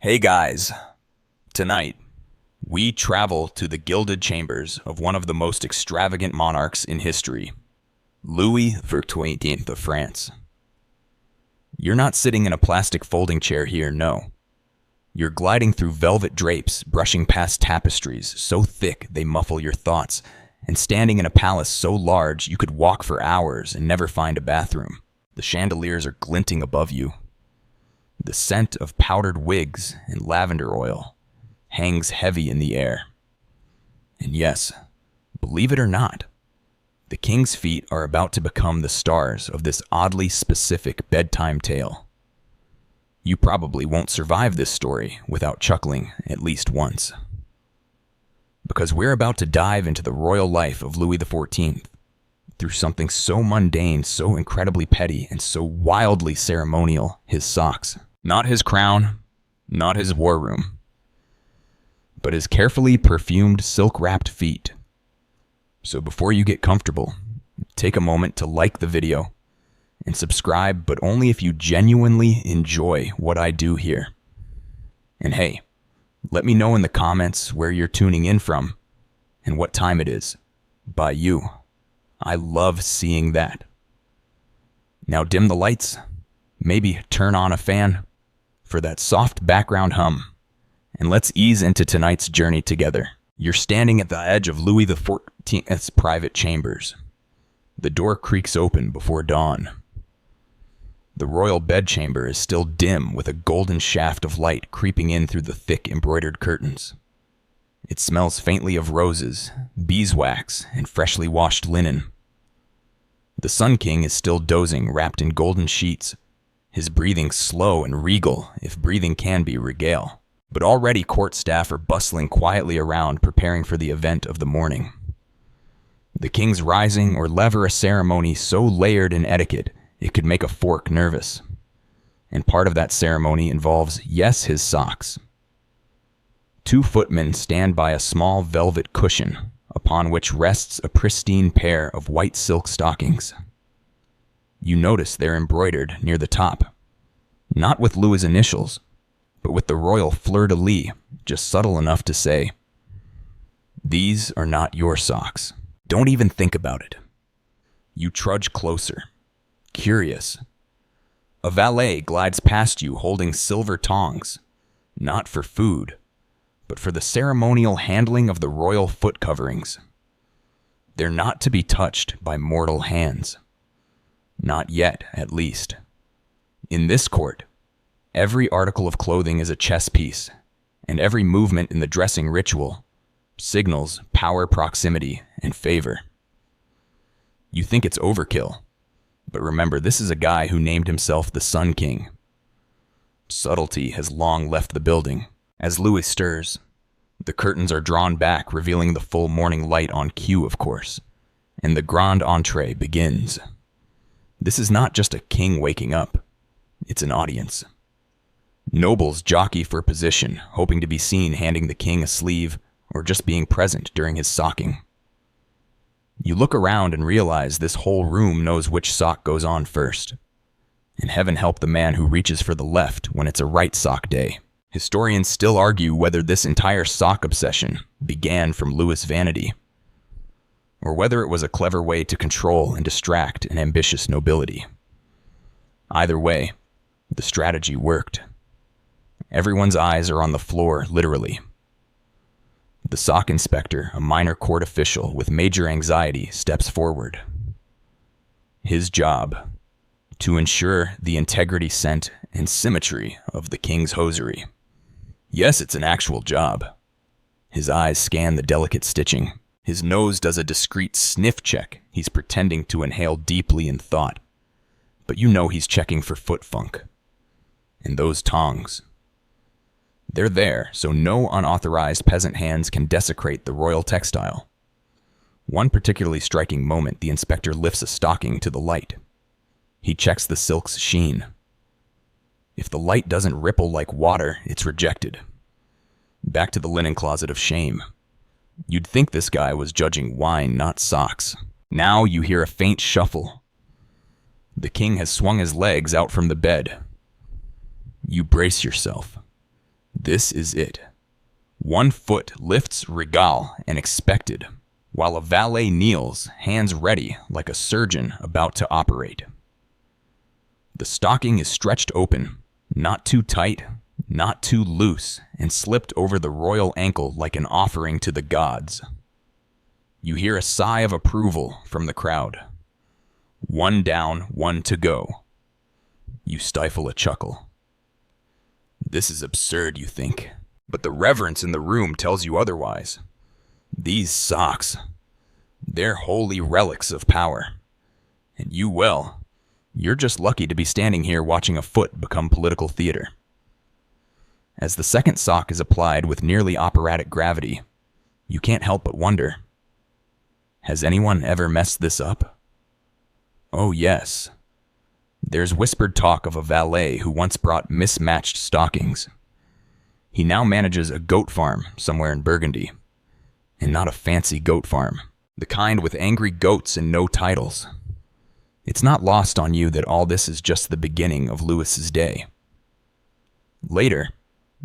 Hey guys, tonight we travel to the gilded chambers of one of the most extravagant monarchs in history, Louis XIV of France. You're not sitting in a plastic folding chair here, no. You're gliding through velvet drapes, brushing past tapestries so thick they muffle your thoughts, and standing in a palace so large you could walk for hours and never find a bathroom. The chandeliers are glinting above you. The scent of powdered wigs and lavender oil hangs heavy in the air. And yes, believe it or not, the king's feet are about to become the stars of this oddly specific bedtime tale. You probably won't survive this story without chuckling at least once. Because we're about to dive into the royal life of Louis XIV through something so mundane, so incredibly petty, and so wildly ceremonial, his socks. Not his crown, not his war room, but his carefully perfumed silk-wrapped feet. So before you get comfortable, take a moment to like the video and subscribe, but only if you genuinely enjoy what I do here. And hey, let me know in the comments where you're tuning in from and what time it is. By you. I love seeing that. Now dim the lights, maybe turn on a fan for that soft background hum, and let's ease into tonight's journey together. You're standing at the edge of Louis XIV's private chambers. The door creaks open before dawn. The royal bedchamber is still dim with a golden shaft of light creeping in through the thick embroidered curtains. It smells faintly of roses, beeswax, and freshly washed linen. The Sun King is still dozing, wrapped in golden sheets, his breathing slow and regal, if breathing can be regale. But already court staff are bustling quietly around, preparing for the event of the morning. The king's rising or lever a ceremony so layered in etiquette it could make a fork nervous. And part of that ceremony involves, yes, his socks. Two footmen stand by a small velvet cushion, upon which rests a pristine pair of white silk stockings. You notice they're embroidered near the top, not with Louis's initials, but with the royal fleur-de-lis, just subtle enough to say, "These are not your socks." Don't even think about it. You trudge closer, curious. A valet glides past you holding silver tongs, not for food, but for the ceremonial handling of the royal foot coverings. They're not to be touched by mortal hands. Not yet, at least. In this court, every article of clothing is a chess piece, and every movement in the dressing ritual signals power, proximity, and favor. You think it's overkill, but remember, this is a guy who named himself the Sun King. Subtlety has long left the building. As Louis stirs, the curtains are drawn back, revealing the full morning light on cue, of course, and the grand entree begins. This is not just a king waking up, it's an audience. Nobles jockey for position, hoping to be seen handing the king a sleeve or just being present during his socking. You look around and realize this whole room knows which sock goes on first. And heaven help the man who reaches for the left when it's a right sock day. Historians still argue whether this entire sock obsession began from Louis' vanity, or whether it was a clever way to control and distract an ambitious nobility. Either way, the strategy worked. Everyone's eyes are on the floor, literally. The sock inspector, a minor court official with major anxiety, steps forward. His job, to ensure the integrity, scent, and symmetry of the king's hosiery. Yes, it's an actual job. His eyes scan the delicate stitching. His nose does a discreet sniff check. He's pretending to inhale deeply in thought. But you know he's checking for foot funk. And those tongs. They're there, so no unauthorized peasant hands can desecrate the royal textile. One particularly striking moment, the inspector lifts a stocking to the light. He checks the silk's sheen. If the light doesn't ripple like water, it's rejected. Back to the linen closet of shame. You'd think this guy was judging wine, not socks. Now you hear a faint shuffle. The king has swung his legs out from the bed. You brace yourself. This is it. One foot lifts regal and expected, while a valet kneels, hands ready like a surgeon about to operate. The stocking is stretched open, not too tight, not too loose, and slipped over the royal ankle like an offering to the gods. You hear a sigh of approval from the crowd. One down, one to go. You stifle a chuckle. This is absurd, you think, but the reverence in the room tells you otherwise. These socks, they're holy relics of power. And you're just lucky to be standing here watching a foot become political theater. As the second sock is applied with nearly operatic gravity, you can't help but wonder, has anyone ever messed this up? Oh yes. There's whispered talk of a valet who once brought mismatched stockings. He now manages a goat farm somewhere in Burgundy. And not a fancy goat farm, the kind with angry goats and no titles. It's not lost on you that all this is just the beginning of Louis's day. Later,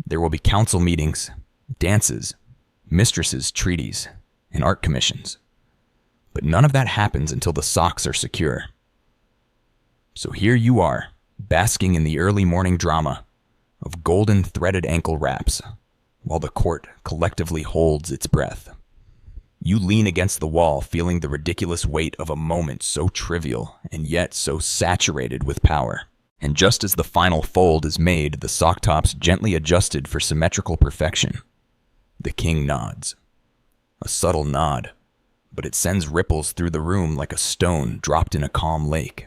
there will be council meetings, dances, mistresses' treaties, and art commissions. But none of that happens until the socks are secure. So here you are, basking in the early morning drama of golden threaded ankle wraps, while the court collectively holds its breath. You lean against the wall, feeling the ridiculous weight of a moment so trivial and yet so saturated with power. And just as the final fold is made, the sock tops gently adjusted for symmetrical perfection. The king nods. A subtle nod, but it sends ripples through the room like a stone dropped in a calm lake.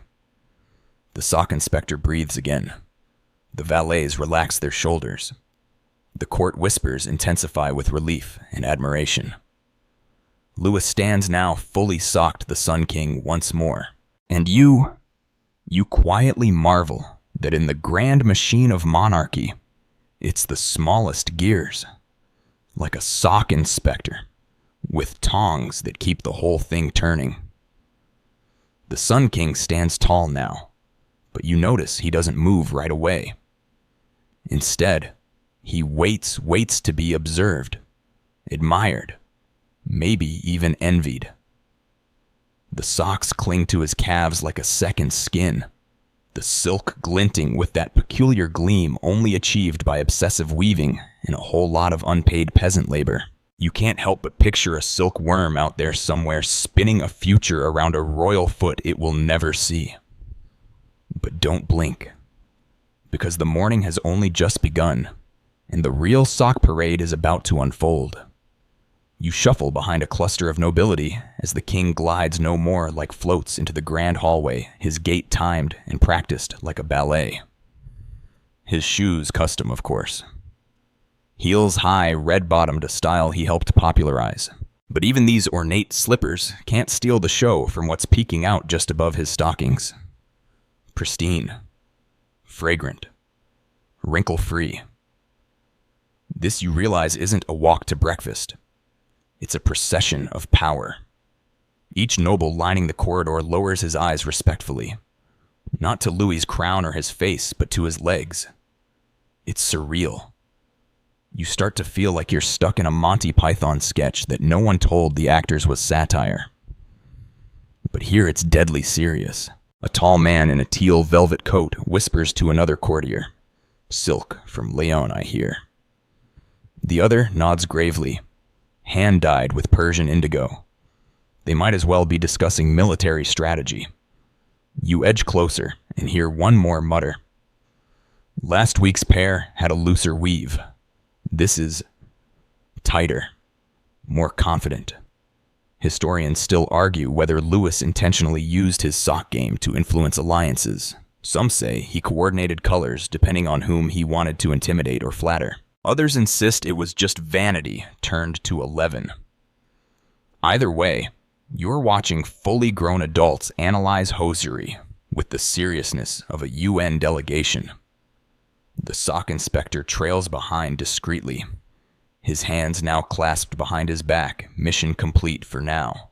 The sock inspector breathes again. The valets relax their shoulders. The court whispers intensify with relief and admiration. Louis stands now fully socked the Sun King once more. And you quietly marvel that in the grand machine of monarchy, it's the smallest gears, like a sock inspector, with tongs that keep the whole thing turning. The Sun King stands tall now, but you notice he doesn't move right away. Instead, he waits to be observed, admired, maybe even envied. The socks cling to his calves like a second skin, the silk glinting with that peculiar gleam only achieved by obsessive weaving and a whole lot of unpaid peasant labor. You can't help but picture a silk worm out there somewhere spinning a future around a royal foot it will never see. But don't blink, because the morning has only just begun, and the real sock parade is about to unfold. You shuffle behind a cluster of nobility as the king glides no more like floats into the grand hallway, his gait timed and practiced like a ballet. His shoes custom, of course. Heels high, red-bottomed, a style he helped popularize. But even these ornate slippers can't steal the show from what's peeking out just above his stockings. Pristine, fragrant, wrinkle-free. This, you realize, isn't a walk to breakfast. It's a procession of power. Each noble lining the corridor lowers his eyes respectfully, not to Louis's crown or his face, but to his legs. It's surreal. You start to feel like you're stuck in a Monty Python sketch that no one told the actors was satire. But here it's deadly serious. A tall man in a teal velvet coat whispers to another courtier. Silk from Leon, I hear. The other nods gravely, hand-dyed with Persian indigo. They might as well be discussing military strategy. You edge closer and hear one more mutter. Last week's pair had a looser weave. This is tighter, more confident. Historians still argue whether Louis intentionally used his sock game to influence alliances. Some say he coordinated colors depending on whom he wanted to intimidate or flatter. Others insist it was just vanity turned to 11. Either way, you're watching fully grown adults analyze hosiery with the seriousness of a UN delegation. The sock inspector trails behind discreetly, his hands now clasped behind his back, mission complete for now.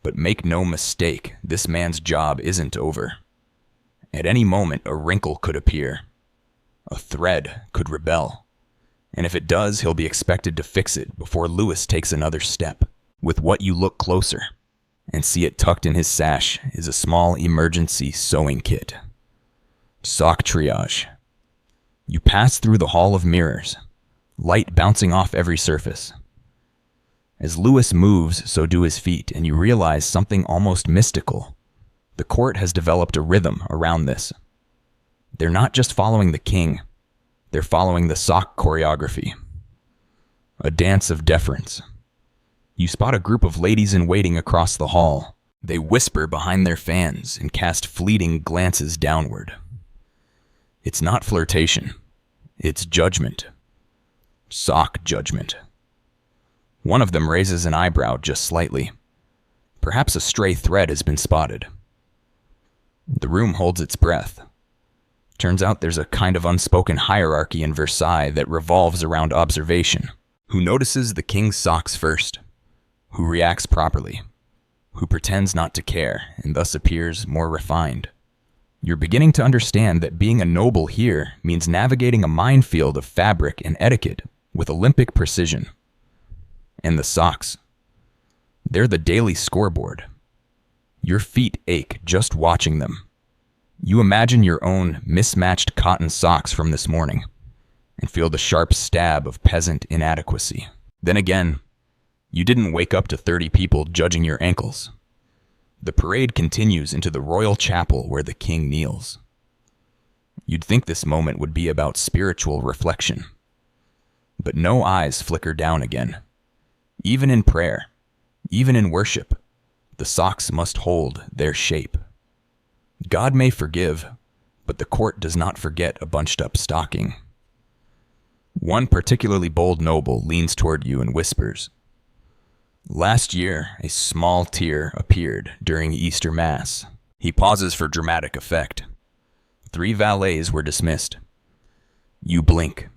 But make no mistake, this man's job isn't over. At any moment, a wrinkle could appear. A thread could rebel. And if it does, he'll be expected to fix it before Louis takes another step. With what you look closer and see it tucked in his sash is a small emergency sewing kit. Sock triage. You pass through the hall of mirrors, light bouncing off every surface. As Louis moves, so do his feet, and you realize something almost mystical. The court has developed a rhythm around this. They're not just following the king, they're following the sock choreography. A dance of deference. You spot a group of ladies in waiting across the hall. They whisper behind their fans and cast fleeting glances downward. It's not flirtation. It's judgment. Sock judgment. One of them raises an eyebrow just slightly. Perhaps a stray thread has been spotted. The room holds its breath. Turns out there's a kind of unspoken hierarchy in Versailles that revolves around observation. Who notices the king's socks first? Who reacts properly? Who pretends not to care and thus appears more refined? You're beginning to understand that being a noble here means navigating a minefield of fabric and etiquette with Olympic precision. And the socks. They're the daily scoreboard. Your feet ache just watching them. You imagine your own mismatched cotton socks from this morning and feel the sharp stab of peasant inadequacy. Then again, you didn't wake up to 30 people judging your ankles. The parade continues into the royal chapel where the king kneels. You'd think this moment would be about spiritual reflection. But no eyes flicker down again. Even in prayer, even in worship, the socks must hold their shape. God may forgive, but the court does not forget a bunched-up stocking. One particularly bold noble leans toward you and whispers. Last year, a small tear appeared during Easter Mass. He pauses for dramatic effect. 3 valets were dismissed. You blink.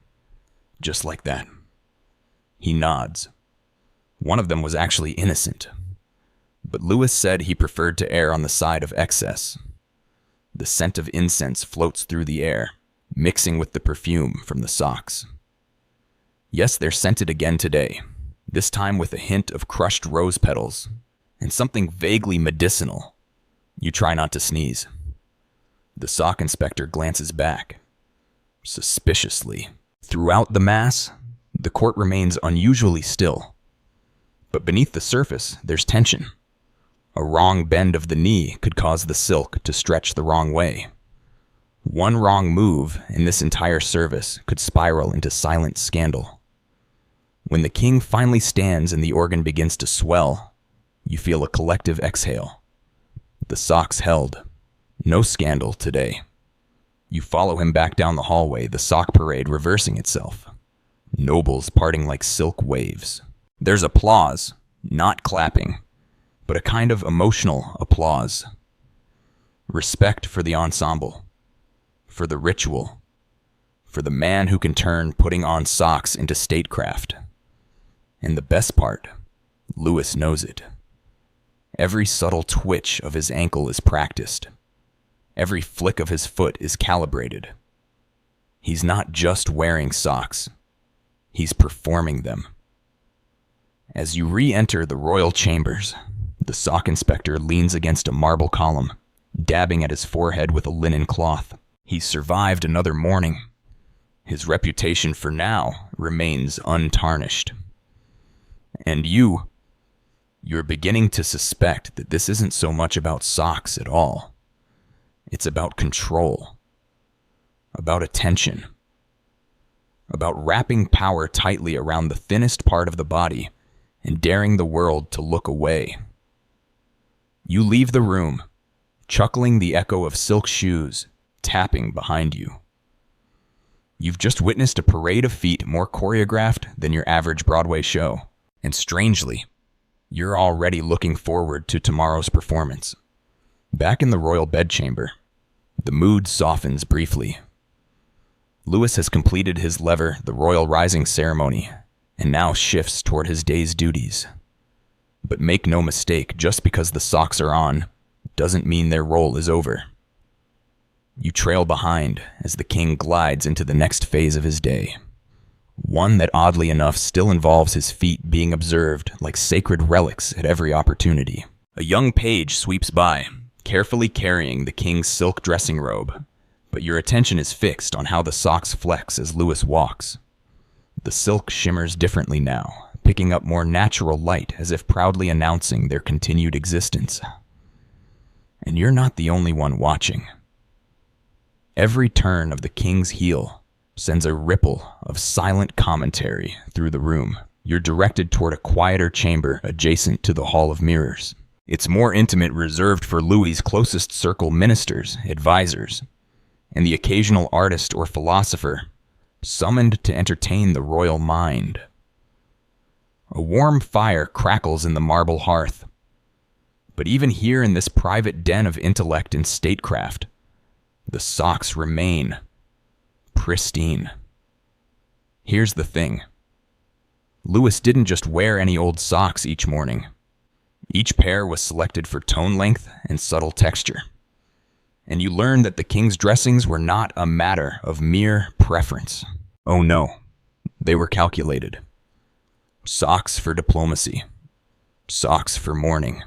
Just like that. He nods. One of them was actually innocent. But Louis said he preferred to err on the side of excess. The scent of incense floats through the air, mixing with the perfume from the socks. Yes, they're scented again today, this time with a hint of crushed rose petals and something vaguely medicinal. You try not to sneeze. The sock inspector glances back, suspiciously. Throughout the mass, the court remains unusually still. But beneath the surface, there's tension. A wrong bend of the knee could cause the silk to stretch the wrong way. One wrong move, and this entire service could spiral into silent scandal. When the king finally stands and the organ begins to swell, you feel a collective exhale. The socks held. No scandal today. You follow him back down the hallway, the sock parade reversing itself. Nobles parting like silk waves. There's applause, not clapping, but a kind of emotional applause. Respect for the ensemble, for the ritual, for the man who can turn putting on socks into statecraft. And the best part, Louis knows it. Every subtle twitch of his ankle is practiced. Every flick of his foot is calibrated. He's not just wearing socks. He's performing them. As you re-enter the royal chambers, the sock inspector leans against a marble column, dabbing at his forehead with a linen cloth. He's survived another morning. His reputation for now remains untarnished. And you're beginning to suspect that this isn't so much about socks at all. It's about control, about attention, about wrapping power tightly around the thinnest part of the body and daring the world to look away. You leave the room, chuckling the echo of silk shoes tapping behind you. You've just witnessed a parade of feet more choreographed than your average Broadway show. And strangely, you're already looking forward to tomorrow's performance. Back in the royal bedchamber, the mood softens briefly. Louis has completed his lever, the royal rising ceremony, and now shifts toward his day's duties. But make no mistake, just because the socks are on, doesn't mean their role is over. You trail behind as the king glides into the next phase of his day. one that oddly enough still involves his feet being observed like sacred relics at every opportunity. A young page sweeps by, carefully carrying the king's silk dressing robe, but your attention is fixed on how the socks flex as Louis walks. The silk shimmers differently now, picking up more natural light as if proudly announcing their continued existence. And you're not the only one watching. Every turn of the king's heel sends a ripple of silent commentary through the room. You're directed toward a quieter chamber adjacent to the Hall of Mirrors. It's more intimate, reserved for Louis's closest circle ministers, advisors, and the occasional artist or philosopher summoned to entertain the royal mind. A warm fire crackles in the marble hearth. But even here in this private den of intellect and statecraft, the socks remain pristine. Here's the thing. Louis didn't just wear any old socks each morning. Each pair was selected for tone length and subtle texture. And you learn that the king's dressings were not a matter of mere preference. Oh no, they were calculated. Socks for diplomacy. Socks for mourning.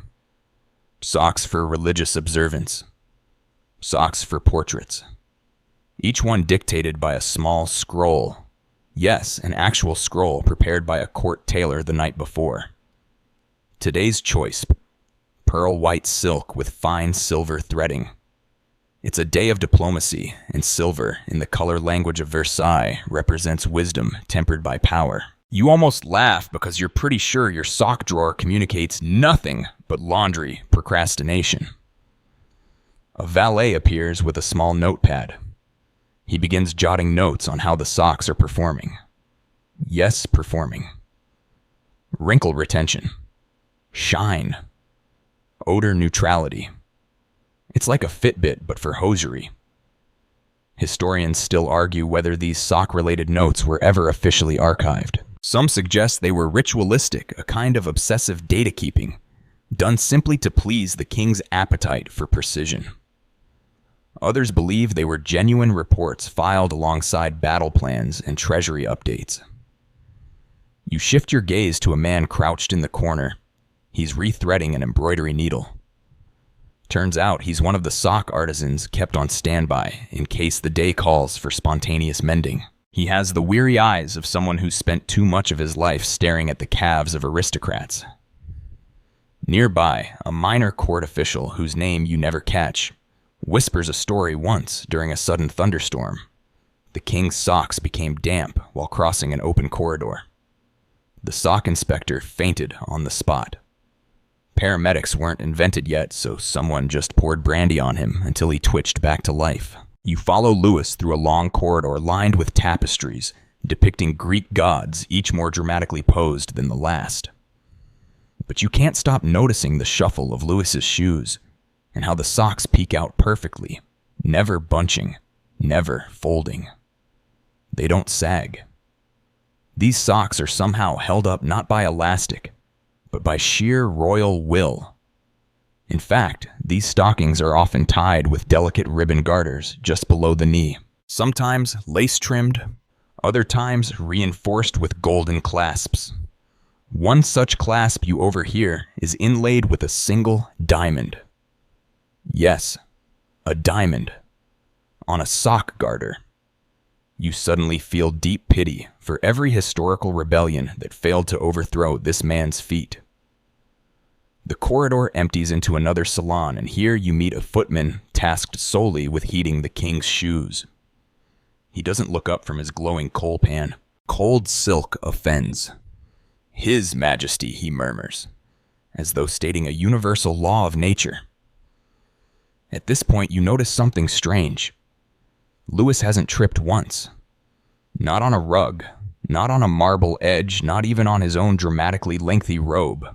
Socks for religious observance. Socks for portraits. Each one dictated by a small scroll. Yes, an actual scroll prepared by a court tailor the night before. Today's choice, pearl white silk with fine silver threading. It's a day of diplomacy, and silver, in the color language of Versailles, represents wisdom tempered by power. You almost laugh because you're pretty sure your sock drawer communicates nothing but laundry procrastination. A valet appears with a small notepad. He begins jotting notes on how the socks are performing. Yes, performing. Wrinkle retention. Shine. Odor neutrality. It's like a Fitbit, but for hosiery. Historians still argue whether these sock-related notes were ever officially archived. Some suggest they were ritualistic, a kind of obsessive data keeping, done simply to please the king's appetite for precision. Others believe they were genuine reports filed alongside battle plans and treasury updates. You shift your gaze to a man crouched in the corner. He's rethreading an embroidery needle. Turns out he's one of the sock artisans kept on standby in case the day calls for spontaneous mending. He has the weary eyes of someone who's spent too much of his life staring at the calves of aristocrats. Nearby, a minor court official whose name you never catch whispers a story once during a sudden thunderstorm. The king's socks became damp while crossing an open corridor. The sock inspector fainted on the spot. Paramedics weren't invented yet, so someone just poured brandy on him until he twitched back to life. You follow Louis through a long corridor lined with tapestries depicting Greek gods, each more dramatically posed than the last. But you can't stop noticing the shuffle of Louis's shoes and how the socks peek out perfectly, never bunching, never folding. They don't sag. These socks are somehow held up not by elastic, but by sheer royal will. In fact, these stockings are often tied with delicate ribbon garters just below the knee, sometimes lace-trimmed, other times reinforced with golden clasps. One such clasp you overhear is inlaid with a single diamond. Yes, a diamond. On a sock garter. You suddenly feel deep pity for every historical rebellion that failed to overthrow this man's feet. The corridor empties into another salon, and here you meet a footman tasked solely with heating the king's shoes. He doesn't look up from his glowing coal pan. Cold silk offends. His Majesty, he murmurs, as though stating a universal law of nature. At this point, you notice something strange. Louis hasn't tripped once. Not on a rug, not on a marble edge, not even on his own dramatically lengthy robe.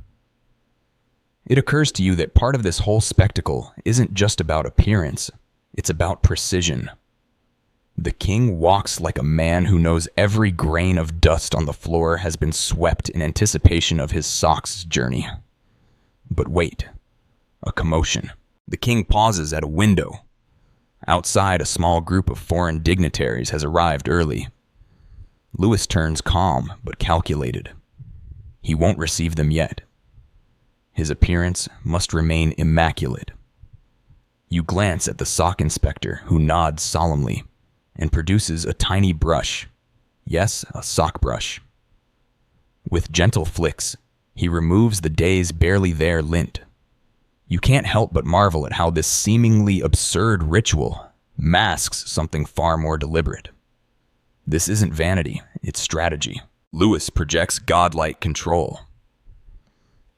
It occurs to you that part of this whole spectacle isn't just about appearance, it's about precision. The king walks like a man who knows every grain of dust on the floor has been swept in anticipation of his socks journey. But wait, a commotion. The king pauses at a window. Outside, a small group of foreign dignitaries has arrived early. Louis turns calm but calculated. He won't receive them yet. His appearance must remain immaculate. You glance at the sock inspector, who nods solemnly and produces a tiny brush. Yes, a sock brush. With gentle flicks, he removes the day's barely there lint. You can't help but marvel at how this seemingly absurd ritual masks something far more deliberate. This isn't vanity, it's strategy. Louis projects godlike control.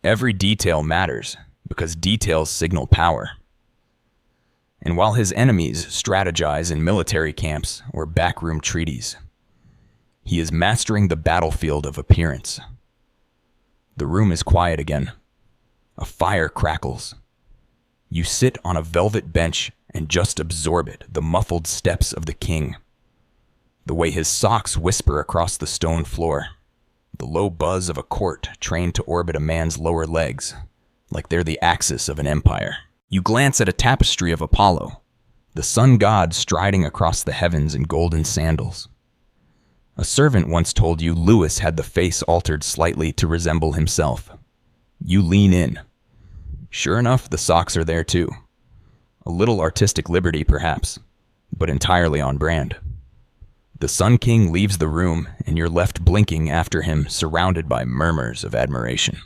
Every detail matters because details signal power. And while his enemies strategize in military camps or backroom treaties, he is mastering the battlefield of appearance. The room is quiet again. A fire crackles. You sit on a velvet bench and just absorb it, the muffled steps of the king. The way his socks whisper across the stone floor. The low buzz of a court trained to orbit a man's lower legs, like they're the axis of an empire. You glance at a tapestry of Apollo, the sun god striding across the heavens in golden sandals. A servant once told you Louis had the face altered slightly to resemble himself. You lean in. Sure enough, the socks are there too. A little artistic liberty, perhaps, but entirely on brand. The Sun King leaves the room, and you're left blinking after him, surrounded by murmurs of admiration.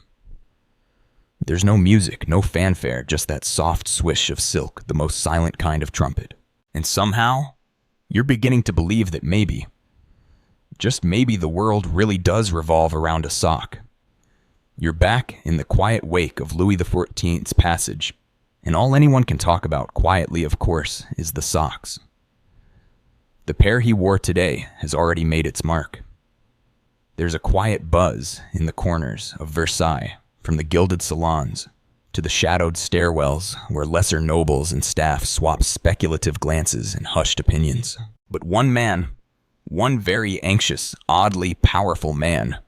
There's no music, no fanfare, just that soft swish of silk, the most silent kind of trumpet. And somehow, you're beginning to believe that maybe, just maybe, the world really does revolve around a sock. You're back in the quiet wake of Louis XIV's passage, and all anyone can talk about quietly, of course, is the socks. The pair he wore today has already made its mark. There's a quiet buzz in the corners of Versailles, from the gilded salons to the shadowed stairwells where lesser nobles and staff swap speculative glances and hushed opinions. But one man, one very anxious, oddly powerful man,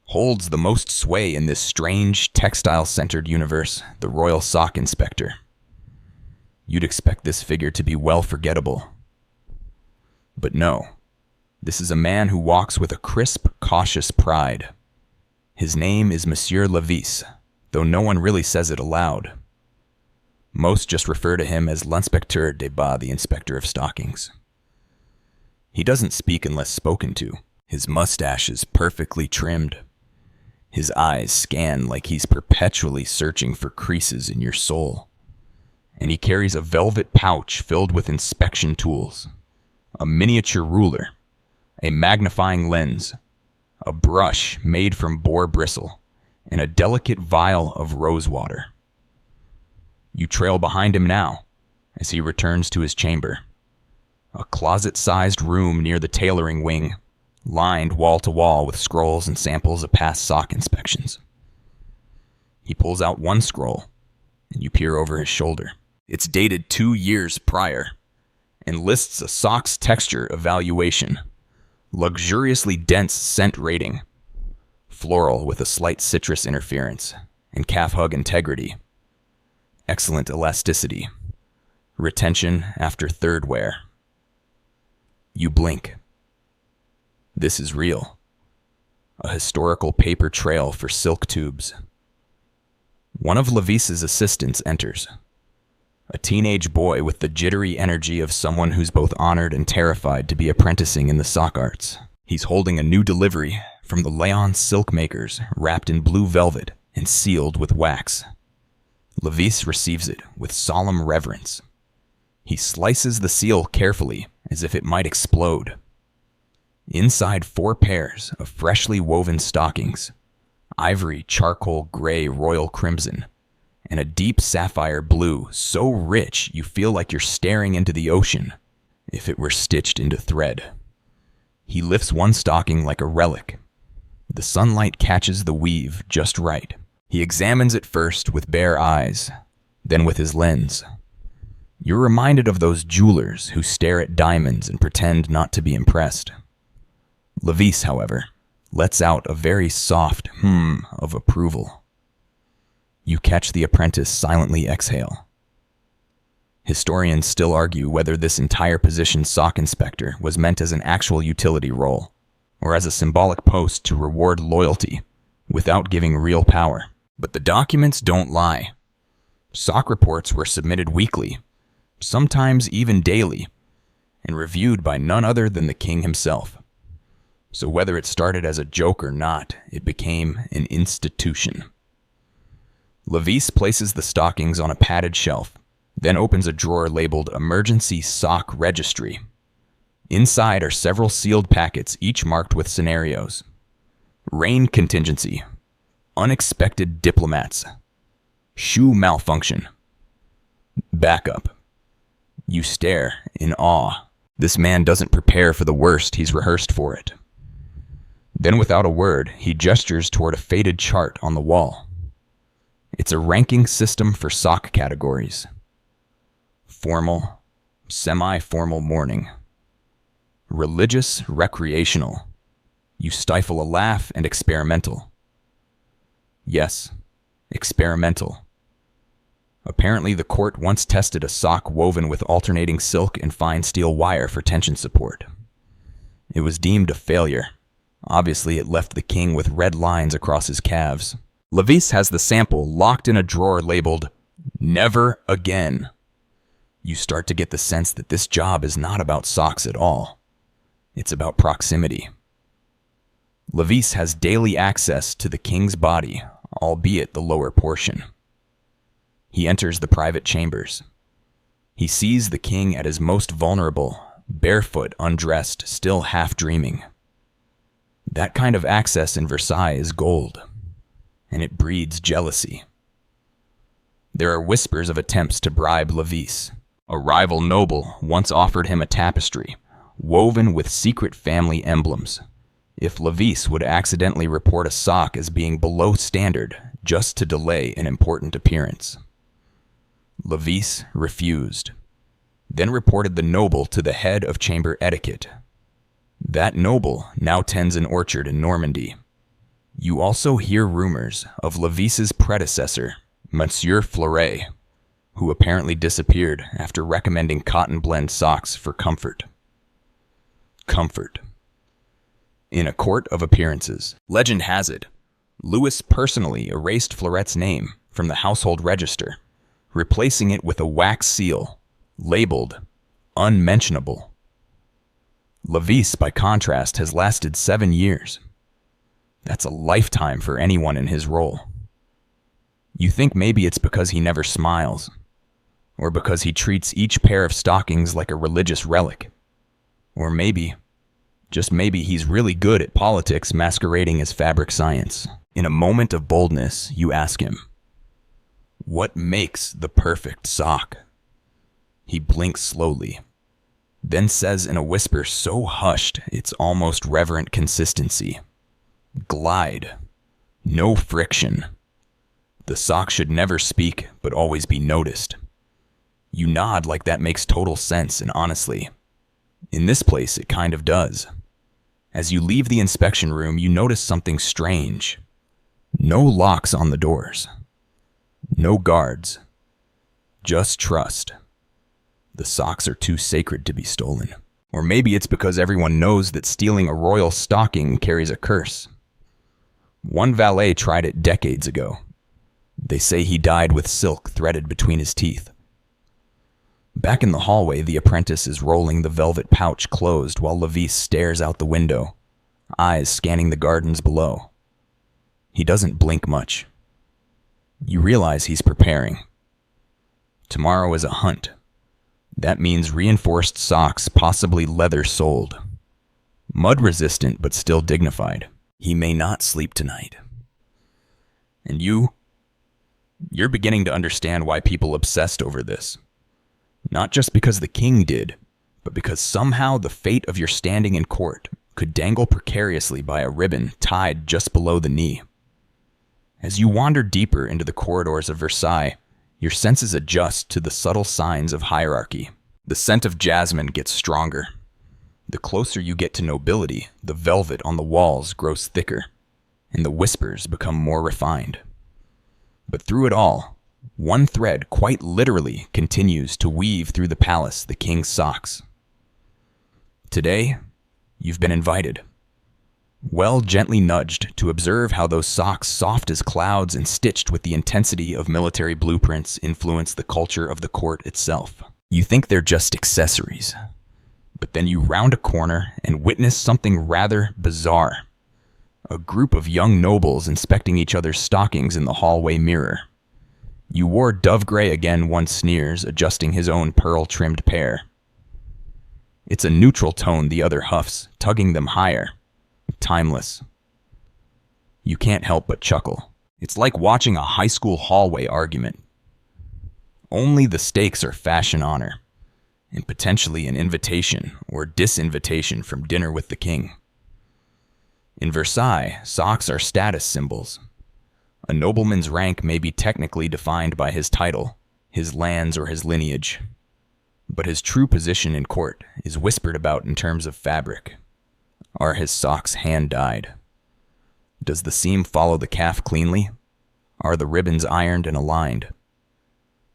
holds the most sway in this strange, textile-centered universe, the royal sock inspector. You'd expect this figure to be well forgettable. But no, this is a man who walks with a crisp, cautious pride. His name is Monsieur Levis, though no one really says it aloud. Most just refer to him as l'inspecteur des bas, the inspector of stockings. He doesn't speak unless spoken to. His mustache is perfectly trimmed. His eyes scan like he's perpetually searching for creases in your soul. And he carries a velvet pouch filled with inspection tools, a miniature ruler, a magnifying lens, a brush made from boar bristle, and a delicate vial of rose water. You trail behind him now as he returns to his chamber, a closet-sized room near the tailoring wing, lined wall-to-wall with scrolls and samples of past sock inspections. He pulls out one scroll, and you peer over his shoulder. It's dated 2 years prior, and lists a sock's texture evaluation, luxuriously dense scent rating, floral with a slight citrus interference, and calf hug integrity, excellent elasticity, retention after third wear. You blink. This is real. A historical paper trail for silk tubes. One of Levis's assistants enters. A teenage boy with the jittery energy of someone who's both honored and terrified to be apprenticing in the sock arts. He's holding a new delivery from the Leon silk makers, wrapped in blue velvet and sealed with wax. Levis receives it with solemn reverence. He slices the seal carefully, as if it might explode. Inside 4 pairs of freshly woven stockings, ivory, charcoal, gray, royal crimson, and a deep sapphire blue so rich you feel like you're staring into the ocean if it were stitched into thread. He lifts one stocking like a relic. The sunlight catches the weave just right. He examines it first with bare eyes, then with his lens. You're reminded of those jewelers who stare at diamonds and pretend not to be impressed. Levis, however, lets out a very soft of approval. You catch the apprentice silently exhale. Historians still argue whether this entire position sock inspector was meant as an actual utility role, or as a symbolic post to reward loyalty without giving real power. But the documents don't lie. Sock reports were submitted weekly, sometimes even daily, and reviewed by none other than the king himself. So whether it started as a joke or not, it became an institution. Levis places the stockings on a padded shelf, then opens a drawer labeled Emergency Sock Registry. Inside are several sealed packets, each marked with scenarios. Rain contingency, unexpected diplomats, shoe malfunction, backup. You stare in awe. This man doesn't prepare for the worst, he's rehearsed for it. Then without a word, he gestures toward a faded chart on the wall. It's a ranking system for sock categories. Formal, semi-formal mourning. Religious, recreational. You stifle a laugh, and experimental. Yes, experimental. Apparently the court once tested a sock woven with alternating silk and fine steel wire for tension support. It was deemed a failure. Obviously, it left the king with red lines across his calves. Levis has the sample locked in a drawer labeled, Never Again. You start to get the sense that this job is not about socks at all. It's about proximity. Levis has daily access to the king's body, albeit the lower portion. He enters the private chambers. He sees the king at his most vulnerable, barefoot, undressed, still half dreaming. That kind of access in Versailles is gold, and it breeds jealousy. There are whispers of attempts to bribe Levis. A rival noble once offered him a tapestry, woven with secret family emblems, if Levis would accidentally report a sock as being below standard just to delay an important appearance. Levis refused, then reported the noble to the head of chamber etiquette. That noble now tends an orchard in Normandy. You also hear rumors of Levis's predecessor, Monsieur Fleuret, who apparently disappeared after recommending cotton blend socks for comfort. Comfort. In a court of appearances, legend has it, Louis personally erased Fleuret's name from the household register, replacing it with a wax seal, labeled unmentionable. Levis, by contrast, has lasted 7 years. That's a lifetime for anyone in his role. You think maybe it's because he never smiles, or because he treats each pair of stockings like a religious relic, or maybe, just maybe, he's really good at politics masquerading as fabric science. In a moment of boldness, you ask him, "What makes the perfect sock?" He blinks slowly, then says in a whisper so hushed it's almost reverent consistency, "Glide. No friction. The sock should never speak, but always be noticed." You nod like that makes total sense, and honestly, in this place it kind of does. As you leave the inspection room, you notice something strange. No locks on the doors. No guards. Just trust. The socks are too sacred to be stolen. Or maybe it's because everyone knows that stealing a royal stocking carries a curse. One valet tried it decades ago. They say he died with silk threaded between his teeth. Back in the hallway, the apprentice is rolling the velvet pouch closed while Levis stares out the window, eyes scanning the gardens below. He doesn't blink much. You realize he's preparing. Tomorrow is a hunt. That means reinforced socks, possibly leather-soled. Mud-resistant, but still dignified. He may not sleep tonight. And you're beginning to understand why people obsessed over this. Not just because the king did, but because somehow the fate of your standing in court could dangle precariously by a ribbon tied just below the knee. As you wander deeper into the corridors of Versailles, your senses adjust to the subtle signs of hierarchy. The scent of jasmine gets stronger. The closer you get to nobility, the velvet on the walls grows thicker, and the whispers become more refined. But through it all, one thread quite literally continues to weave through the palace, the king's socks. Today, you've been invited. Well gently nudged to observe how those socks, soft as clouds and stitched with the intensity of military blueprints, influence the culture of the court itself. You think they're just accessories, but then you round a corner and witness something rather bizarre. A group of young nobles inspecting each other's stockings in the hallway mirror. You wore dove gray again, one sneers, adjusting his own pearl-trimmed pair. It's a neutral tone, the other huffs, tugging them higher. Timeless. You can't help but chuckle. It's like watching a high school hallway argument. Only the stakes are fashion honor, and potentially an invitation or disinvitation from dinner with the king. In Versailles, socks are status symbols. A nobleman's rank may be technically defined by his title, his lands, or his lineage, but his true position in court is whispered about in terms of fabric. Are his socks hand-dyed? Does the seam follow the calf cleanly? Are the ribbons ironed and aligned?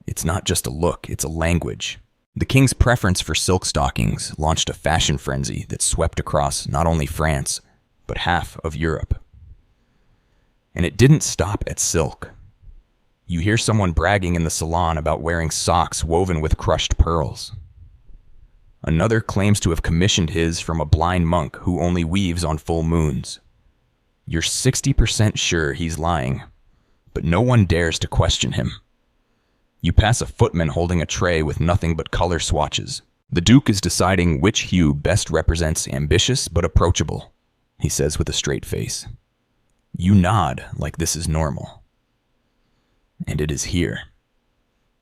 It's not just a look, it's a language. The king's preference for silk stockings launched a fashion frenzy that swept across not only France, but half of Europe. And it didn't stop at silk. You hear someone bragging in the salon about wearing socks woven with crushed pearls. Another claims to have commissioned his from a blind monk who only weaves on full moons. You're 60% sure he's lying, but no one dares to question him. You pass a footman holding a tray with nothing but color swatches. The Duke is deciding which hue best represents ambitious but approachable, he says with a straight face. You nod like this is normal. And it is here.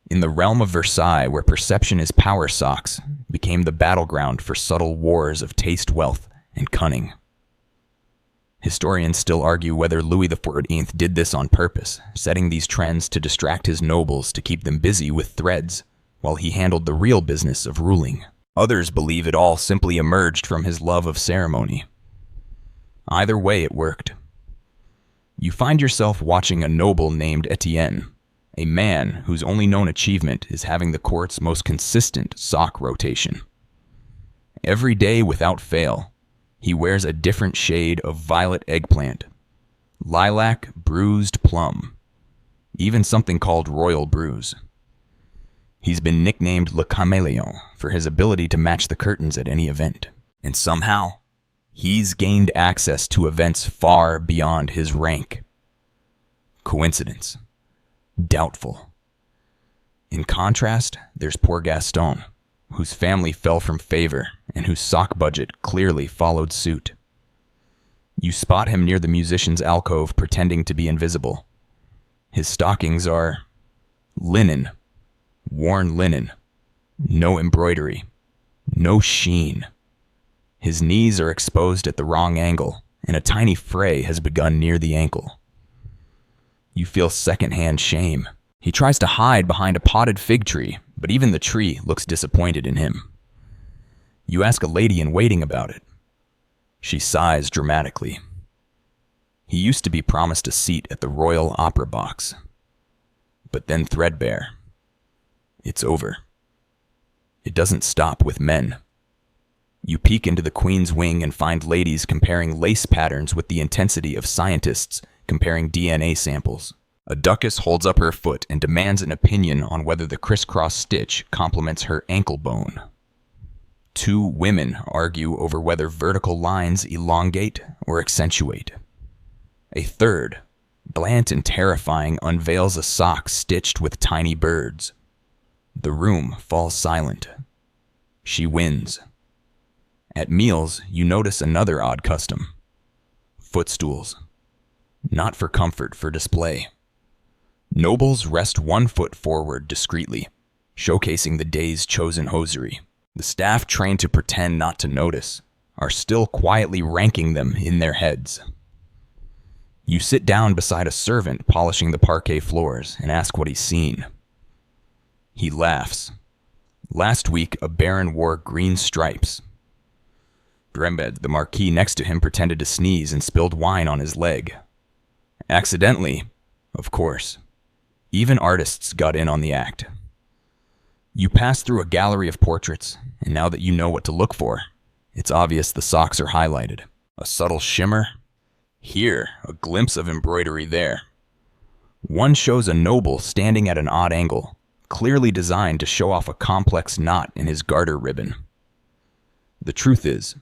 In the realm of Versailles, where perception is power, socks became the battleground for subtle wars of taste, wealth, and cunning. Historians still argue whether Louis XIV did this on purpose, setting these trends to distract his nobles to keep them busy with threads, while he handled the real business of ruling. Others believe it all simply emerged from his love of ceremony. Either way, it worked. You find yourself watching a noble named Etienne, a man whose only known achievement is having the court's most consistent sock rotation. Every day without fail, he wears a different shade of violet eggplant, lilac bruised plum, even something called royal bruise. He's been nicknamed Le Caméléon for his ability to match the curtains at any event. And somehow, he's gained access to events far beyond his rank. Coincidence? Doubtful. In contrast, there's poor Gaston, whose family fell from favor and whose sock budget clearly followed suit. You spot him near the musician's alcove pretending to be invisible. His stockings are linen, worn linen, no embroidery, no sheen. His knees are exposed at the wrong angle, and a tiny fray has begun near the ankle. You feel secondhand shame. He tries to hide behind a potted fig tree, but even the tree looks disappointed in him. You ask a lady in waiting about it. She sighs dramatically. He used to be promised a seat at the Royal Opera Box, but then threadbare. It's over. It doesn't stop with men. You peek into the Queen's wing and find ladies comparing lace patterns with the intensity of scientists comparing DNA samples. A duchess holds up her foot and demands an opinion on whether the crisscross stitch complements her ankle bone. Two women argue over whether vertical lines elongate or accentuate. A third, bland and terrifying, unveils a sock stitched with tiny birds. The room falls silent. She wins. At meals, you notice another odd custom. Footstools. Not for comfort, for display. Nobles rest one foot forward discreetly, showcasing the day's chosen hosiery. The staff, trained to pretend not to notice, are still quietly ranking them in their heads. You sit down beside a servant polishing the parquet floors and ask what he's seen. He laughs. Last week, a baron wore green stripes. Grembed, the marquis next to him, pretended to sneeze and spilled wine on his leg. Accidentally, of course. Even artists got in on the act. You pass through a gallery of portraits, and now that you know what to look for, it's obvious the socks are highlighted. A subtle shimmer. Here, a glimpse of embroidery there. One shows a noble standing at an odd angle, clearly designed to show off a complex knot in his garter ribbon. The truth is,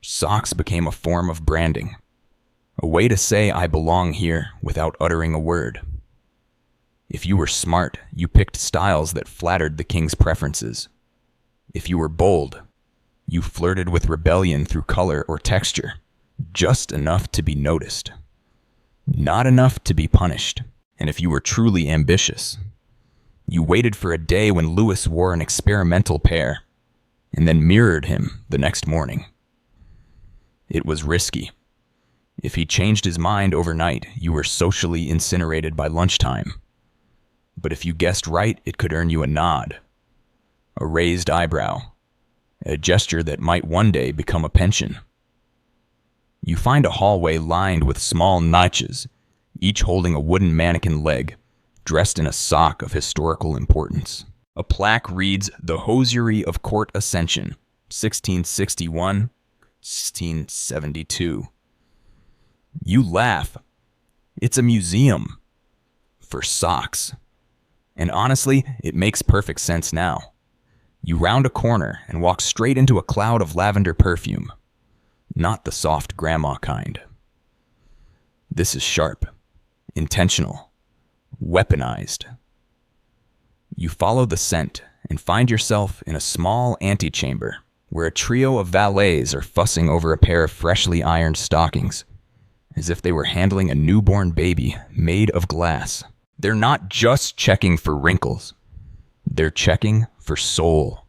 socks became a form of branding, a way to say I belong here without uttering a word. If you were smart, you picked styles that flattered the king's preferences. If you were bold, you flirted with rebellion through color or texture, just enough to be noticed, not enough to be punished. And if you were truly ambitious, you waited for a day when Louis wore an experimental pair, and then mirrored him the next morning. It was risky. If he changed his mind overnight, you were socially incinerated by lunchtime. But if you guessed right, it could earn you a nod, a raised eyebrow, a gesture that might one day become a pension. You find a hallway lined with small niches, each holding a wooden mannequin leg, dressed in a sock of historical importance. A plaque reads, "The Hosiery of Court Ascension, 1661, 1672. You laugh. It's a museum for socks. And honestly, it makes perfect sense now. You round a corner and walk straight into a cloud of lavender perfume. Not the soft grandma kind. This is sharp, intentional, weaponized. You follow the scent and find yourself in a small antechamber where a trio of valets are fussing over a pair of freshly ironed stockings, as if they were handling a newborn baby made of glass. They're not just checking for wrinkles. They're checking for soul.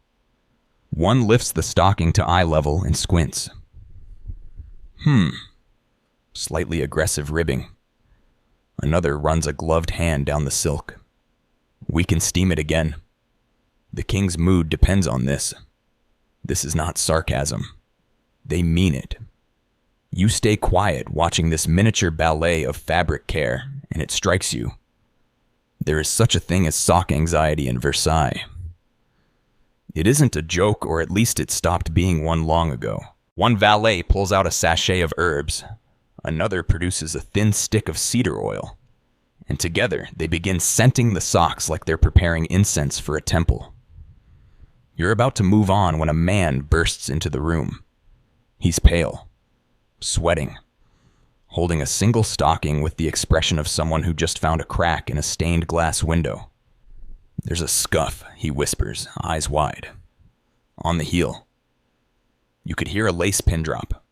One lifts the stocking to eye level and squints. Slightly aggressive ribbing. Another runs a gloved hand down the silk. We can steam it again. The king's mood depends on this. This is not sarcasm. They mean it. You stay quiet watching this miniature ballet of fabric care, and it strikes you. There is such a thing as sock anxiety in Versailles. It isn't a joke, or at least it stopped being one long ago. One valet pulls out a sachet of herbs. Another produces a thin stick of cedar oil. And together, they begin scenting the socks like they're preparing incense for a temple. You're about to move on when a man bursts into the room. He's pale, sweating, holding a single stocking with the expression of someone who just found a crack in a stained glass window. There's a scuff, he whispers, eyes wide. On the heel. You could hear a lace pin drop.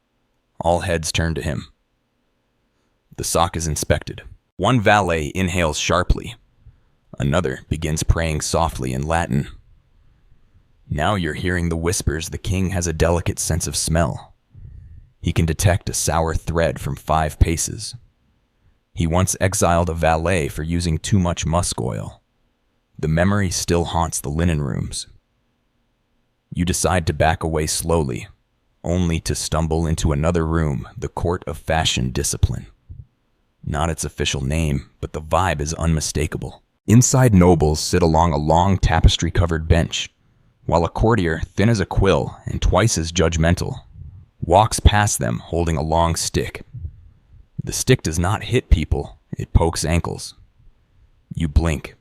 All heads turn to him. The sock is inspected. One valet inhales sharply. Another begins praying softly in Latin. Now you're hearing the whispers. The king has a delicate sense of smell. He can detect a sour thread from 5 paces. He once exiled a valet for using too much musk oil. The memory still haunts the linen rooms. You decide to back away slowly, only to stumble into another room, the court of fashion discipline. Not its official name, but the vibe is unmistakable. Inside, nobles sit along a long tapestry-covered bench, while a courtier, thin as a quill and twice as judgmental, walks past them holding a long stick. The stick does not hit people, it pokes ankles. You blink.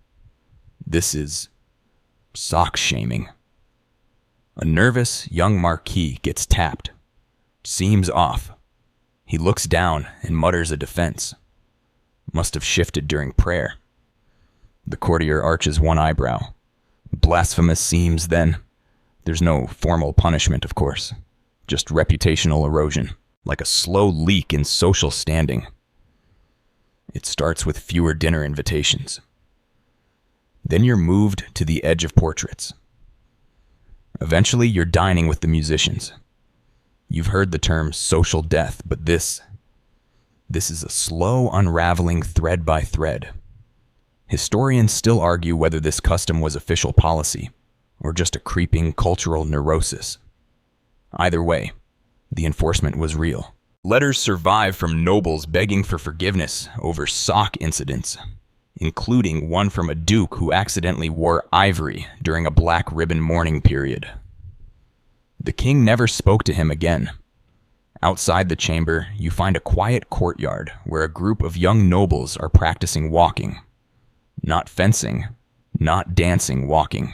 This is sock shaming. A nervous young marquis gets tapped. Seems off. He looks down and mutters a defense. Must have shifted during prayer. The courtier arches one eyebrow. Blasphemous seems, then. There's no formal punishment, of course. Just reputational erosion, like a slow leak in social standing. It starts with fewer dinner invitations. Then you're moved to the edge of portraits. Eventually, you're dining with the musicians. You've heard the term social death, but this is a slow unraveling thread by thread. Historians still argue whether this custom was official policy, or just a creeping cultural neurosis. Either way, the enforcement was real. Letters survive from nobles begging for forgiveness over sock incidents, including one from a duke who accidentally wore ivory during a black ribbon mourning period. The king never spoke to him again. Outside the chamber, you find a quiet courtyard where a group of young nobles are practicing walking. Not fencing, not dancing walking.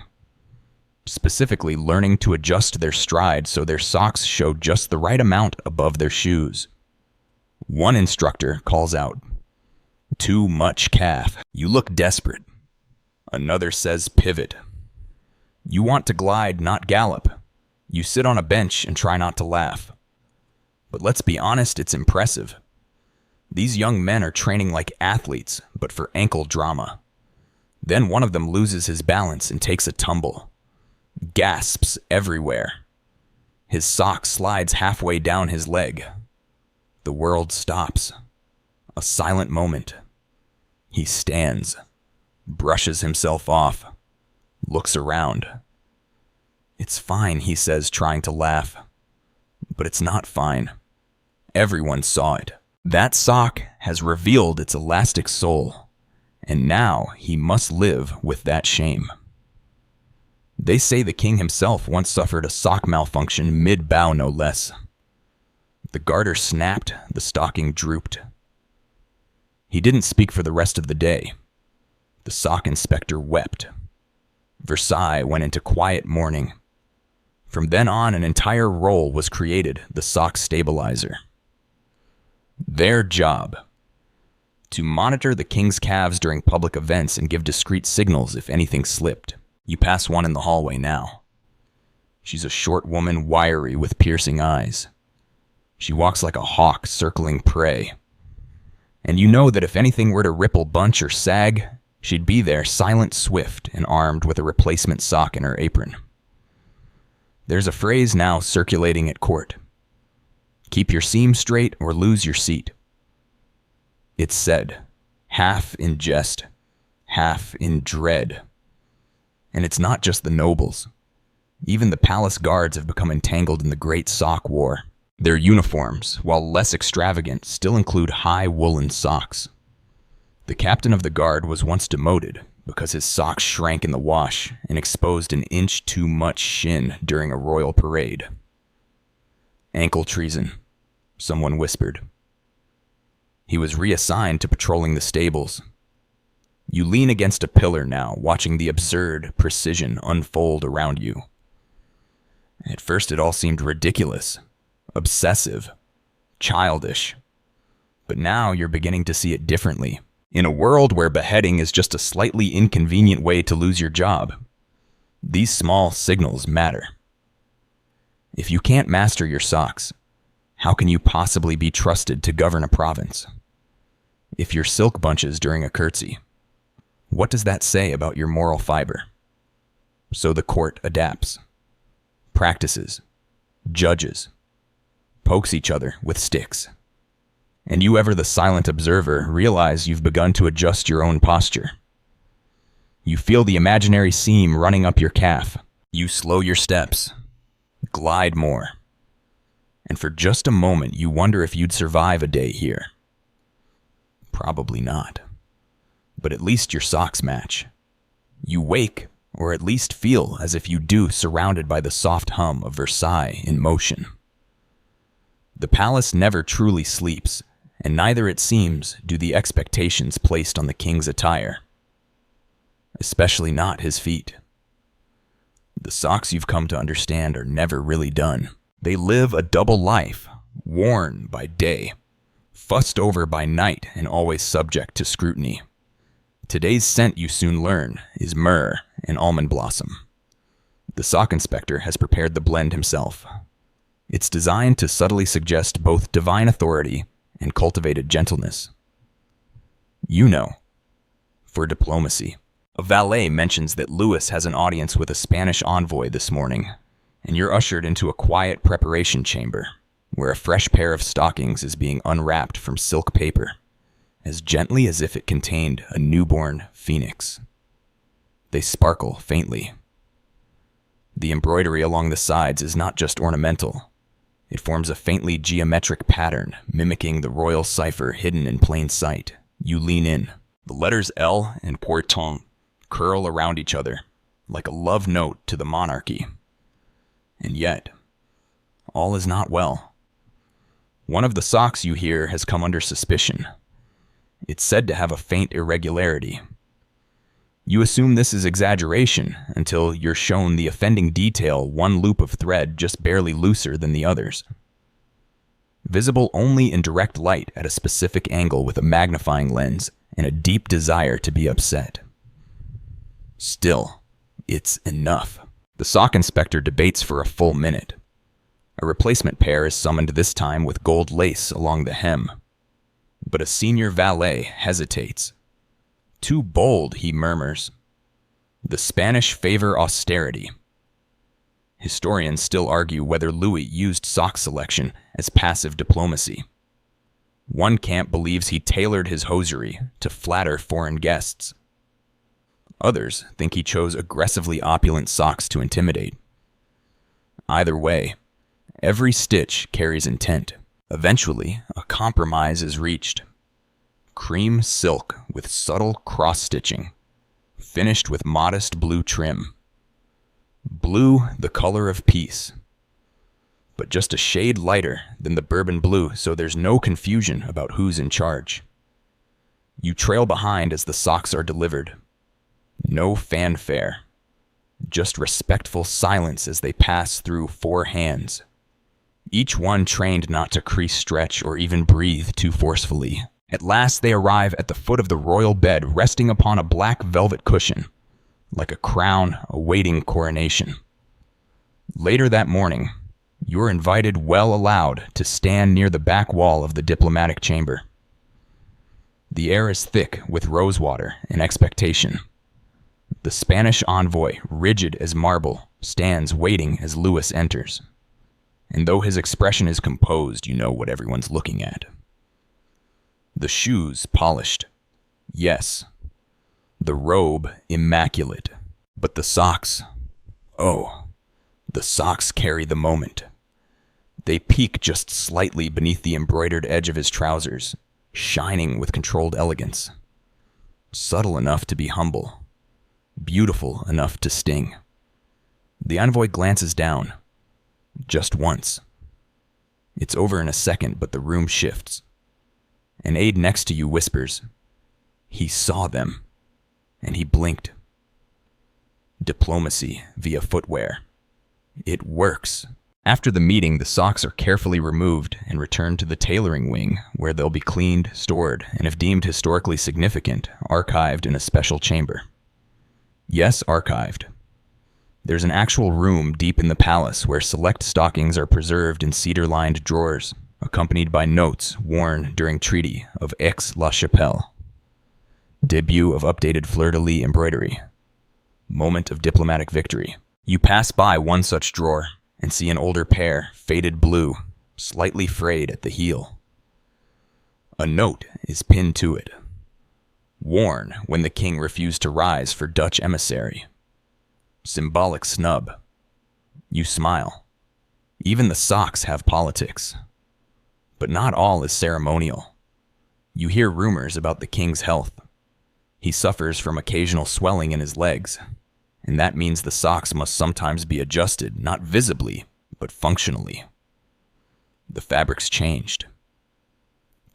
Specifically learning to adjust their stride so their socks show just the right amount above their shoes. One instructor calls out, "Too much calf. You look desperate." Another says pivot. You want to glide, not gallop. You sit on a bench and try not to laugh. But let's be honest, it's impressive. These young men are training like athletes, but for ankle drama. Then one of them loses his balance and takes a tumble. Gasps everywhere. His sock slides halfway down his leg. The world stops. A silent moment. He stands, brushes himself off, looks around. "It's fine," he says, trying to laugh. But it's not fine. Everyone saw it. That sock has revealed its elastic sole, and now he must live with that shame. They say the king himself once suffered a sock malfunction mid-bow, no less. The garter snapped, the stocking drooped. He didn't speak for the rest of the day. The sock inspector wept. Versailles went into quiet mourning. From then on, an entire role was created, the sock stabilizer. Their job: to monitor the king's calves during public events and give discreet signals if anything slipped. You pass one in the hallway now. She's a short woman, wiry, with piercing eyes. She walks like a hawk circling prey. And you know that if anything were to ripple, bunch, or sag, she'd be there, silent, swift, and armed with a replacement sock in her apron. There's a phrase now circulating at court: "Keep your seam straight or lose your seat." It's said, half in jest, half in dread. And it's not just the nobles. Even the palace guards have become entangled in the great sock war. Their uniforms, while less extravagant, still include high woolen socks. The captain of the guard was once demoted because his socks shrank in the wash and exposed an inch too much shin during a royal parade. "Ankle treason," someone whispered. He was reassigned to patrolling the stables. You lean against a pillar now, watching the absurd precision unfold around you. At first it all seemed ridiculous, obsessive, childish. But now you're beginning to see it differently. In a world where beheading is just a slightly inconvenient way to lose your job, these small signals matter. If you can't master your socks, how can you possibly be trusted to govern a province? If your silk bunches during a curtsy, what does that say about your moral fiber? So the court adapts, practices, judges, pokes each other with sticks. And you, ever the silent observer, realize you've begun to adjust your own posture. You feel the imaginary seam running up your calf. You slow your steps, glide more. And for just a moment, you wonder if you'd survive a day here. Probably not. But at least your socks match. You wake, or at least feel as if you do, surrounded by the soft hum of Versailles in motion. The palace never truly sleeps, and neither, it seems, do the expectations placed on the king's attire. Especially not his feet. The socks, you've come to understand, are never really done. They live a double life, worn by day, fussed over by night, and always subject to scrutiny. Today's scent, you soon learn, is myrrh and almond blossom. The sock inspector has prepared the blend himself. It's designed to subtly suggest both divine authority and cultivated gentleness. You know, for diplomacy. A valet mentions that Louis has an audience with a Spanish envoy this morning, and you're ushered into a quiet preparation chamber, where a fresh pair of stockings is being unwrapped from silk paper, as gently as if it contained a newborn phoenix. They sparkle faintly. The embroidery along the sides is not just ornamental. It forms a faintly geometric pattern, mimicking the royal cipher hidden in plain sight. You lean in. The letters L and Poiton curl around each other, like a love note to the monarchy. And yet, all is not well. One of the socks you hear has come under suspicion. It's said to have a faint irregularity. You assume this is exaggeration until you're shown the offending detail, one loop of thread just barely looser than the others. Visible only in direct light at a specific angle with a magnifying lens and a deep desire to be upset. Still, it's enough. The sock inspector debates for a full minute. A replacement pair is summoned, this time with gold lace along the hem. But a senior valet hesitates. Too bold, he murmurs. The Spanish favor austerity. Historians still argue whether Louis used sock selection as passive diplomacy. One camp believes he tailored his hosiery to flatter foreign guests. Others think he chose aggressively opulent socks to intimidate. Either way, every stitch carries intent. Eventually, a compromise is reached. Cream silk with subtle cross-stitching, finished with modest blue trim. Blue, the color of peace, but just a shade lighter than the bourbon blue, so there's no confusion about who's in charge. You trail behind as the socks are delivered. No fanfare, just respectful silence as they pass through 4 hands, each one trained not to crease, stretch, or even breathe too forcefully. At last they arrive at the foot of the royal bed, resting upon a black velvet cushion, like a crown awaiting coronation. Later that morning, you're invited, well allowed, to stand near the back wall of the diplomatic chamber. The air is thick with rosewater and expectation. The Spanish envoy, rigid as marble, stands waiting as Louis enters. And though his expression is composed, you know what everyone's looking at. The shoes polished. Yes. The robe immaculate. But the socks, oh, the socks carry the moment. They peek just slightly beneath the embroidered edge of his trousers, shining with controlled elegance. Subtle enough to be humble. Beautiful enough to sting. The envoy glances down. Just once. It's over in a second, but the room shifts. An aide next to you whispers, "He saw them," and he blinked. Diplomacy via footwear. It works. After the meeting, the socks are carefully removed and returned to the tailoring wing, where they'll be cleaned, stored, and if deemed historically significant, archived in a special chamber. Yes, archived. There's an actual room deep in the palace where select stockings are preserved in cedar-lined drawers, accompanied by notes worn during Treaty of Aix-la-Chapelle. Debut of updated fleur-de-lis embroidery. Moment of diplomatic victory. You pass by one such drawer and see an older pair, faded blue, slightly frayed at the heel. A note is pinned to it. Worn when the king refused to rise for Dutch emissary. Symbolic snub. You smile. Even the socks have politics. But not all is ceremonial. You hear rumors about the king's health. He suffers from occasional swelling in his legs, and that means the socks must sometimes be adjusted, not visibly, but functionally. The fabric's changed.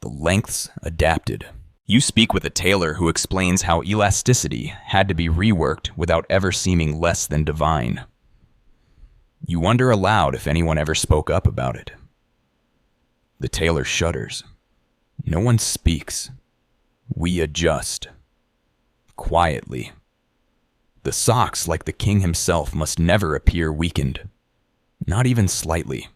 The lengths adapted. You speak with a tailor who explains how elasticity had to be reworked without ever seeming less than divine. You wonder aloud if anyone ever spoke up about it. The tailor shudders. No one speaks. We adjust. Quietly. The socks, like the king himself, must never appear weakened. Not even slightly.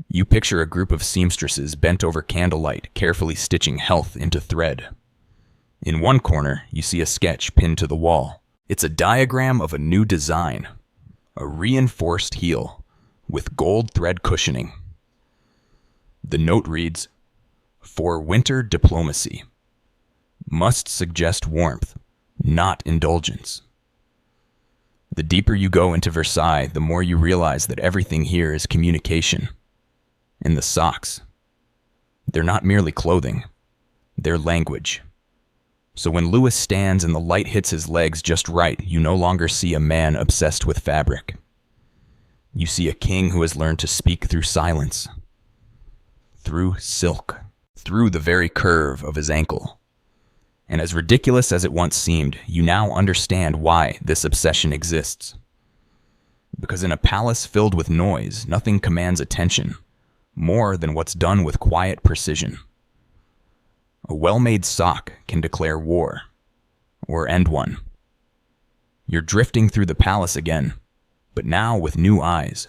You picture a group of seamstresses bent over candlelight, carefully stitching health into thread. In one corner, you see a sketch pinned to the wall. It's a diagram of a new design. A reinforced heel, with gold thread cushioning. The note reads, "For winter diplomacy. Must suggest warmth, not indulgence." The deeper you go into Versailles, the more you realize that everything here is communication. And the socks. They're not merely clothing. They're language. So when Louis stands and the light hits his legs just right, you no longer see a man obsessed with fabric. You see a king who has learned to speak through silence. through silk, through the very curve of his ankle. And as ridiculous as it once seemed, you now understand why this obsession exists. Because in a palace filled with noise, nothing commands attention more than what's done with quiet precision. A well-made sock can declare war, or end one. You're drifting through the palace again, but now with new eyes.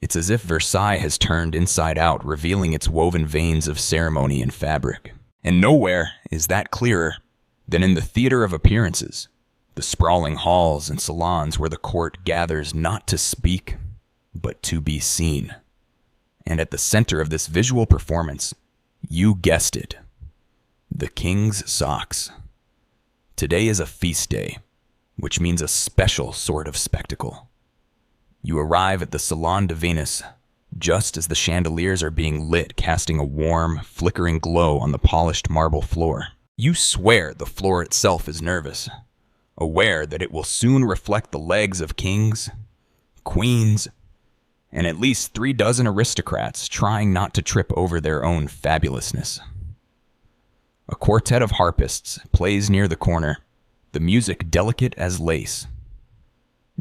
It's as if Versailles has turned inside out, revealing its woven veins of ceremony and fabric. And nowhere is that clearer than in the theater of appearances, the sprawling halls and salons where the court gathers not to speak, but to be seen. And at the center of this visual performance, you guessed it, the king's socks. Today is a feast day, which means a special sort of spectacle. You arrive at the Salon de Venus just as the chandeliers are being lit, casting a warm, flickering glow on the polished marble floor. You swear the floor itself is nervous, aware that it will soon reflect the legs of kings, queens, and at least 36 aristocrats trying not to trip over their own fabulousness. A quartet of harpists plays near the corner, the music delicate as lace.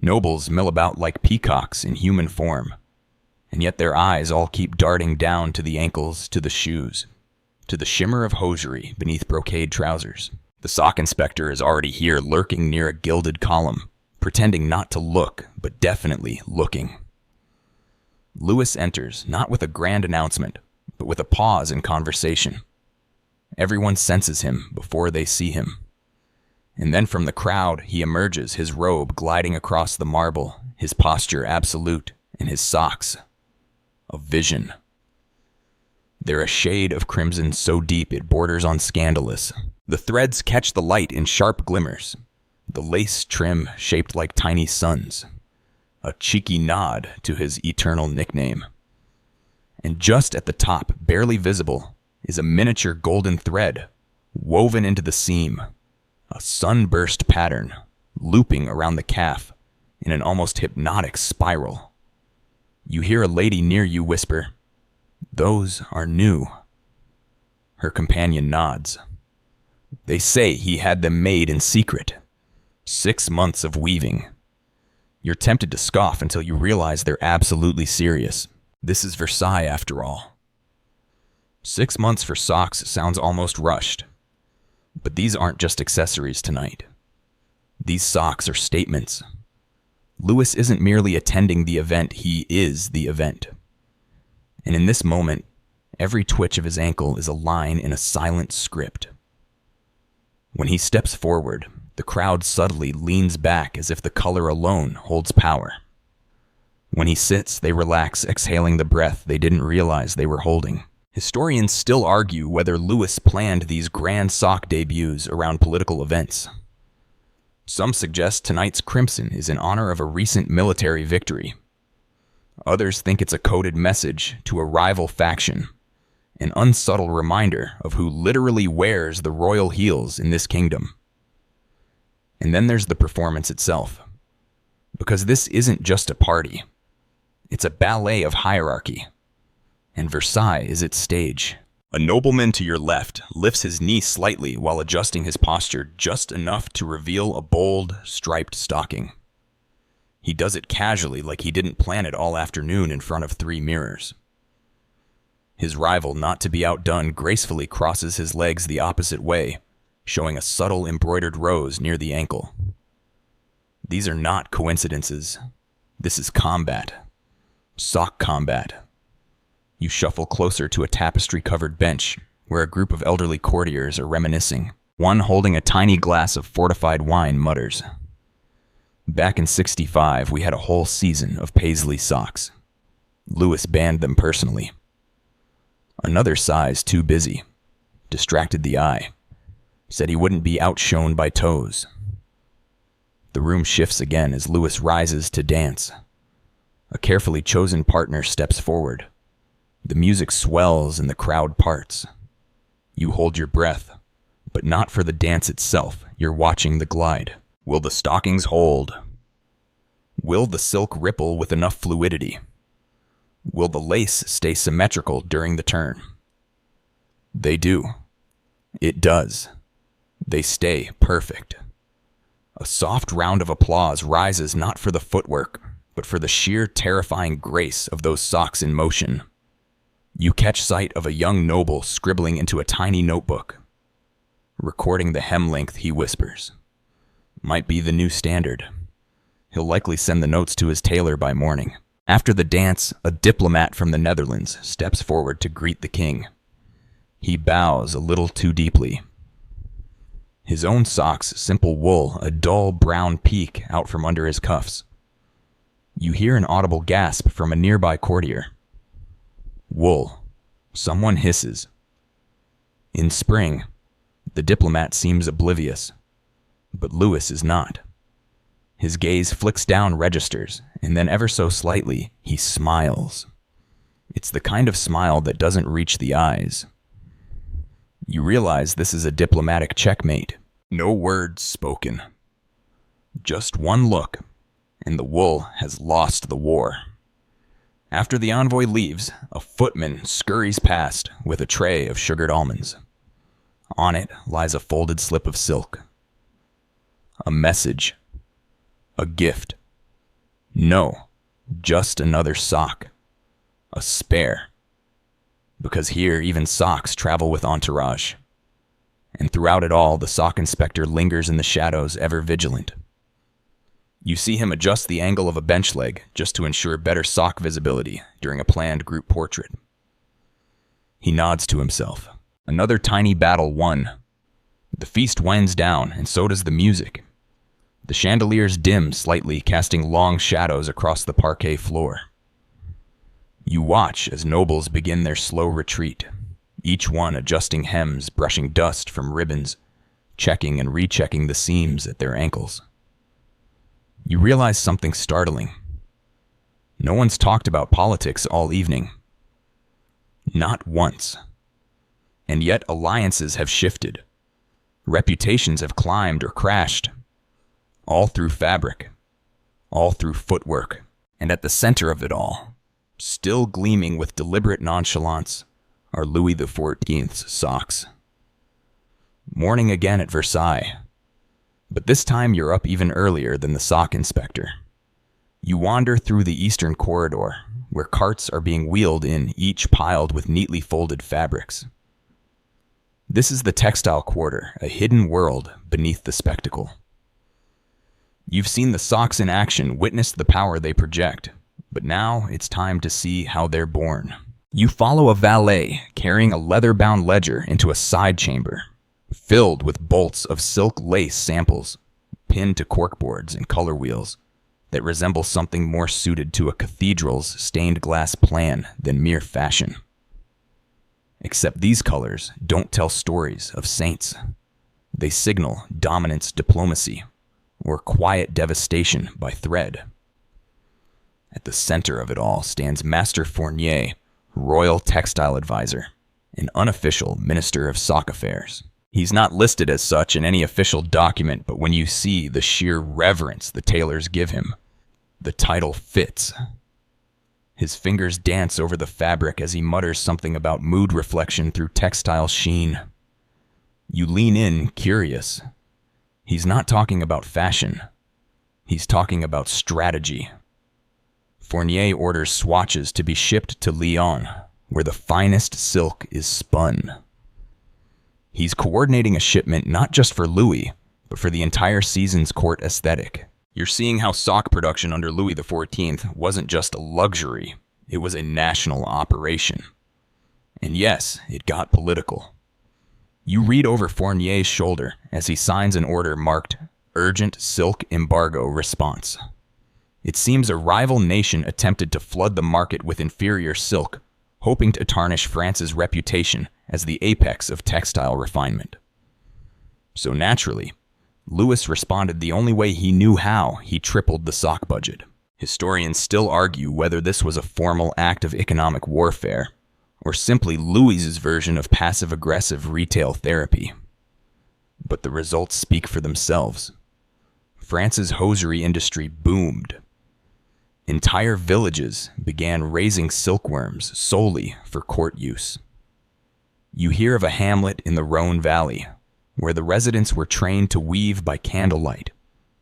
Nobles mill about like peacocks in human form, and yet their eyes all keep darting down to the ankles, to the shoes, to the shimmer of hosiery beneath brocade trousers. The sock inspector is already here, lurking near a gilded column, pretending not to look, but definitely looking. Louis enters, not with a grand announcement, but with a pause in conversation. Everyone senses him before they see him. And then from the crowd, he emerges, his robe gliding across the marble, his posture absolute, and his socks a vision. They're a shade of crimson so deep it borders on scandalous. The threads catch the light in sharp glimmers, the lace trim shaped like tiny suns, a cheeky nod to his eternal nickname. And just at the top, barely visible, is a miniature golden thread woven into the seam, a sunburst pattern looping around the calf in an almost hypnotic spiral. You hear a lady near you whisper, "Those are new." Her companion nods. They say he had them made in secret. 6 months of weaving. You're tempted to scoff until you realize they're absolutely serious. This is Versailles after all. 6 months for socks sounds almost rushed. But these aren't just accessories tonight. These socks are statements. Louis isn't merely attending the event, he is the event. And in this moment, every twitch of his ankle is a line in a silent script. When he steps forward, the crowd subtly leans back as if the color alone holds power. When he sits, they relax, exhaling the breath they didn't realize they were holding. Historians still argue whether Louis planned these grand sock debuts around political events. Some suggest tonight's crimson is in honor of a recent military victory. Others think it's a coded message to a rival faction, an unsubtle reminder of who literally wears the royal heels in this kingdom. And then there's the performance itself. Because this isn't just a party. It's a ballet of hierarchy. And Versailles is its stage. A nobleman to your left lifts his knee slightly while adjusting his posture just enough to reveal a bold, striped stocking. He does it casually, like he didn't plan it all afternoon in front of 3 mirrors. His rival, not to be outdone, gracefully crosses his legs the opposite way, showing a subtle embroidered rose near the ankle. These are not coincidences. This is combat. Sock combat. You shuffle closer to a tapestry-covered bench, where a group of elderly courtiers are reminiscing. One holding a tiny glass of fortified wine mutters, "Back in '65, we had a whole season of paisley socks. Louis banned them personally. Another size too busy. Distracted the eye. Said he wouldn't be outshone by toes." The room shifts again as Louis rises to dance. A carefully chosen partner steps forward. The music swells and the crowd parts. You hold your breath, but not for the dance itself. You're watching the glide. Will the stockings hold? Will the silk ripple with enough fluidity? Will the lace stay symmetrical during the turn? They do. It does. They stay perfect. A soft round of applause rises not for the footwork, but for the sheer terrifying grace of those socks in motion. You catch sight of a young noble scribbling into a tiny notebook. Recording the hem length, he whispers. Might be the new standard. He'll likely send the notes to his tailor by morning. After the dance, a diplomat from the Netherlands steps forward to greet the king. He bows a little too deeply. His own socks, simple wool, a dull brown peak out from under his cuffs. You hear an audible gasp from a nearby courtier. Wool. Someone hisses. In spring, the diplomat seems oblivious, but Louis is not. His gaze flicks down registers, and then ever so slightly, he smiles. It's the kind of smile that doesn't reach the eyes. You realize this is a diplomatic checkmate. No words spoken. Just one look, and the wool has lost the war. After the envoy leaves, a footman scurries past with a tray of sugared almonds. On it lies a folded slip of silk. A message. A gift. No, just another sock. A spare. Because here even socks travel with entourage. And throughout it all, the sock inspector lingers in the shadows, ever vigilant. You see him adjust the angle of a bench leg just to ensure better sock visibility during a planned group portrait. He nods to himself. Another tiny battle won. The feast winds down, and so does the music. The chandeliers dim slightly, casting long shadows across the parquet floor. You watch as nobles begin their slow retreat, each one adjusting hems, brushing dust from ribbons, checking and rechecking the seams at their ankles. You realize something startling. No one's talked about politics all evening. Not once. And yet alliances have shifted. Reputations have climbed or crashed. All through fabric. All through footwork. And at the center of it all, still gleaming with deliberate nonchalance, are Louis XIV's socks. Morning again at Versailles. But this time you're up even earlier than the sock inspector. You wander through the eastern corridor, where carts are being wheeled in, each piled with neatly folded fabrics. This is the textile quarter, a hidden world beneath the spectacle. You've seen the socks in action, witnessed the power they project, but now it's time to see how they're born. You follow a valet carrying a leather-bound ledger into a side chamber, filled with bolts of silk lace samples, pinned to corkboards and color wheels that resemble something more suited to a cathedral's stained glass plan than mere fashion. Except these colors don't tell stories of saints. They signal dominance diplomacy, or quiet devastation by thread. At the center of it all stands Master Fournier, Royal Textile Advisor, an unofficial Minister of Sock Affairs. He's not listed as such in any official document, but when you see the sheer reverence the tailors give him, the title fits. His fingers dance over the fabric as he mutters something about mood reflection through textile sheen. You lean in, curious. He's not talking about fashion. He's talking about strategy. Fournier orders swatches to be shipped to Lyon, where the finest silk is spun. He's coordinating a shipment not just for Louis, but for the entire season's court aesthetic. You're seeing how sock production under Louis XIV wasn't just a luxury, it was a national operation. And yes, it got political. You read over Fournier's shoulder as he signs an order marked Urgent Silk Embargo Response. It seems a rival nation attempted to flood the market with inferior silk, hoping to tarnish France's reputation as the apex of textile refinement. So naturally, Louis responded the only way he knew how. He tripled the sock budget. Historians still argue whether this was a formal act of economic warfare, or simply Louis's version of passive-aggressive retail therapy. But the results speak for themselves. France's hosiery industry boomed. Entire villages began raising silkworms solely for court use. You hear of a hamlet in the Rhone Valley, where the residents were trained to weave by candlelight,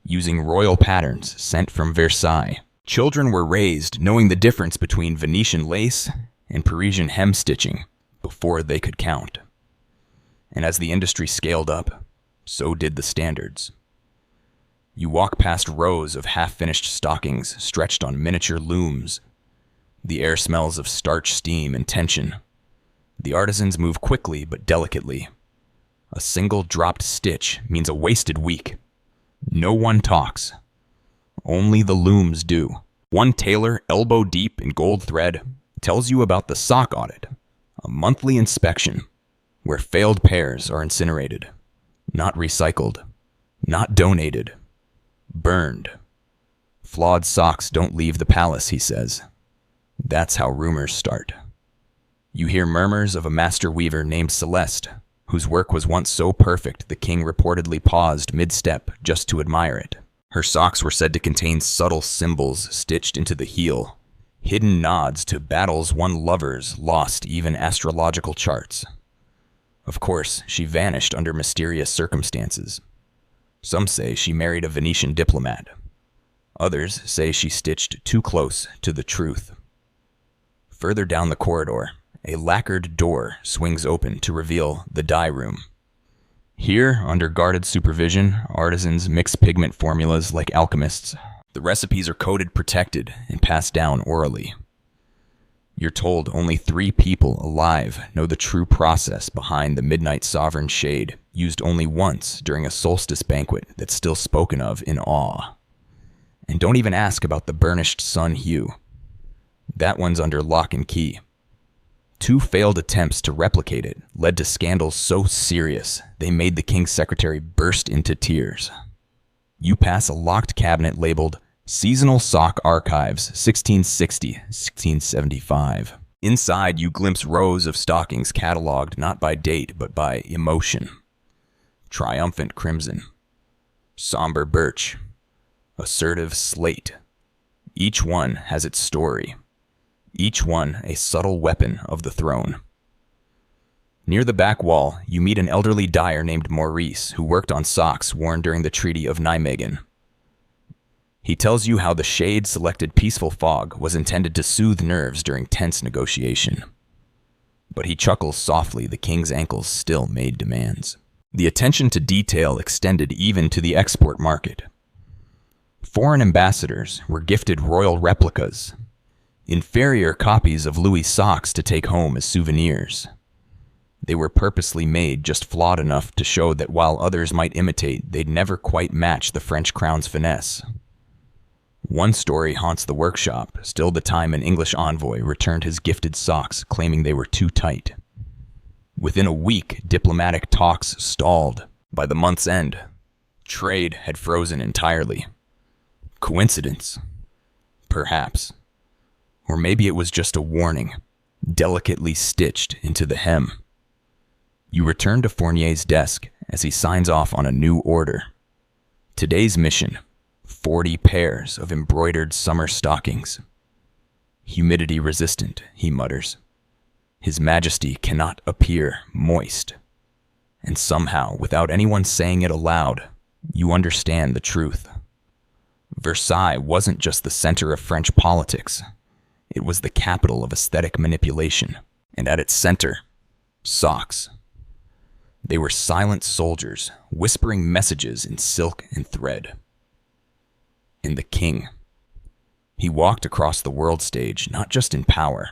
using royal patterns sent from Versailles. Children were raised knowing the difference between Venetian lace and Parisian hem-stitching before they could count. And as the industry scaled up, so did the standards. You walk past rows of half-finished stockings stretched on miniature looms. The air smells of starch, steam, and tension. The artisans move quickly but delicately. A single dropped stitch means a wasted week. No one talks. Only the looms do. One tailor, elbow deep in gold thread, tells you about the sock audit, a monthly inspection where failed pairs are incinerated, not recycled, not donated, burned. Flawed socks don't leave the palace, he says. That's how rumors start. You hear murmurs of a master weaver named Celeste, whose work was once so perfect the king reportedly paused mid-step just to admire it. Her socks were said to contain subtle symbols stitched into the heel, hidden nods to battles won lovers lost even astrological charts. Of course, she vanished under mysterious circumstances. Some say she married a Venetian diplomat. Others say she stitched too close to the truth. Further down the corridor, a lacquered door swings open to reveal the dye room. Here, under guarded supervision, artisans mix pigment formulas like alchemists. The recipes are coded, protected, and passed down orally. You're told only 3 people alive know the true process behind the midnight sovereign shade, used only once during a solstice banquet that's still spoken of in awe. And don't even ask about the burnished sun hue. That one's under lock and key. 2 failed attempts to replicate it led to scandals so serious they made the king's secretary burst into tears. You pass a locked cabinet labeled Seasonal Sock Archives 1660-1675. Inside, you glimpse rows of stockings cataloged not by date but by emotion. Triumphant crimson, somber birch, assertive slate. Each one has its story. Each one a subtle weapon of the throne. Near the back wall, you meet an elderly dyer named Maurice who worked on socks worn during the Treaty of Nijmegen. He tells you how the shade selected peaceful fog was intended to soothe nerves during tense negotiation. But he chuckles softly, the king's ankles still made demands. The attention to detail extended even to the export market. Foreign ambassadors were gifted royal replicas, inferior copies of Louis' socks to take home as souvenirs. They were purposely made just flawed enough to show that while others might imitate, they'd never quite match the French crown's finesse. One story haunts the workshop, still the time an English envoy returned his gifted socks, claiming they were too tight. Within a week, diplomatic talks stalled. By the month's end, trade had frozen entirely. Coincidence? Perhaps. Or maybe it was just a warning, delicately stitched into the hem. You return to Fournier's desk as he signs off on a new order. Today's mission: 40 pairs of embroidered summer stockings. Humidity resistant, he mutters. His Majesty cannot appear moist. And somehow, without anyone saying it aloud, you understand the truth. Versailles wasn't just the center of French politics. It was the capital of aesthetic manipulation. And at its center, socks. They were silent soldiers, whispering messages in silk and thread. And the king. He walked across the world stage, not just in power,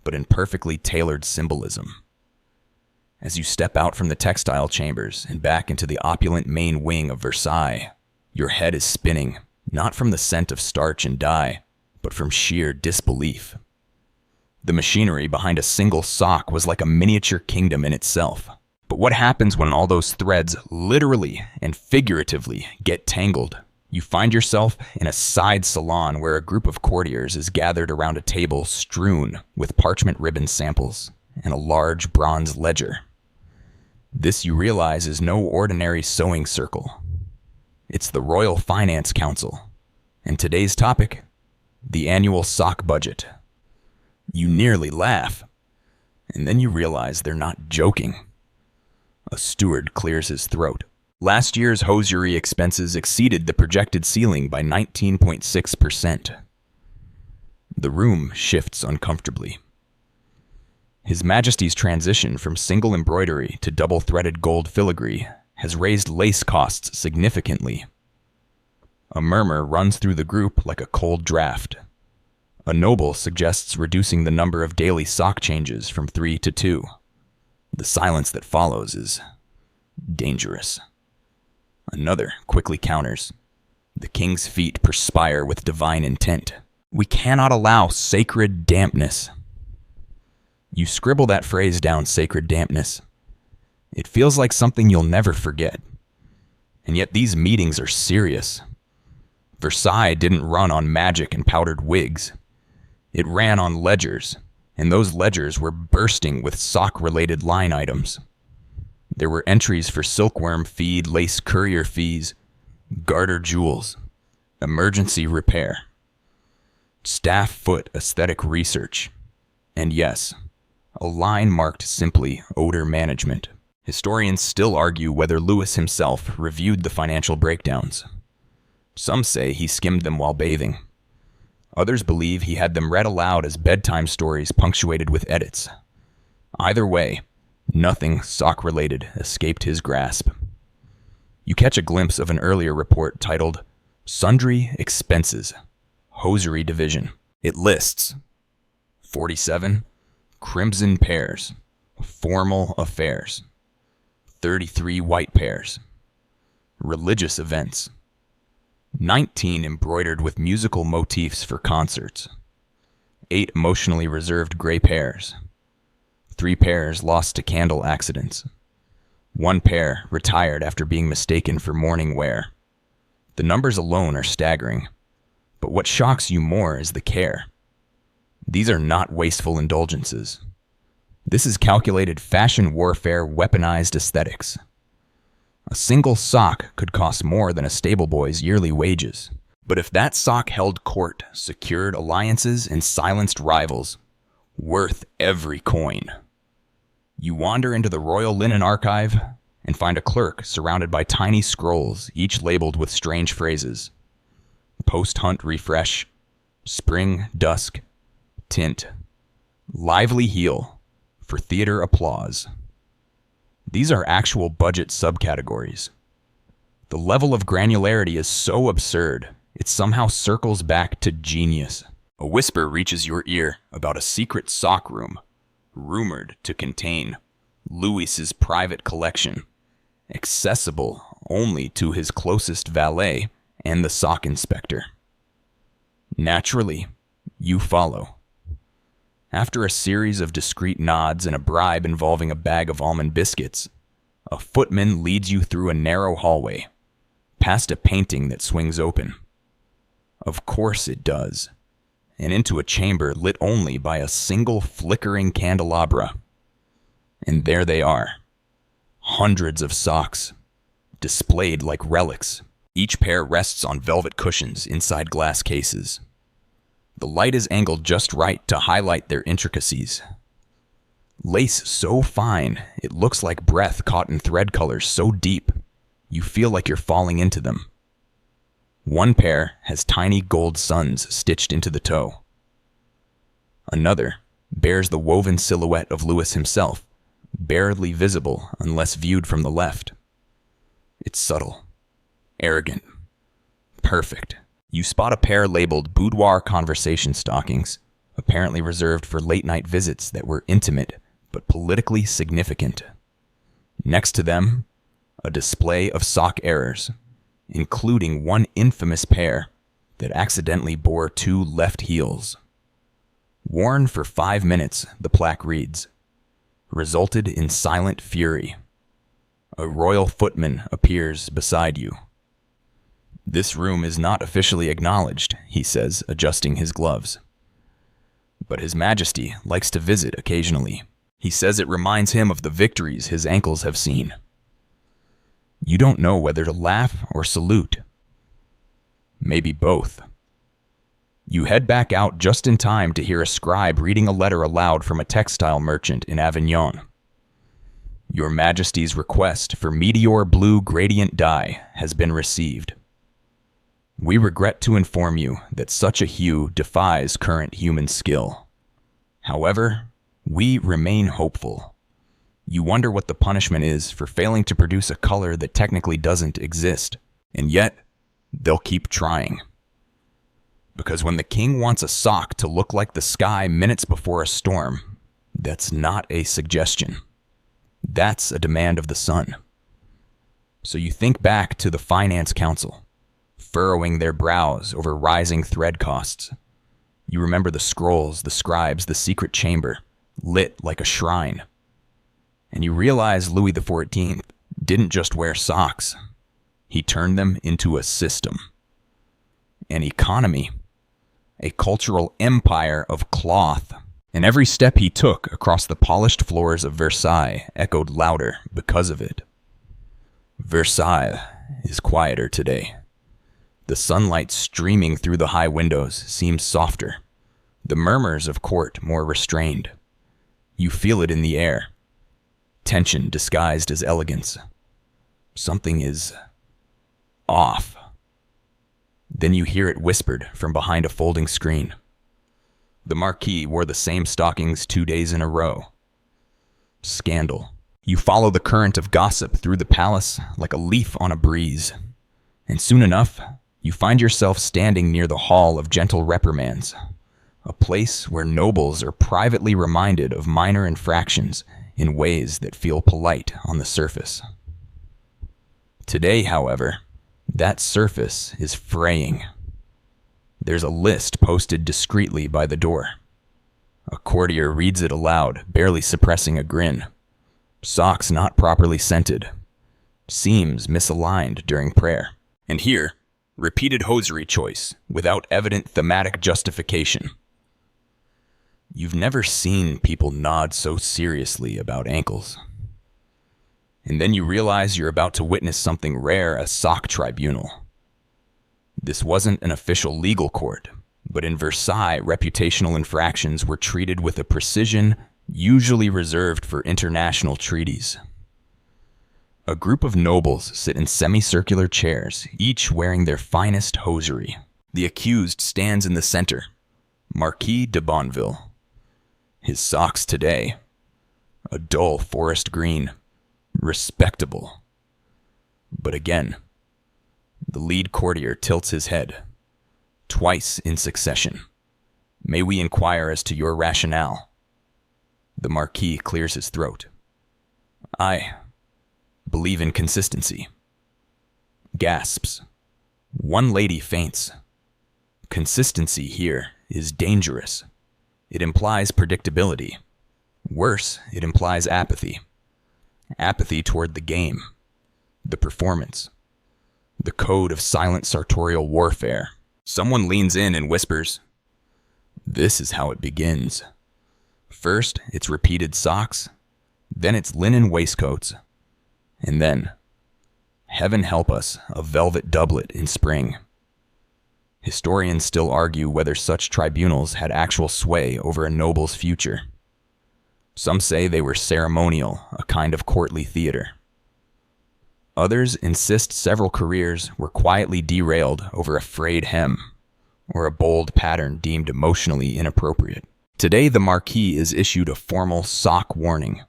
but in perfectly tailored symbolism. As you step out from the textile chambers and back into the opulent main wing of Versailles, your head is spinning, not from the scent of starch and dye, but from sheer disbelief. The machinery behind a single sock was like a miniature kingdom in itself. But what happens when all those threads literally and figuratively get tangled? You find yourself in a side salon where a group of courtiers is gathered around a table strewn with parchment ribbon samples and a large bronze ledger. This, you realize, is no ordinary sewing circle. It's the Royal Finance Council. And today's topic: the annual sock budget. You nearly laugh, and then you realize they're not joking. A steward clears his throat. Last year's hosiery expenses exceeded the projected ceiling by 19.6%. The room shifts uncomfortably. His Majesty's transition from single embroidery to double-threaded gold filigree has raised lace costs significantly. A murmur runs through the group like a cold draft. A noble suggests reducing the number of daily sock changes from 3 to 2. The silence that follows is dangerous. Another quickly counters. The king's feet perspire with divine intent. We cannot allow sacred dampness. You scribble that phrase down, sacred dampness. It feels like something you'll never forget. And yet these meetings are serious. Versailles didn't run on magic and powdered wigs. It ran on ledgers, and those ledgers were bursting with sock-related line items. There were entries for silkworm feed, lace courier fees, garter jewels, emergency repair, staff foot aesthetic research, and yes, a line marked simply odor management. Historians still argue whether Louis himself reviewed the financial breakdowns. Some say he skimmed them while bathing. Others believe he had them read aloud as bedtime stories punctuated with edits. Either way, nothing sock-related escaped his grasp. You catch a glimpse of an earlier report titled Sundry Expenses, Hosiery Division. It lists 47 crimson pairs, formal affairs, 33 white pairs, religious events, 19 embroidered with musical motifs for concerts, 8 emotionally reserved gray pairs, 3 pairs lost to candle accidents, 1 pair retired after being mistaken for morning wear. The numbers alone are staggering, but what shocks you more is the care. These are not wasteful indulgences. This is calculated fashion warfare weaponized aesthetics. A single sock could cost more than a stable boy's yearly wages. But if that sock held court, secured alliances, and silenced rivals, worth every coin. You wander into the Royal Linen Archive and find a clerk surrounded by tiny scrolls, each labeled with strange phrases. Post-hunt refresh, spring dusk, tint, lively heel, for theater applause. These are actual budget subcategories. The level of granularity is so absurd, it somehow circles back to genius. A whisper reaches your ear about a secret sock room, rumored to contain Louis's private collection, accessible only to his closest valet and the sock inspector. Naturally, you follow. After a series of discreet nods and a bribe involving a bag of almond biscuits, a footman leads you through a narrow hallway, past a painting that swings open. Of course it does, and into a chamber lit only by a single flickering candelabra. And there they are, hundreds of socks, displayed like relics. Each pair rests on velvet cushions inside glass cases. The light is angled just right to highlight their intricacies. Lace so fine, it looks like breath caught in thread colors so deep, you feel like you're falling into them. One pair has tiny gold suns stitched into the toe. Another bears the woven silhouette of Louis himself, barely visible unless viewed from the left. It's subtle, arrogant, perfect. You spot a pair labeled boudoir conversation stockings, apparently reserved for late-night visits that were intimate but politically significant. Next to them, a display of sock errors, including one infamous pair that accidentally bore 2 left heels. Worn for 5 minutes, the plaque reads, resulted in silent fury. A royal footman appears beside you. This room is not officially acknowledged, he says, adjusting his gloves. But His Majesty likes to visit occasionally. He says it reminds him of the victories his ankles have seen. You don't know whether to laugh or salute. Maybe both. You head back out just in time to hear a scribe reading a letter aloud from a textile merchant in Avignon. Your Majesty's request for meteor blue gradient dye has been received. We regret to inform you that such a hue defies current human skill. However, we remain hopeful. You wonder what the punishment is for failing to produce a color that technically doesn't exist, and yet they'll keep trying. Because when the king wants a sock to look like the sky minutes before a storm, that's not a suggestion. That's a demand of the sun. So you think back to the Finance Council, furrowing their brows over rising thread costs. You remember the scrolls, the scribes, the secret chamber, lit like a shrine. And you realize Louis XIV didn't just wear socks. He turned them into a system, an economy, a cultural empire of cloth. And every step he took across the polished floors of Versailles echoed louder because of it. Versailles is quieter today. The sunlight streaming through the high windows seems softer, the murmurs of court more restrained. You feel it in the air, tension disguised as elegance. Something is off. Then you hear it whispered from behind a folding screen. The Marquis wore the same stockings 2 days in a row. Scandal. You follow the current of gossip through the palace like a leaf on a breeze. And soon enough, you find yourself standing near the Hall of Gentle Reprimands, a place where nobles are privately reminded of minor infractions in ways that feel polite on the surface. Today, however, that surface is fraying. There's a list posted discreetly by the door. A courtier reads it aloud, barely suppressing a grin. Socks not properly scented. Seams misaligned during prayer. And here, repeated hosiery choice, without evident thematic justification. You've never seen people nod so seriously about ankles. And then you realize you're about to witness something rare, a sock tribunal. This wasn't an official legal court, but in Versailles, reputational infractions were treated with a precision usually reserved for international treaties. A group of nobles sit in semicircular chairs, each wearing their finest hosiery. The accused stands in the center, Marquis de Bonneville. His socks today, a dull forest green, respectable. But again, the lead courtier tilts his head, twice in succession. May we inquire as to your rationale? The Marquis clears his throat. I believe in consistency. Gasps. One lady faints. Consistency here is dangerous. It implies predictability. Worse, it implies apathy. Apathy toward the game, the performance, the code of silent sartorial warfare. Someone leans in and whispers, "This is how it begins. First, it's repeated socks, then it's linen waistcoats, and then, heaven help us, a velvet doublet in spring." Historians still argue whether such tribunals had actual sway over a noble's future. Some say they were ceremonial, a kind of courtly theater. Others insist several careers were quietly derailed over a frayed hem, or a bold pattern deemed emotionally inappropriate. Today, the Marquis is issued a formal sock warning,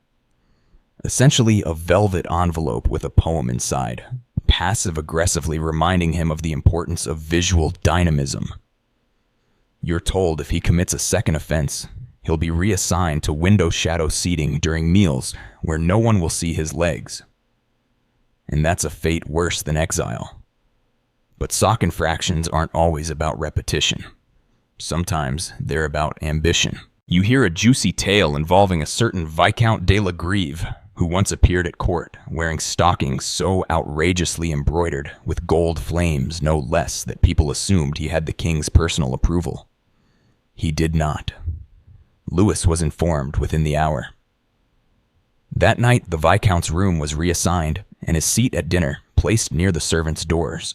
essentially a velvet envelope with a poem inside, passive-aggressively reminding him of the importance of visual dynamism. You're told if he commits a second offense, he'll be reassigned to window shadow seating during meals where no one will see his legs. And that's a fate worse than exile. But sock infractions aren't always about repetition. Sometimes they're about ambition. You hear a juicy tale involving a certain Viscount de la Greve, who once appeared at court wearing stockings so outrageously embroidered with gold flames, no less, that people assumed he had the king's personal approval. He did not. Louis was informed within the hour. That night, the Viscount's room was reassigned, and his seat at dinner placed near the servants' doors.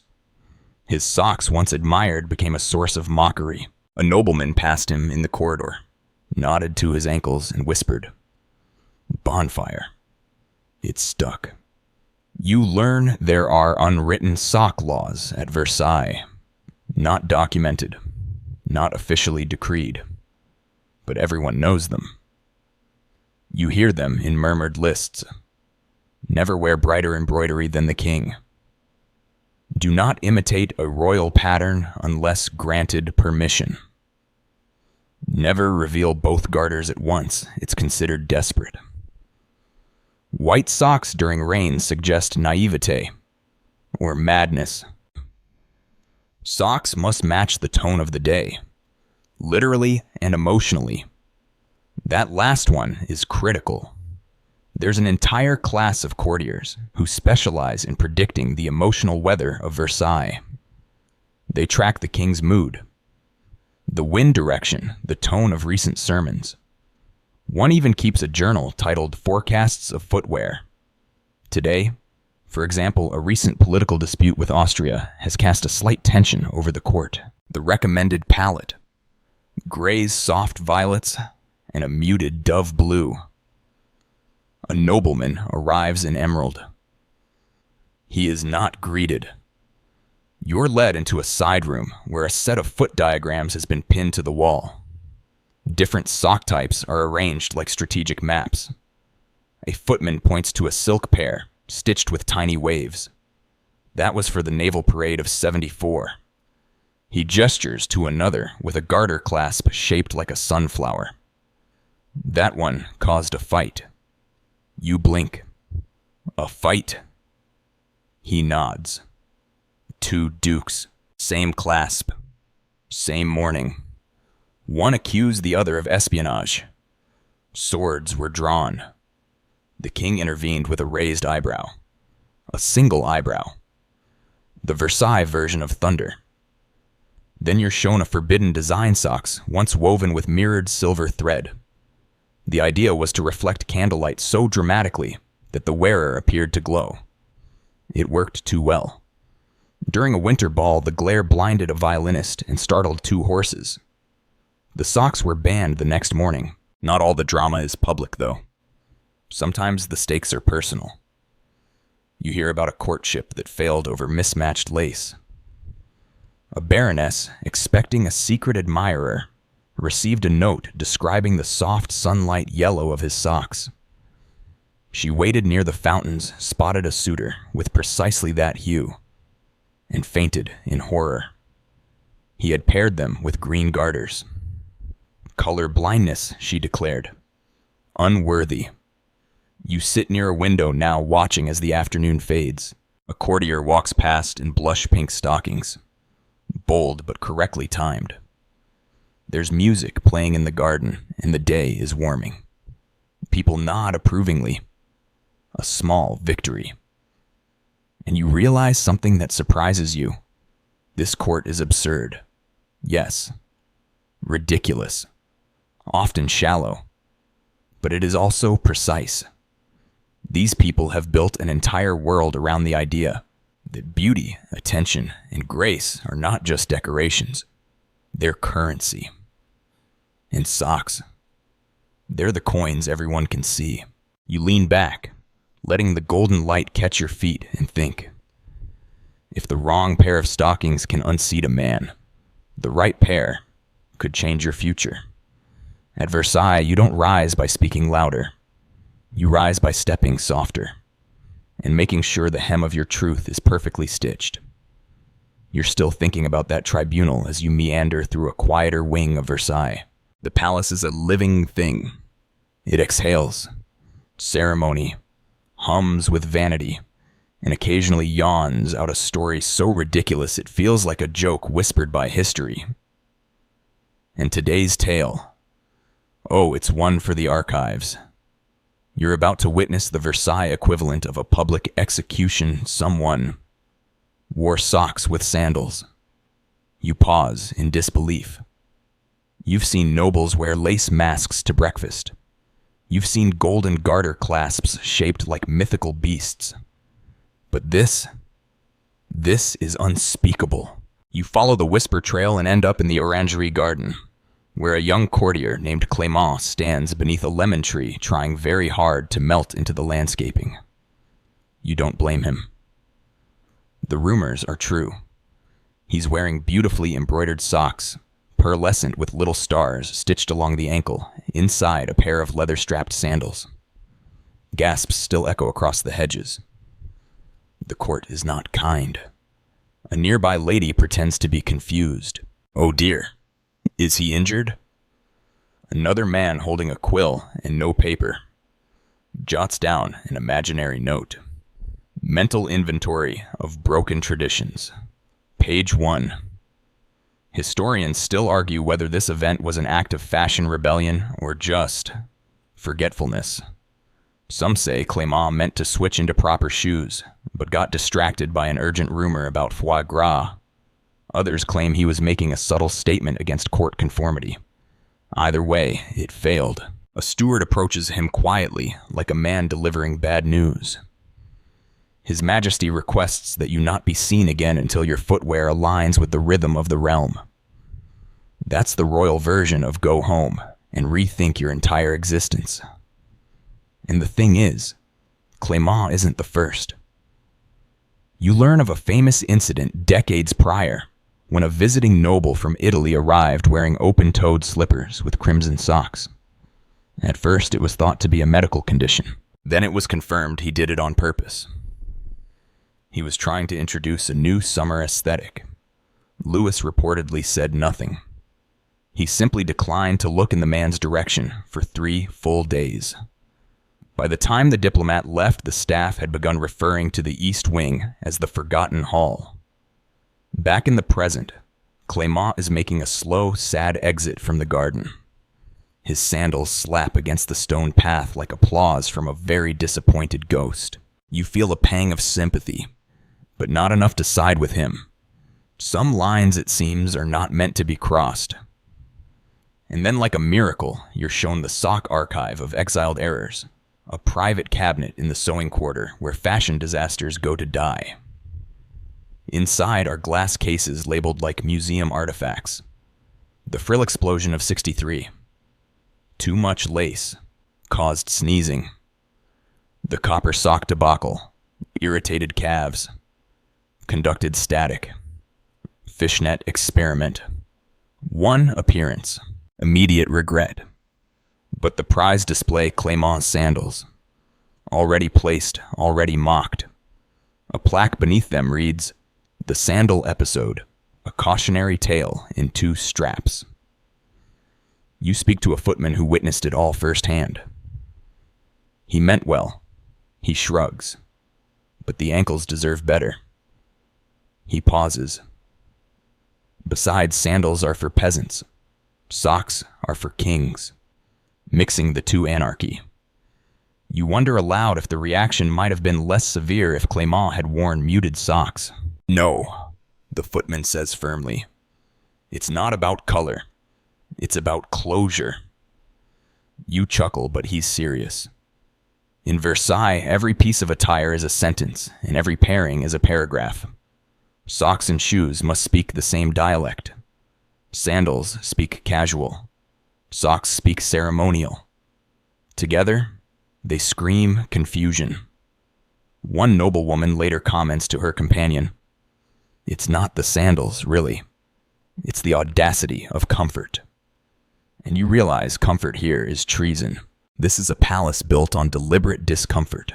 His socks, once admired, became a source of mockery, A nobleman passed him in the corridor, nodded to his ankles, and whispered, "Bonfire." It stuck. You learn there are unwritten sock laws at Versailles, not documented, not officially decreed, but everyone knows them. You hear them in murmured lists. Never wear brighter embroidery than the king. Do not imitate a royal pattern unless granted permission. Never reveal both garters at once. It's considered desperate. White socks during rain suggest naivete or madness. Socks must match the tone of the day, literally and emotionally. That last one is critical. There's an entire class of courtiers who specialize in predicting the emotional weather of Versailles. They track the king's mood, the wind direction, the tone of recent sermons. One even keeps a journal titled Forecasts of Footwear. Today, for example, a recent political dispute with Austria has cast a slight tension over the court. The recommended palette: Gray's soft violets and a muted dove blue. A nobleman arrives in emerald. He is not greeted. You're led into a side room where a set of foot diagrams has been pinned to the wall. Different sock types are arranged like strategic maps. A footman points to a silk pair stitched with tiny waves. That was for the naval parade of '74. He gestures to another with a garter clasp shaped like a sunflower. That one caused a fight. You blink. A fight. He nods. 2 dukes, same clasp, same morning. One accused the other of espionage. Swords were drawn. The king intervened with a raised eyebrow. A single eyebrow. The Versailles version of thunder. Then you're shown a forbidden design socks, once woven with mirrored silver thread. The idea was to reflect candlelight so dramatically that the wearer appeared to glow. It worked too well. During a winter ball, the glare blinded a violinist and startled 2 horses. The socks were banned the next morning. Not all the drama is public, though. Sometimes the stakes are personal. You hear about a courtship that failed over mismatched lace. A baroness, expecting a secret admirer, received a note describing the soft sunlight yellow of his socks. She waited near the fountains, spotted a suitor with precisely that hue, and fainted in horror. He had paired them with green garters. Color blindness, she declared. Unworthy. You sit near a window now, watching as the afternoon fades. A courtier walks past in blush-pink stockings. Bold but correctly timed. There's music playing in the garden, and the day is warming. People nod approvingly. A small victory. And you realize something that surprises you. This court is absurd. Yes. Ridiculous. Often shallow. But it is also precise. These people have built an entire world around the idea that beauty, attention, and grace are not just decorations. They're currency. And socks. They're the coins everyone can see. You lean back, letting the golden light catch your feet, and think. If the wrong pair of stockings can unseat a man, the right pair could change your future. At Versailles, you don't rise by speaking louder. You rise by stepping softer and making sure the hem of your truth is perfectly stitched. You're still thinking about that tribunal as you meander through a quieter wing of Versailles. The palace is a living thing. It exhales, ceremony, hums with vanity, and occasionally yawns out a story so ridiculous it feels like a joke whispered by history. And today's tale, oh, it's one for the archives. You're about to witness the Versailles equivalent of a public execution. Someone wore socks with sandals. You pause in disbelief. You've seen nobles wear lace masks to breakfast. You've seen golden garter clasps shaped like mythical beasts. But this is unspeakable. You follow the whisper trail and end up in the orangery garden, where a young courtier named Clément stands beneath a lemon tree trying very hard to melt into the landscaping. You don't blame him. The rumors are true. He's wearing beautifully embroidered socks, pearlescent with little stars stitched along the ankle, inside a pair of leather-strapped sandals. Gasps still echo across the hedges. The court is not kind. A nearby lady pretends to be confused. Oh dear, is he injured? Another man holding a quill and no paper jots down an imaginary note. Mental inventory of broken traditions. Page 1. Historians still argue whether this event was an act of fashion rebellion or just forgetfulness. Some say Clément meant to switch into proper shoes, but got distracted by an urgent rumor about foie gras. Others claim he was making a subtle statement against court conformity. Either way, it failed. A steward approaches him quietly, like a man delivering bad news. His Majesty requests that you not be seen again until your footwear aligns with the rhythm of the realm. That's the royal version of go home and rethink your entire existence. And the thing is, Clément isn't the first. You learn of a famous incident decades prior, when a visiting noble from Italy arrived wearing open-toed slippers with crimson socks. At first, it was thought to be a medical condition. Then it was confirmed he did it on purpose. He was trying to introduce a new summer aesthetic. Louis reportedly said nothing. He simply declined to look in the man's direction for 3 full days. By the time the diplomat left, the staff had begun referring to the East Wing as the Forgotten Hall. Back in the present, Clément is making a slow, sad exit from the garden. His sandals slap against the stone path like applause from a very disappointed ghost. You feel a pang of sympathy, but not enough to side with him. Some lines, it seems, are not meant to be crossed. And then, like a miracle, you're shown the sock archive of exiled errors, a private cabinet in the sewing quarter where fashion disasters go to die. Inside are glass cases labeled like museum artifacts. The frill explosion of '63. Too much lace caused sneezing. The copper sock debacle, irritated calves. Conducted static. Fishnet experiment. One appearance. Immediate regret. But the prize display Clément's sandals. Already placed, already mocked. A plaque beneath them reads, "The Sandal Episode, a cautionary tale in 2 straps." You speak to a footman who witnessed it all firsthand. He meant well. He shrugs. But the ankles deserve better. He pauses. Besides, sandals are for peasants. Socks are for kings. Mixing the two anarchy. You wonder aloud if the reaction might have been less severe if Clément had worn muted socks. No, the footman says firmly. It's not about color. It's about closure. You chuckle, but he's serious. In Versailles, every piece of attire is a sentence, and every pairing is a paragraph. Socks and shoes must speak the same dialect. Sandals speak casual. Socks speak ceremonial. Together, they scream confusion. One noblewoman later comments to her companion, "It's not the sandals, really. It's the audacity of comfort." And you realize comfort here is treason. This is a palace built on deliberate discomfort.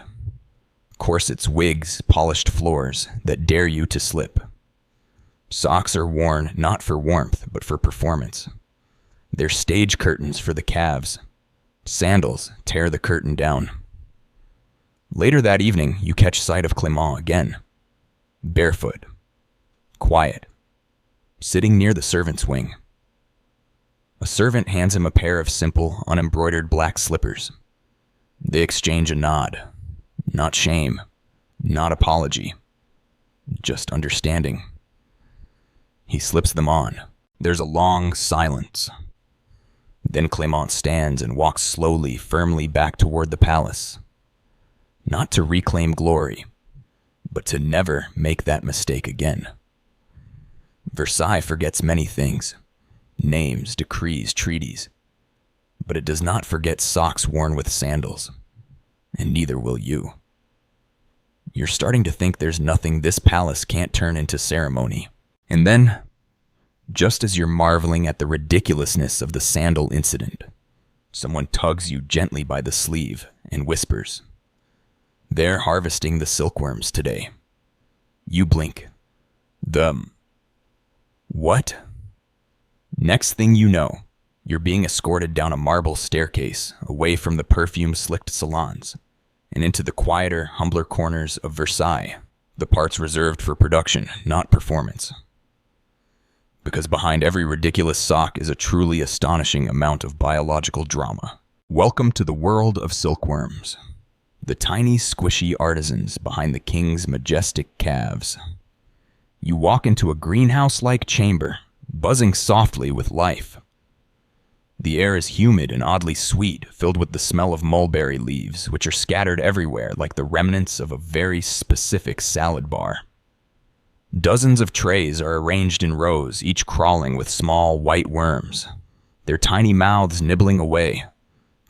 Corsets, wigs, polished floors that dare you to slip. Socks are worn not for warmth, but for performance. They're stage curtains for the calves. Sandals tear the curtain down. Later that evening, you catch sight of Clément again. Barefoot. Quiet. Sitting near the servants' wing. A servant hands him a pair of simple, unembroidered black slippers. They exchange a nod. Not shame. Not apology. Just understanding. He slips them on. There's a long silence. Then Clément stands and walks slowly, firmly back toward the palace. Not to reclaim glory, but to never make that mistake again. Versailles forgets many things: names, decrees, treaties. But it does not forget socks worn with sandals. And neither will you. You're starting to think there's nothing this palace can't turn into ceremony. And then, just as you're marveling at the ridiculousness of the sandal incident, someone tugs you gently by the sleeve and whispers, "They're harvesting the silkworms today." You blink. What? Next thing you know, you're being escorted down a marble staircase, away from the perfume-slicked salons, and into the quieter, humbler corners of Versailles, the parts reserved for production, not performance. Because behind every ridiculous sock is a truly astonishing amount of biological drama. Welcome to the world of silkworms, the tiny, squishy artisans behind the king's majestic calves. You walk into a greenhouse-like chamber, buzzing softly with life. The air is humid and oddly sweet, filled with the smell of mulberry leaves, which are scattered everywhere like the remnants of a very specific salad bar. Dozens of trays are arranged in rows, each crawling with small white worms, their tiny mouths nibbling away,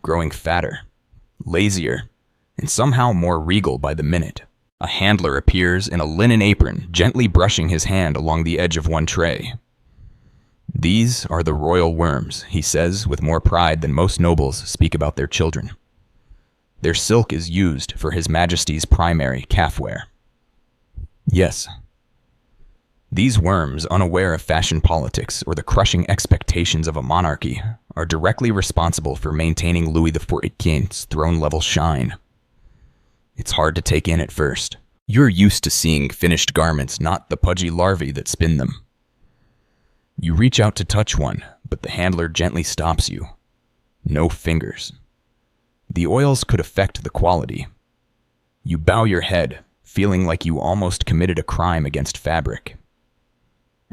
growing fatter, lazier, and somehow more regal by the minute. A handler appears in a linen apron, gently brushing his hand along the edge of one tray. "These are the royal worms," he says with more pride than most nobles speak about their children. "Their silk is used for His Majesty's primary calfware." Yes. These worms, unaware of fashion politics or the crushing expectations of a monarchy, are directly responsible for maintaining Louis XIV's throne-level shine. It's hard to take in at first. You're used to seeing finished garments, not the pudgy larvae that spin them. You reach out to touch one, but the handler gently stops you. No fingers. The oils could affect the quality. You bow your head, feeling like you almost committed a crime against fabric.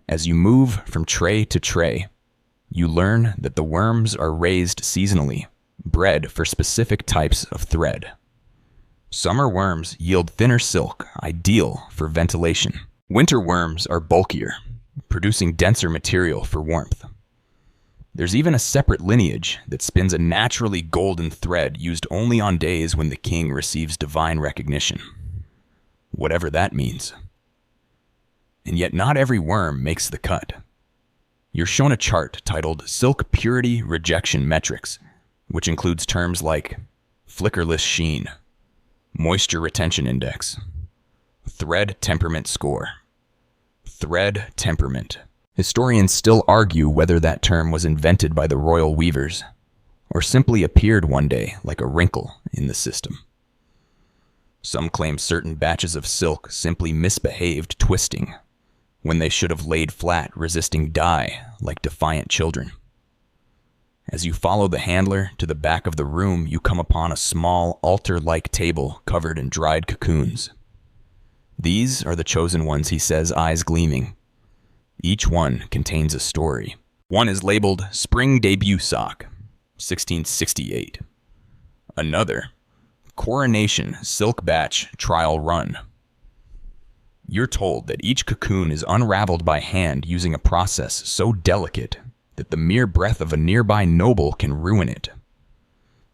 As you move from tray to tray, you learn that the worms are raised seasonally, bred for specific types of thread. Summer worms yield thinner silk, ideal for ventilation. Winter worms are bulkier, producing denser material for warmth. There's even a separate lineage that spins a naturally golden thread used only on days when the king receives divine recognition. Whatever that means. And yet not every worm makes the cut. You're shown a chart titled Silk Purity Rejection Metrics, which includes terms like flickerless sheen, moisture retention index, thread temperament score. Thread temperament. Historians still argue whether that term was invented by the royal weavers, or simply appeared one day like a wrinkle in the system. Some claim certain batches of silk simply misbehaved twisting, when they should have laid flat, resisting dye like defiant children. As you follow the handler to the back of the room, you come upon a small altar-like table covered in dried cocoons. These are the chosen ones, he says, eyes gleaming. Each one contains a story. One is labeled Spring Debut Sock, 1668. Another, Coronation Silk Batch Trial Run. You're told that each cocoon is unraveled by hand using a process so delicate that the mere breath of a nearby noble can ruin it.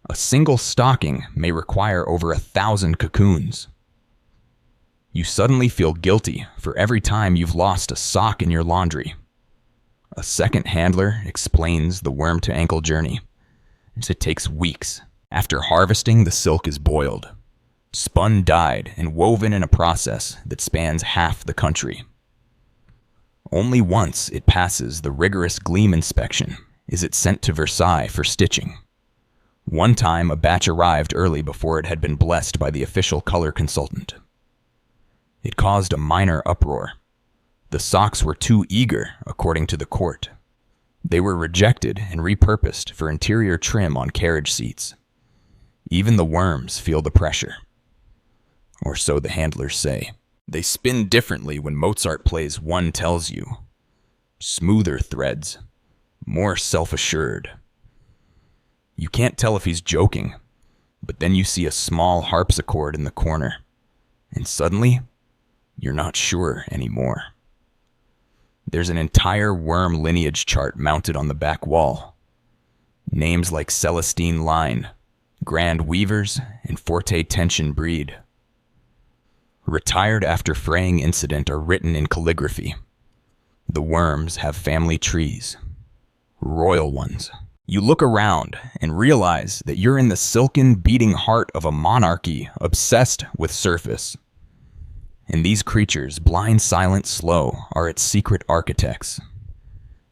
A single stocking may require over 1,000 cocoons. You suddenly feel guilty for every time you've lost a sock in your laundry. A second handler explains the worm-to-ankle journey, as it takes weeks. After harvesting, the silk is boiled, spun, dyed, and woven in a process that spans half the country. Only once it passes the rigorous gleam inspection is it sent to Versailles for stitching. One time, a batch arrived early before it had been blessed by the official color consultant. It caused a minor uproar. The socks were too eager, according to the court. They were rejected and repurposed for interior trim on carriage seats. Even the worms feel the pressure. Or so the handlers say. They spin differently when Mozart plays One Tells You. Smoother threads, more self-assured. You can't tell if he's joking, but then you see a small harpsichord in the corner, and suddenly, you're not sure anymore. There's an entire worm lineage chart mounted on the back wall. Names like Celestine Line, Grand Weavers, and Forte Tension Breed. Retired after fraying incident are written in calligraphy. The worms have family trees. Royal ones. You look around and realize that you're in the silken, beating heart of a monarchy obsessed with surface. And these creatures, blind, silent, slow, are its secret architects.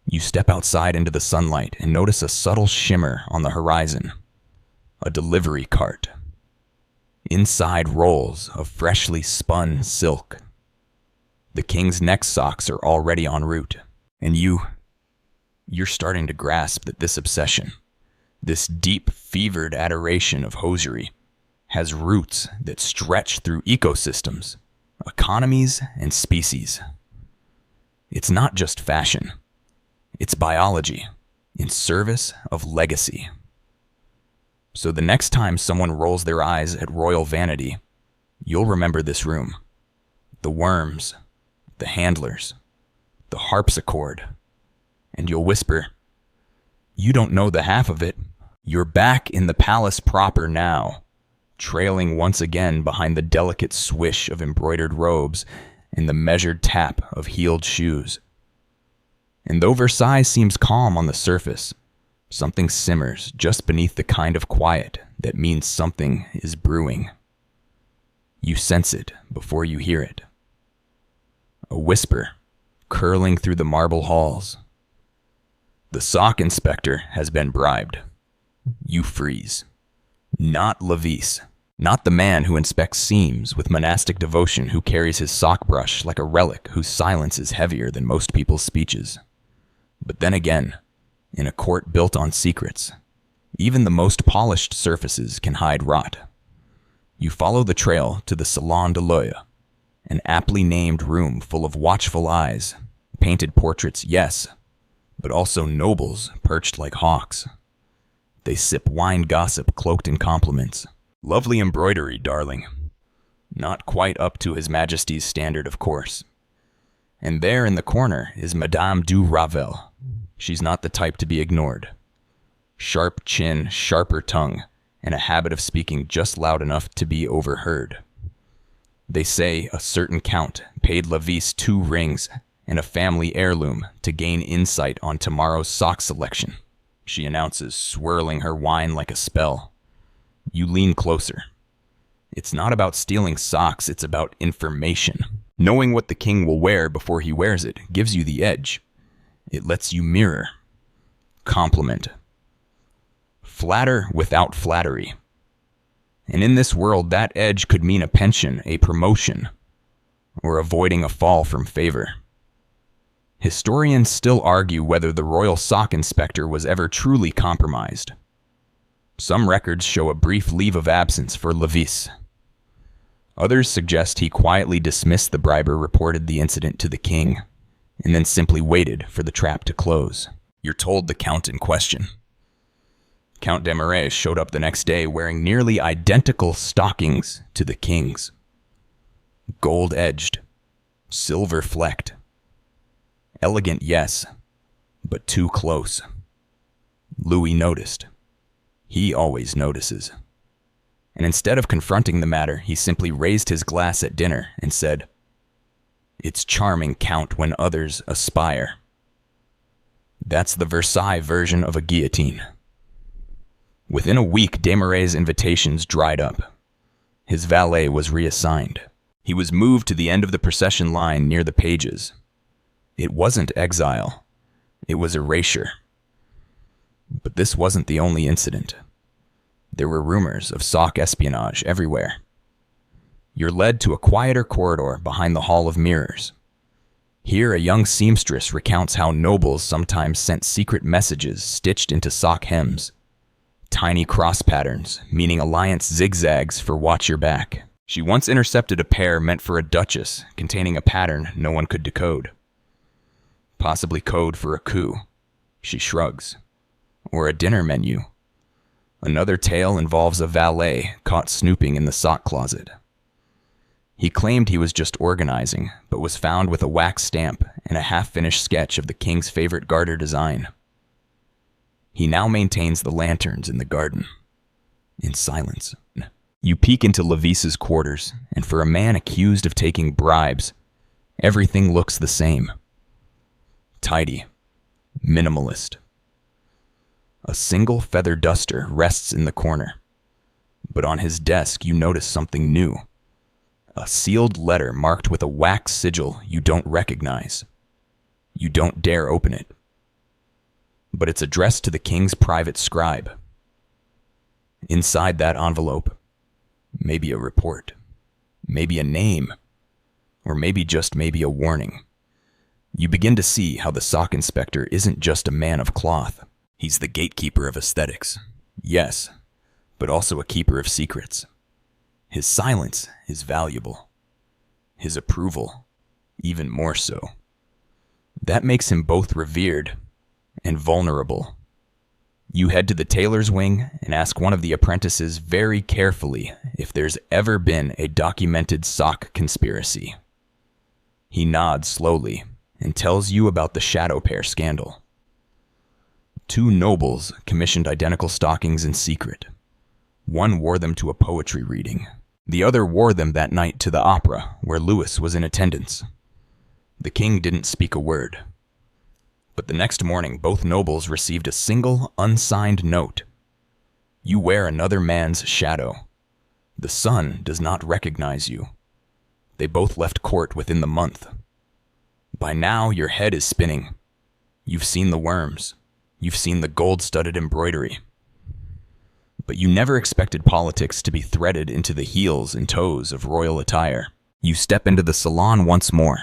You step outside into the sunlight and notice a subtle shimmer on the horizon. A delivery cart. Inside rolls of freshly spun silk. The king's neck socks are already en route, and you're starting to grasp that this obsession, this deep, fevered adoration of hosiery, has roots that stretch through ecosystems, economies, and species. It's not just fashion. It's biology in service of legacy. So the next time someone rolls their eyes at royal vanity, you'll remember this room. The worms, the handlers, the harpsichord, and you'll whisper, "You don't know the half of it." You're back in the palace proper now, trailing once again behind the delicate swish of embroidered robes and the measured tap of heeled shoes. And though Versailles seems calm on the surface, something simmers just beneath the kind of quiet that means something is brewing. You sense it before you hear it. A whisper curling through the marble halls. The sock inspector has been bribed. You freeze. Not Levis. Not the man who inspects seams with monastic devotion, who carries his sock brush like a relic, whose silence is heavier than most people's speeches. But then again, in a court built on secrets, even the most polished surfaces can hide rot. You follow the trail to the Salon de l'Oeil, an aptly named room full of watchful eyes, painted portraits, yes, but also nobles perched like hawks. They sip wine gossip cloaked in compliments. Lovely embroidery, darling. Not quite up to His Majesty's standard, of course. And there in the corner is Madame du Ravel. She's not the type to be ignored. Sharp chin, sharper tongue, and a habit of speaking just loud enough to be overheard. They say a certain count paid Levis 2 rings and a family heirloom to gain insight on tomorrow's sock selection, she announces, swirling her wine like a spell. You lean closer. It's not about stealing socks, it's about information. Knowing what the king will wear before he wears it gives you the edge. It lets you mirror, compliment, flatter without flattery. And in this world, that edge could mean a pension, a promotion, or avoiding a fall from favor. Historians still argue whether the royal sock inspector was ever truly compromised. Some records show a brief leave of absence for Levis. Others suggest he quietly dismissed the briber, reported the incident to the king, and then simply waited for the trap to close. You're told the count in question. Count Desmarais showed up the next day wearing nearly identical stockings to the king's. Gold-edged, silver-flecked. Elegant, yes, but too close. Louis noticed. He always notices. And instead of confronting the matter, he simply raised his glass at dinner and said, "It's charming, Count, when others aspire." That's the Versailles version of a guillotine. Within a week, Desmarais' invitations dried up. His valet was reassigned. He was moved to the end of the procession line near the pages. It wasn't exile. It was erasure. But this wasn't the only incident. There were rumors of sock espionage everywhere. You're led to a quieter corridor behind the Hall of Mirrors. Here, a young seamstress recounts how nobles sometimes sent secret messages stitched into sock hems. Tiny cross patterns, meaning alliance zigzags for watch your back. She once intercepted a pair meant for a duchess, containing a pattern no one could decode. Possibly code for a coup. She shrugs. Or a dinner menu. Another tale involves a valet caught snooping in the sock closet. He claimed he was just organizing, but was found with a wax stamp and a half-finished sketch of the king's favorite garter design. He now maintains the lanterns in the garden, in silence. You peek into Levice's quarters, and for a man accused of taking bribes, everything looks the same. Tidy, minimalist. A single feather duster rests in the corner, but on his desk you notice something new. A sealed letter marked with a wax sigil you don't recognize. You don't dare open it. But it's addressed to the king's private scribe. Inside that envelope, maybe a report, maybe a name, or maybe a warning. You begin to see how the sock inspector isn't just a man of cloth. He's the gatekeeper of aesthetics. Yes, but also a keeper of secrets. His silence is valuable. His approval, even more so. That makes him both revered and vulnerable. You head to the tailor's wing and ask one of the apprentices very carefully if there's ever been a documented sock conspiracy. He nods slowly and tells you about the shadow pair scandal. 2 nobles commissioned identical stockings in secret. One wore them to a poetry reading. The other wore them that night to the opera, where Louis was in attendance. The king didn't speak a word. But the next morning, both nobles received a single, unsigned note. You wear another man's shadow. The sun does not recognize you. They both left court within the month. By now, your head is spinning. You've seen the worms. You've seen the gold-studded embroidery. But you never expected politics to be threaded into the heels and toes of royal attire. You step into the salon once more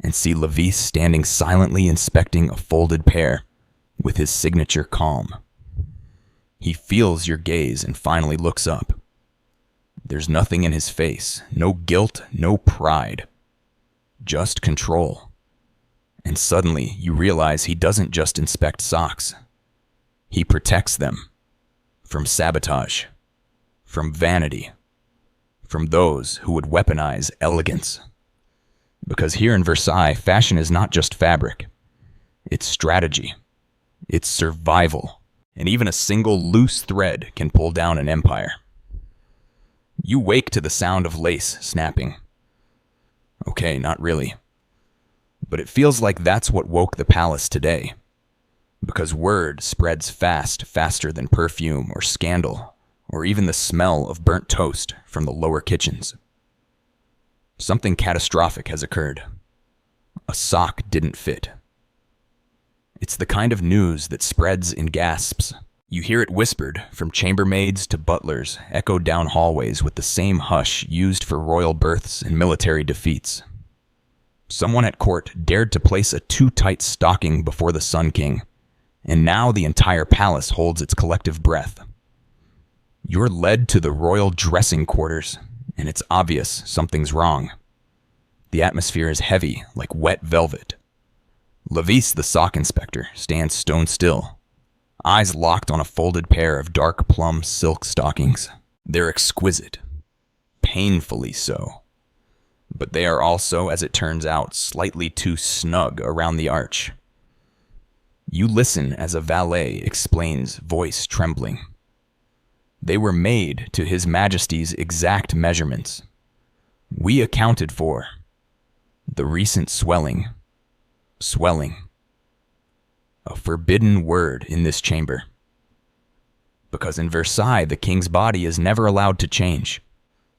and see Levice standing silently inspecting a folded pair with his signature calm. He feels your gaze and finally looks up. There's nothing in his face, no guilt, no pride, just control. And suddenly you realize he doesn't just inspect socks. He protects them. From sabotage, from vanity, from those who would weaponize elegance. Because here in Versailles, fashion is not just fabric. It's strategy. It's survival. And even a single loose thread can pull down an empire. You wake to the sound of lace snapping. Okay, not really. But it feels like that's what woke the palace today. Because word spreads faster than perfume or scandal, or even the smell of burnt toast from the lower kitchens. Something catastrophic has occurred. A sock didn't fit. It's the kind of news that spreads in gasps. You hear it whispered from chambermaids to butlers, echoed down hallways with the same hush used for royal births and military defeats. Someone at court dared to place a too tight stocking before the Sun King, and now the entire palace holds its collective breath. You're led to the royal dressing quarters, and it's obvious something's wrong. The atmosphere is heavy, like wet velvet. Levice, the sock inspector, stands stone still, eyes locked on a folded pair of dark plum silk stockings. They're exquisite, painfully so. But they are also, as it turns out, slightly too snug around the arch. You listen as a valet explains, voice trembling. They were made to His Majesty's exact measurements. We accounted for the recent swelling. A forbidden word in this chamber. Because in Versailles, the king's body is never allowed to change.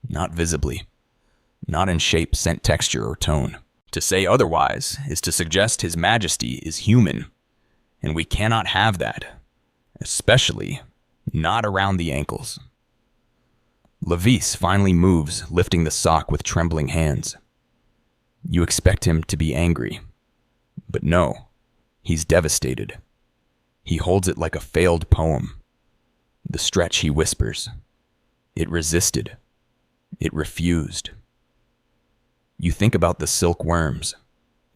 Not visibly. Not in shape, scent, texture, or tone. To say otherwise is to suggest His Majesty is human. And we cannot have that, especially not around the ankles. Levice finally moves, lifting the sock with trembling hands. You expect him to be angry, but no, he's devastated. He holds it like a failed poem. The stretch, he whispers. It resisted. It refused. You think about the silk worms,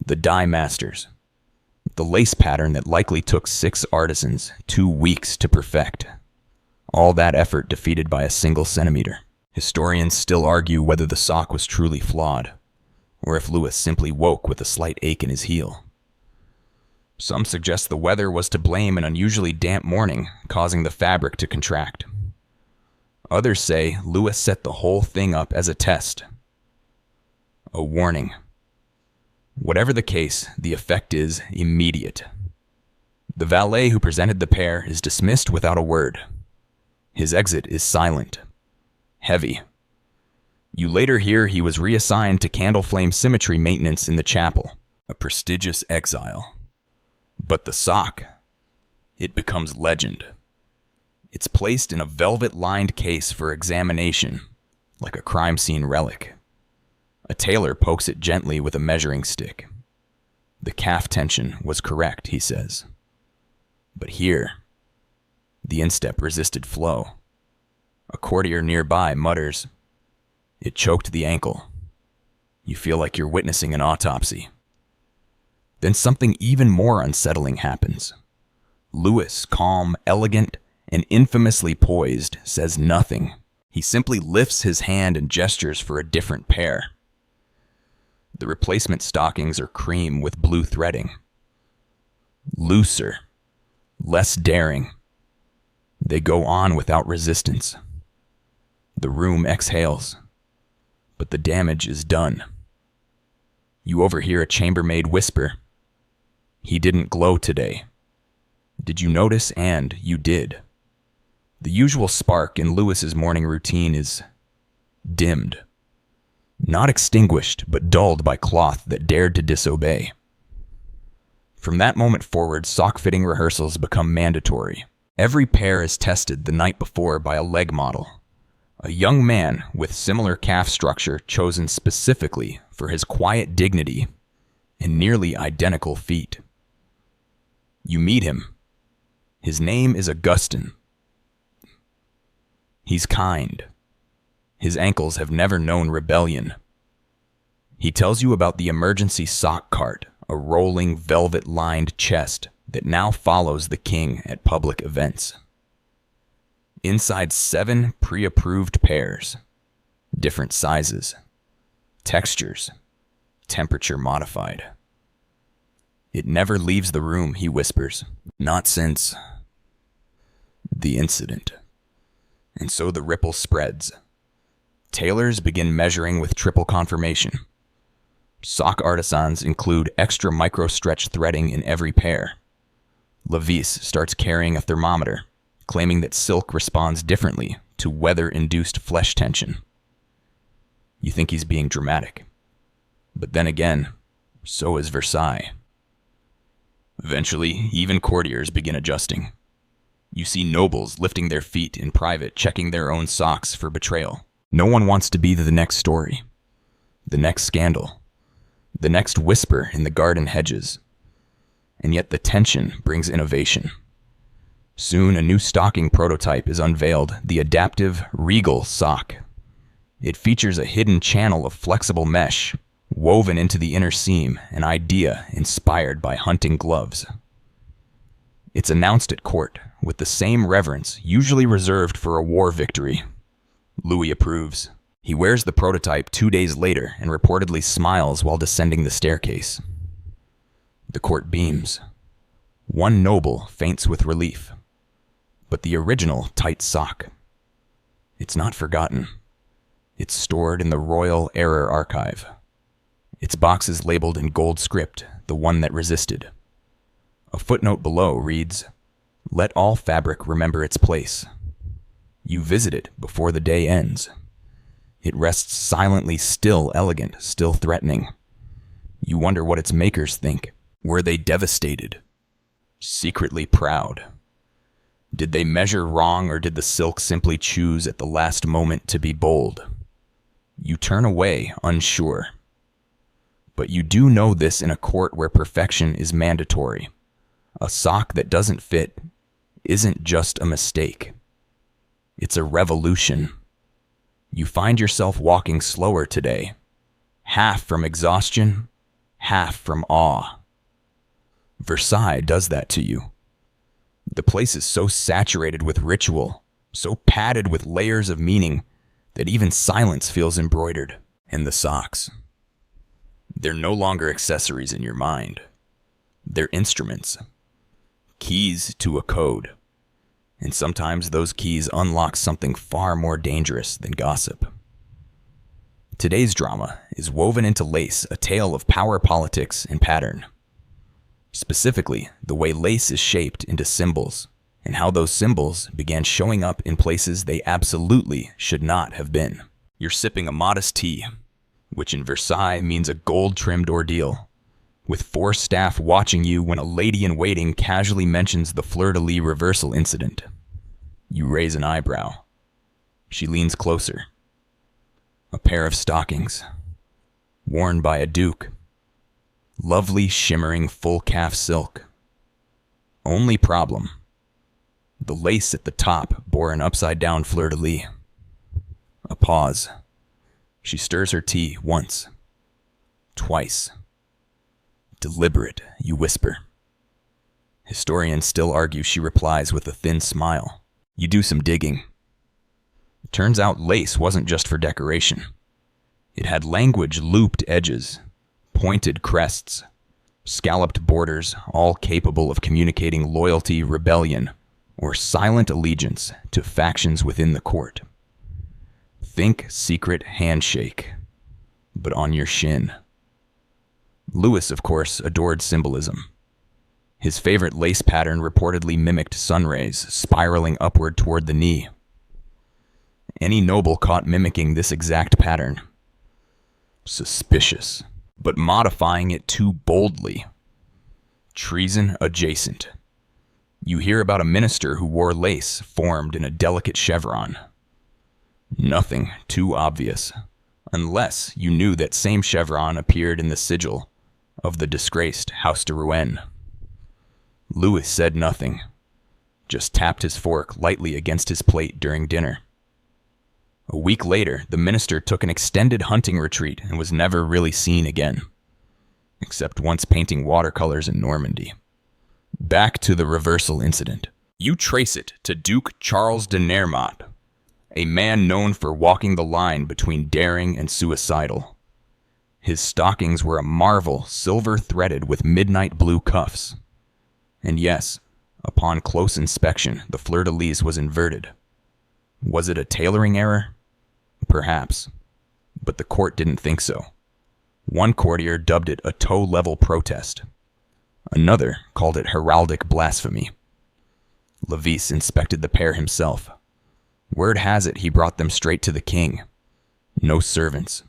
the dye masters, the lace pattern that likely took 6 artisans 2 weeks to perfect. All that effort defeated by a single centimeter. Historians still argue whether the sock was truly flawed, or if Louis simply woke with a slight ache in his heel. Some suggest the weather was to blame, an unusually damp morning, causing the fabric to contract. Others say Louis set the whole thing up as a test. A warning. Whatever the case, the effect is immediate. The valet who presented the pair is dismissed without a word. His exit is silent. Heavy. You later hear he was reassigned to candle flame symmetry maintenance in the chapel, a prestigious exile. But the sock, it becomes legend. It's placed in a velvet-lined case for examination, like a crime scene relic. A tailor pokes it gently with a measuring stick. The calf tension was correct, he says. But here, the instep resisted flow. A courtier nearby mutters, "It choked the ankle." You feel like you're witnessing an autopsy. Then something even more unsettling happens. Louis, calm, elegant, and infamously poised, says nothing. He simply lifts his hand and gestures for a different pair. The replacement stockings are cream with blue threading. Looser, less daring. They go on without resistance. The room exhales, but the damage is done. You overhear a chambermaid whisper, "He didn't glow today. Did you notice?" And you did. The usual spark in Louis's morning routine is dimmed. Not extinguished, but dulled by cloth that dared to disobey. From that moment forward, sock-fitting rehearsals become mandatory. Every pair is tested the night before by a leg model, a young man with similar calf structure chosen specifically for his quiet dignity and nearly identical feet. You meet him. His name is Augustin. He's kind. His ankles have never known rebellion. He tells you about the emergency sock cart, a rolling velvet-lined chest that now follows the king at public events. Inside 7 pre-approved pairs, different sizes, textures, temperature modified. "It never leaves the room," he whispers, "not since the incident." And so the ripple spreads. Tailors begin measuring with triple confirmation. Sock artisans include extra micro-stretch threading in every pair. Levis starts carrying a thermometer, claiming that silk responds differently to weather-induced flesh tension. You think he's being dramatic. But then again, so is Versailles. Eventually, even courtiers begin adjusting. You see nobles lifting their feet in private, checking their own socks for betrayal. No one wants to be the next story, the next scandal, the next whisper in the garden hedges. And yet the tension brings innovation. Soon a new stocking prototype is unveiled, the adaptive regal sock. It features a hidden channel of flexible mesh, woven into the inner seam, an idea inspired by hunting gloves. It's announced at court with the same reverence usually reserved for a war victory. Louis approves. He wears the prototype 2 days later and reportedly smiles while descending the staircase. The court beams. One noble faints with relief. But the original tight sock, it's not forgotten. It's stored in the Royal Error Archive. Its box is labeled in gold script, the one that resisted. A footnote below reads, "Let all fabric remember its place." You visit it before the day ends. It rests silently, still elegant, still threatening. You wonder what its makers think. Were they devastated? Secretly proud? Did they measure wrong, or did the silk simply choose at the last moment to be bold? You turn away, unsure. But you do know this in a court where perfection is mandatory. A sock that doesn't fit isn't just a mistake. It's a revolution. You find yourself walking slower today, half from exhaustion, half from awe. Versailles does that to you. The place is so saturated with ritual, so padded with layers of meaning, that even silence feels embroidered. And the socks. They're no longer accessories in your mind. They're instruments. Keys to a code. And sometimes those keys unlock something far more dangerous than gossip. Today's drama is woven into lace, a tale of power, politics, and pattern. Specifically, the way lace is shaped into symbols, and how those symbols began showing up in places they absolutely should not have been. You're sipping a modest tea, which in Versailles means a gold-trimmed ordeal, with 4 staff watching you when a lady-in-waiting casually mentions the fleur-de-lis reversal incident. You raise an eyebrow. She leans closer. A pair of stockings, worn by a duke. Lovely, shimmering, full-calf silk. Only problem: the lace at the top bore an upside-down fleur-de-lis. A pause. She stirs her tea once. Twice. Deliberate, you whisper. Historians still argue she replies with a thin smile. You do some digging. Turns out lace wasn't just for decoration. It had language, looped edges, pointed crests, scalloped borders, all capable of communicating loyalty, rebellion, or silent allegiance to factions within the court. Think secret handshake, but on your shin. Louis, of course, adored symbolism. His favorite lace pattern reportedly mimicked sun rays spiraling upward toward the knee. Any noble caught mimicking this exact pattern. Suspicious, but modifying it too boldly. Treason adjacent. You hear about a minister who wore lace formed in a delicate chevron. Nothing too obvious, unless you knew that same chevron appeared in the sigil of the disgraced House de Rouen. Louis said nothing, just tapped his fork lightly against his plate during dinner. A week later, the minister took an extended hunting retreat and was never really seen again, except once painting watercolors in Normandy. Back to the reversal incident. You trace it to Duke Charles de Nermat, a man known for walking the line between daring and suicidal. His stockings were a marvel, silver-threaded with midnight blue cuffs. And yes, upon close inspection, the fleur-de-lis was inverted. Was it a tailoring error? Perhaps. But the court didn't think so. One courtier dubbed it a toe-level protest. Another called it heraldic blasphemy. Levis inspected the pair himself. Word has it he brought them straight to the king. No servants.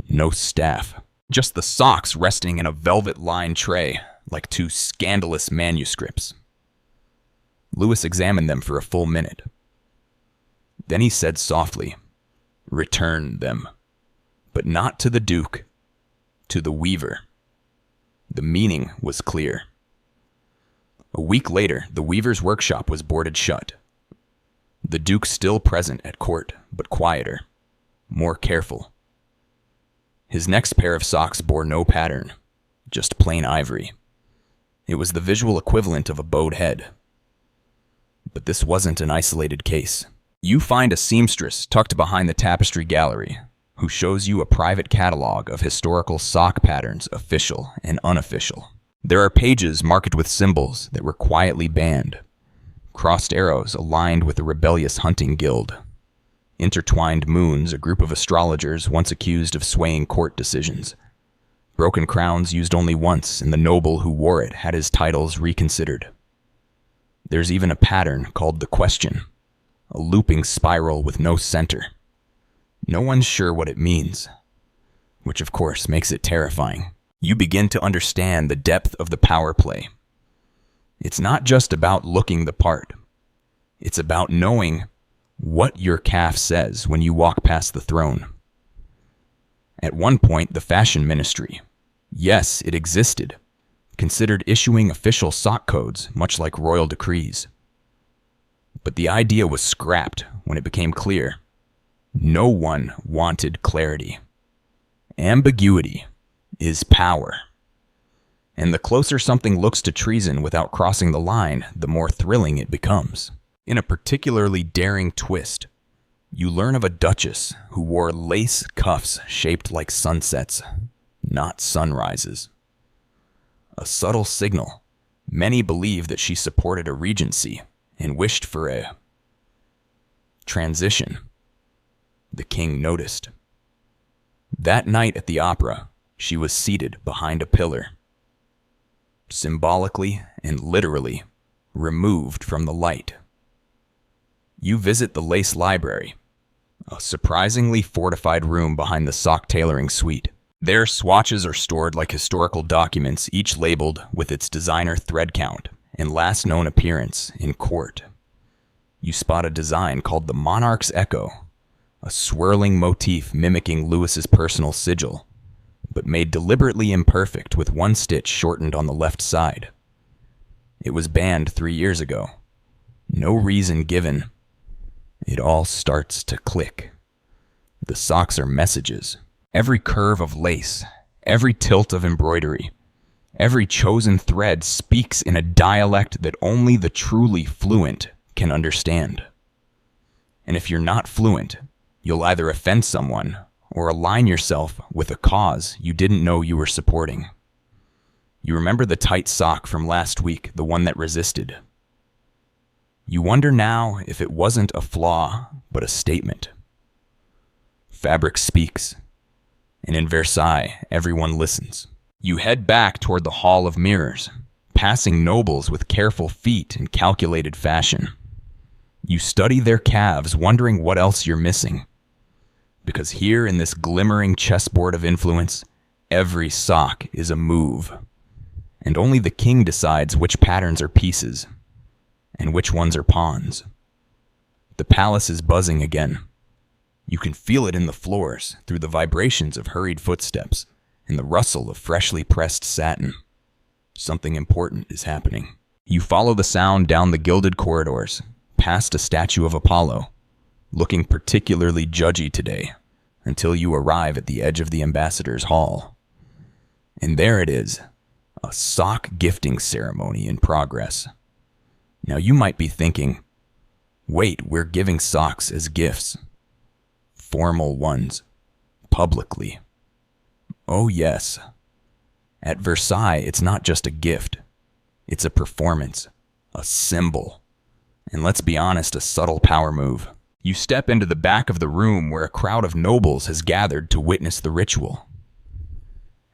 No staff. Just the socks resting in a velvet-lined tray, like 2 scandalous manuscripts. Louis examined them for a full minute. Then he said softly, "Return them. But not to the Duke. To the weaver." The meaning was clear. A week later, the weaver's workshop was boarded shut. The Duke still present at court, but quieter, more careful. His next pair of socks bore no pattern, just plain ivory. It was the visual equivalent of a bowed head. But this wasn't an isolated case. You find a seamstress tucked behind the tapestry gallery, who shows you a private catalog of historical sock patterns, official and unofficial. There are pages marked with symbols that were quietly banned. Crossed arrows aligned with the rebellious hunting guild. Intertwined moons, a group of astrologers once accused of swaying court decisions. Broken crowns used only once, and the noble who wore it had his titles reconsidered. There's even a pattern called the question, a looping spiral with no center. No one's sure what it means, which of course makes it terrifying. You begin to understand the depth of the power play. It's not just about looking the part. It's about knowing what your calf says when you walk past the throne. At one point, the fashion ministry, yes, it existed, considered issuing official sock codes, much like royal decrees. But the idea was scrapped when it became clear no one wanted clarity. Ambiguity is power. And the closer something looks to treason without crossing the line, the more thrilling it becomes. In a particularly daring twist, You learn of a duchess who wore lace cuffs shaped like sunsets, not sunrises. A subtle signal. Many believe that she supported a regency and wished for a transition. The king noticed. That night at the opera, she was seated behind a pillar, symbolically and literally removed from the light. You visit the lace library, a surprisingly fortified room behind the sock tailoring suite. There, swatches are stored like historical documents, each labeled with its designer thread count and last known appearance in court. You spot a design called the Monarch's Echo, a swirling motif mimicking Louis's personal sigil, but made deliberately imperfect with one stitch shortened on the left side. It was banned 3 years ago. No reason given. It all starts to click. The socks are messages. Every curve of lace, every tilt of embroidery, every chosen thread speaks in a dialect that only the truly fluent can understand. And if you're not fluent, you'll either offend someone or align yourself with a cause you didn't know you were supporting. You remember the tight sock from last week, the one that resisted. You wonder now if it wasn't a flaw, but a statement. Fabric speaks, and in Versailles, everyone listens. You head back toward the Hall of Mirrors, passing nobles with careful feet and calculated fashion. You study their calves, wondering what else you're missing. Because here in this glimmering chessboard of influence, every sock is a move. And only the king decides which patterns are pieces, and which ones are pawns. The palace is buzzing again. You can feel it in the floors through the vibrations of hurried footsteps and the rustle of freshly pressed satin. Something important is happening. You follow the sound down the gilded corridors, past a statue of Apollo, looking particularly judgy today, until you arrive at the edge of the ambassador's hall. And there it is, a sock gifting ceremony in progress. Now you might be thinking, wait, we're giving socks as gifts. Formal ones, publicly. Oh yes. At Versailles, it's not just a gift. It's a performance, a symbol. And let's be honest, a subtle power move. You step into the back of the room where a crowd of nobles has gathered to witness the ritual.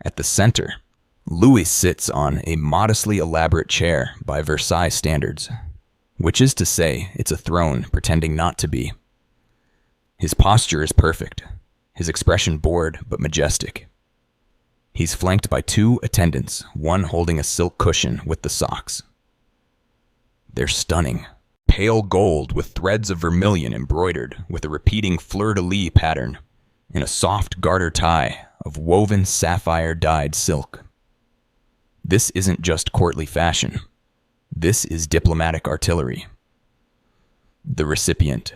At the center, Louis sits on a modestly elaborate chair by Versailles standards, which is to say, it's a throne pretending not to be. His posture is perfect, his expression bored but majestic. He's flanked by 2 attendants, one holding a silk cushion with the socks. They're stunning. Pale gold with threads of vermilion embroidered with a repeating fleur-de-lis pattern in a soft garter tie of woven sapphire-dyed silk. This isn't just courtly fashion. This is diplomatic artillery. The recipient.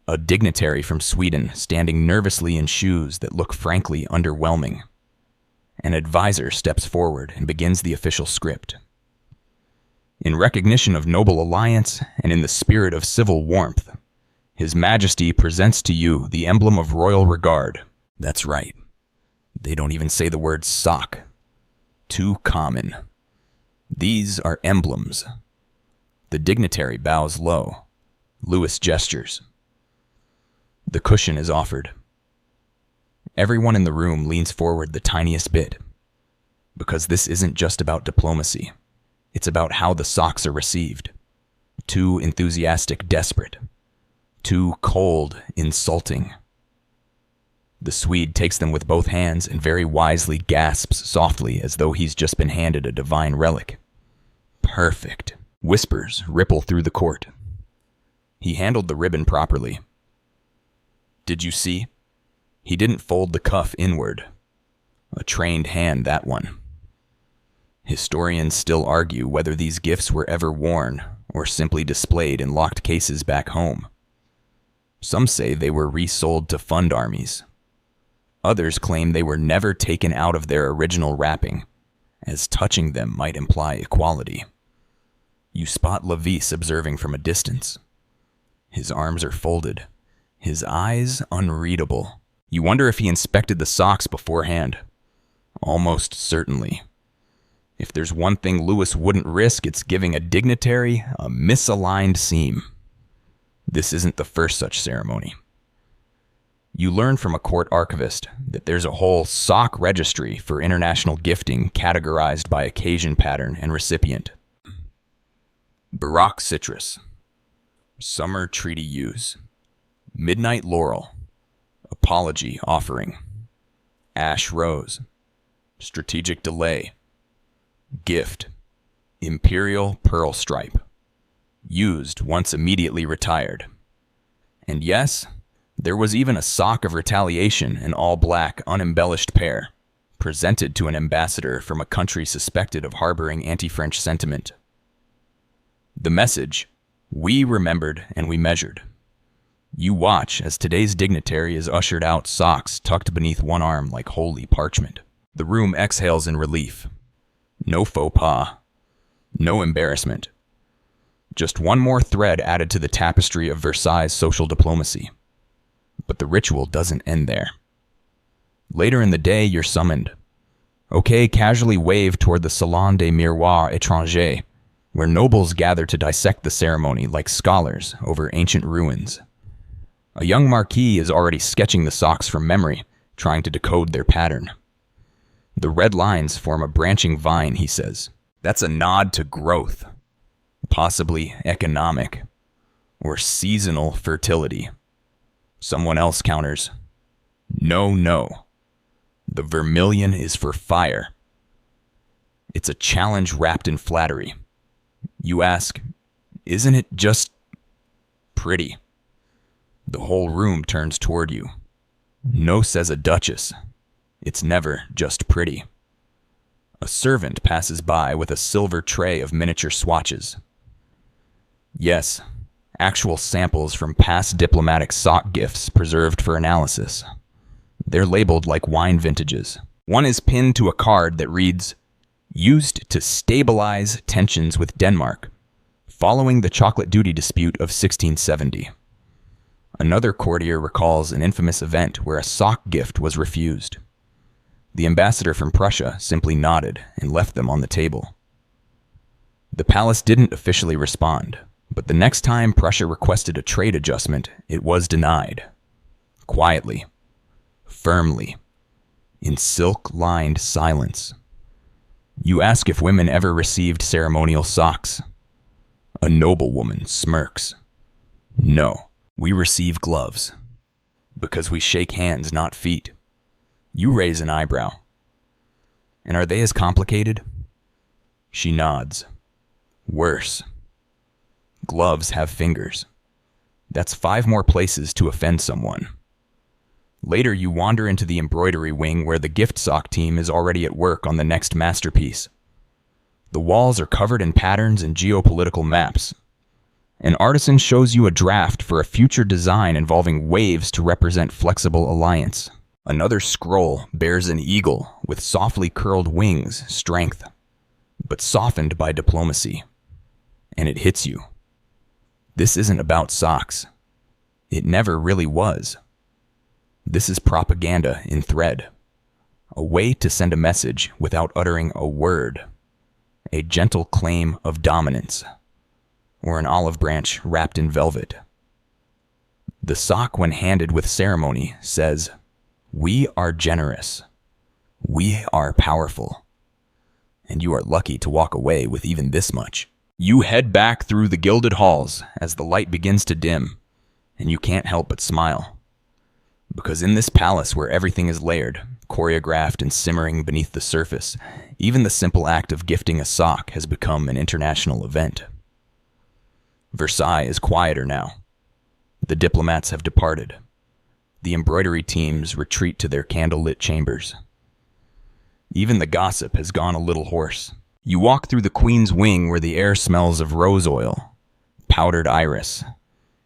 A dignitary from Sweden standing nervously in shoes that look frankly underwhelming. An advisor steps forward and begins the official script. In recognition of noble alliance and in the spirit of civil warmth, His Majesty presents to you the emblem of royal regard. That's right. They don't even say the word sock. Too common. These are emblems. The dignitary bows low. Louis gestures. The cushion is offered. Everyone in the room leans forward the tiniest bit, because this isn't just about diplomacy. It's about how the socks are received. Too enthusiastic, desperate. Too cold, insulting. The Swede takes them with both hands and very wisely gasps softly as though he's just been handed a divine relic. Perfect. Whispers ripple through the court. He handled the ribbon properly. Did you see? He didn't fold the cuff inward. A trained hand, that one. Historians still argue whether these gifts were ever worn or simply displayed in locked cases back home. Some say they were resold to fund armies. Others claim they were never taken out of their original wrapping, as touching them might imply equality. You spot Levis observing from a distance. His arms are folded, his eyes unreadable. You wonder if he inspected the socks beforehand. Almost certainly. If there's one thing Louis wouldn't risk, it's giving a dignitary a misaligned seam. This isn't the first such ceremony. You learn from a court archivist that there's a whole sock registry for international gifting categorized by occasion pattern and recipient. Baroque citrus, summer treaty use, midnight laurel, apology offering, ash rose, strategic delay, gift, imperial pearl stripe, used once immediately retired. And yes, there was even a sock of retaliation, an all-black, unembellished pair, presented to an ambassador from a country suspected of harboring anti-French sentiment. The message: we remembered and we measured. You watch as today's dignitary is ushered out, socks tucked beneath one arm like holy parchment. The room exhales in relief. No faux pas. No embarrassment. Just one more thread added to the tapestry of Versailles social diplomacy. But the ritual doesn't end there. Later in the day, you're summoned. Okay, casually wave toward the Salon des Miroirs Étrangers, where nobles gather to dissect the ceremony like scholars over ancient ruins. A young marquis is already sketching the socks from memory, trying to decode their pattern. The red lines form a branching vine, he says. That's a nod to growth, possibly economic, or seasonal fertility. Someone else counters, no, no. The vermilion is for fire. It's a challenge wrapped in flattery. You ask, isn't it just pretty? The whole room turns toward you. No, says a duchess. It's never just pretty. A servant passes by with a silver tray of miniature swatches. Yes, actual samples from past diplomatic sock gifts preserved for analysis. They're labeled like wine vintages. One is pinned to a card that reads, used to stabilize tensions with Denmark, following the chocolate duty dispute of 1670. Another courtier recalls an infamous event where a sock gift was refused. The ambassador from Prussia simply nodded and left them on the table. The palace didn't officially respond, but the next time Prussia requested a trade adjustment, it was denied. Quietly, firmly, in silk-lined silence. You ask if women ever received ceremonial socks. A noblewoman smirks. No, we receive gloves. Because we shake hands, not feet. You raise an eyebrow. And are they as complicated? She nods. Worse. Gloves have fingers. That's 5 more places to offend someone. Later, you wander into the embroidery wing where the gift sock team is already at work on the next masterpiece. The walls are covered in patterns and geopolitical maps. An artisan shows you a draft for a future design involving waves to represent flexible alliance. Another scroll bears an eagle with softly curled wings, strength, but softened by diplomacy. And it hits you. This isn't about socks. It never really was. This is propaganda in thread. A way to send a message without uttering a word. A gentle claim of dominance. Or an olive branch wrapped in velvet. The sock, when handed with ceremony, says, we are generous. We are powerful. And you are lucky to walk away with even this much. You head back through the gilded halls as the light begins to dim, and you can't help but smile. Because in this palace where everything is layered, choreographed and simmering beneath the surface, even the simple act of gifting a sock has become an international event. Versailles is quieter now. The diplomats have departed. The embroidery teams retreat to their candlelit chambers. Even the gossip has gone a little hoarse. You walk through the Queen's wing where the air smells of rose oil, powdered iris,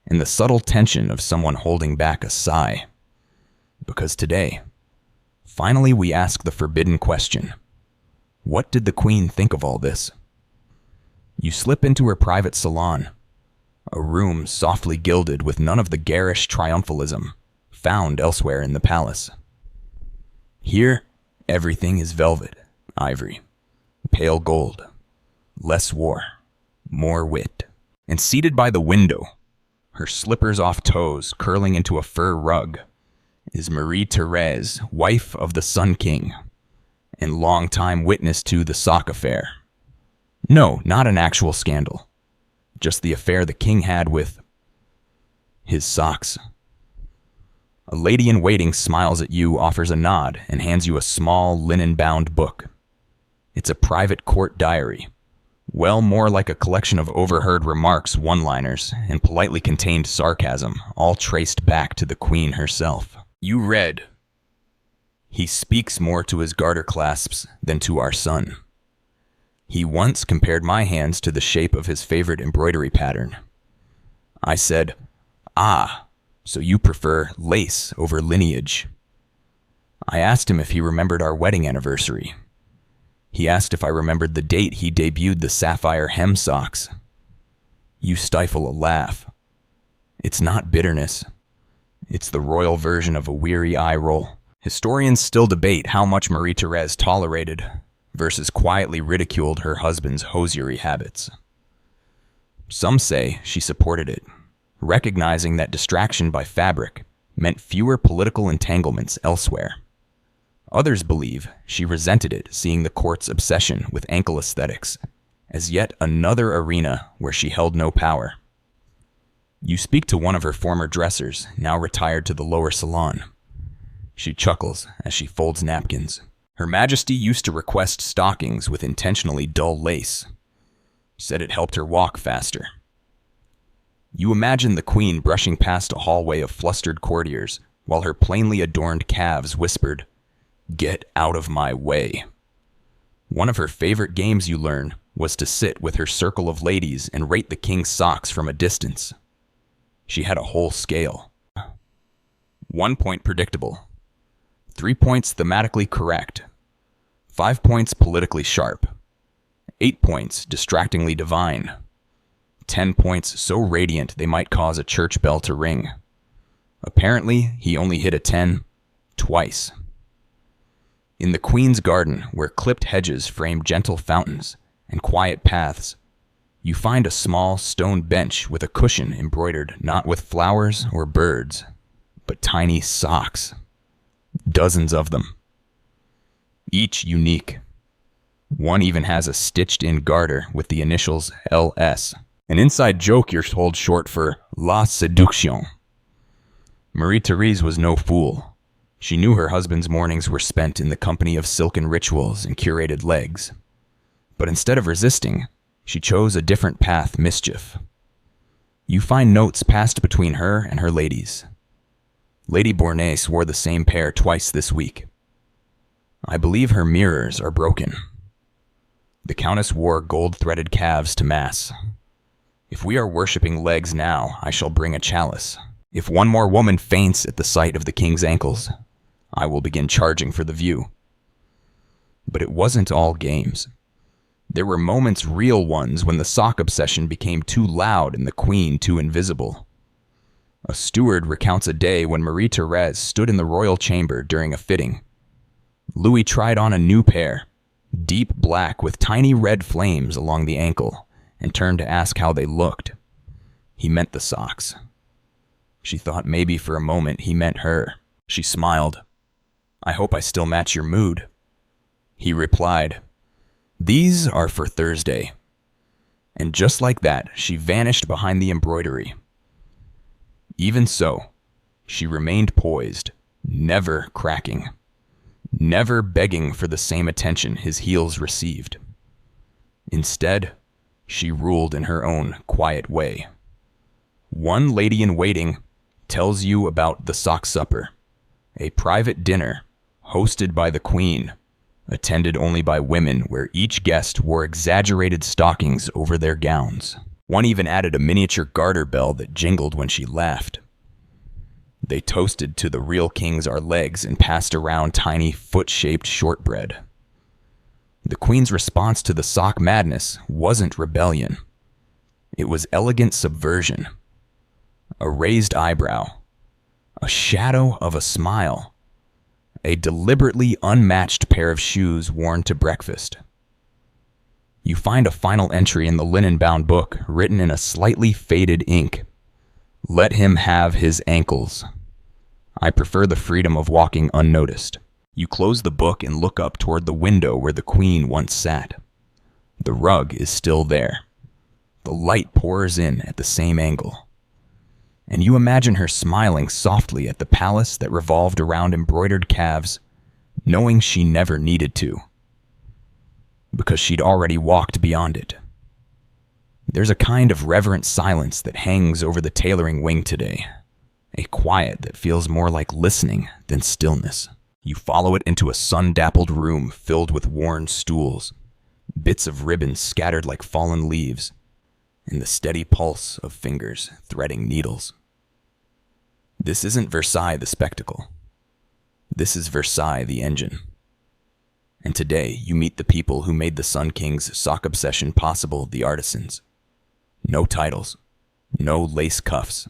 and the subtle tension of someone holding back a sigh. Because today, finally we ask the forbidden question. What did the Queen think of all this? You slip into her private salon, a room softly gilded with none of the garish triumphalism found elsewhere in the palace. Here, everything is velvet, ivory, pale gold, less war, more wit. And seated by the window, her slippers off toes curling into a fur rug, is Marie-Thérèse, wife of the Sun King, and longtime witness to the sock affair. No, not an actual scandal. Just the affair the king had with his socks. A lady-in-waiting smiles at you, offers a nod, and hands you a small, linen-bound book. It's a private court diary. Well, more like a collection of overheard remarks, one-liners, and politely contained sarcasm, all traced back to the queen herself. You read, "He speaks more to his garter clasps than to our son. He once compared my hands to the shape of his favorite embroidery pattern. I said, 'Ah, so you prefer lace over lineage.' I asked him if he remembered our wedding anniversary. He asked if I remembered the date he debuted the sapphire hem socks. You stifle a laugh. It's not bitterness. It's the royal version of a weary eye roll. Historians still debate how much Marie-Thérèse tolerated versus quietly ridiculed her husband's hosiery habits. Some say she supported it, recognizing that distraction by fabric meant fewer political entanglements elsewhere. Others believe she resented it, seeing the court's obsession with ankle aesthetics as yet another arena where she held no power. You speak to one of her former dressers, now retired to the lower salon. She chuckles as she folds napkins. Her Majesty used to request stockings with intentionally dull lace. Said it helped her walk faster. You imagine the queen brushing past a hallway of flustered courtiers while her plainly adorned calves whispered, "Get out of my way." One of her favorite games, you learn, was to sit with her circle of ladies and rate the king's socks from a distance. She had a whole scale. 1 point predictable. 3 points thematically correct. 5 points politically sharp. 8 points distractingly divine. 10 points so radiant they might cause a church bell to ring. Apparently, he only hit a 10 twice. In the Queen's garden, where clipped hedges frame gentle fountains and quiet paths, you find a small stone bench with a cushion embroidered not with flowers or birds, but tiny socks. Dozens of them. Each unique. One even has a stitched-in garter with the initials LS, an inside joke you're told short for La Séduction. Marie-Thérèse was no fool. She knew her husband's mornings were spent in the company of silken rituals and curated legs. But instead of resisting, she chose a different path, mischief. You find notes passed between her and her ladies. Lady Bornase wore the same pair twice this week. I believe her mirrors are broken. The Countess wore gold-threaded calves to mass. If we are worshipping legs now, I shall bring a chalice. If one more woman faints at the sight of the king's ankles, I will begin charging for the view. But it wasn't all games. There were moments, real ones, when the sock obsession became too loud and the queen too invisible. A steward recounts a day when Marie-Thérèse stood in the royal chamber during a fitting. Louis tried on a new pair, deep black with tiny red flames along the ankle, and turned to ask how they looked. He meant the socks. She thought maybe for a moment he meant her. She smiled. "I hope I still match your mood." He replied, "These are for Thursday." And just like that, she vanished behind the embroidery. Even so, she remained poised, never cracking, never begging for the same attention his heels received. Instead, she ruled in her own quiet way. One lady-in-waiting tells you about the sock supper, a private dinner hosted by the queen, attended only by women, where each guest wore exaggerated stockings over their gowns. One even added a miniature garter bell that jingled when she laughed. They toasted to the real king's our legs and passed around tiny foot-shaped shortbread. The queen's response to the sock madness wasn't rebellion. It was elegant subversion, a raised eyebrow, a shadow of a smile, a deliberately unmatched pair of shoes worn to breakfast. You find a final entry in the linen-bound book written in a slightly faded ink. Let him have his ankles. I prefer the freedom of walking unnoticed. You close the book and look up toward the window where the queen once sat. The rug is still there. The light pours in at the same angle. And you imagine her smiling softly at the palace that revolved around embroidered calves, knowing she never needed to, because she'd already walked beyond it. There's a kind of reverent silence that hangs over the tailoring wing today, a quiet that feels more like listening than stillness. You follow it into a sun-dappled room filled with worn stools, bits of ribbon scattered like fallen leaves, and the steady pulse of fingers threading needles. This isn't Versailles the spectacle. This is Versailles the engine. And today you meet the people who made the Sun King's sock obsession possible, the artisans. No titles, no lace cuffs,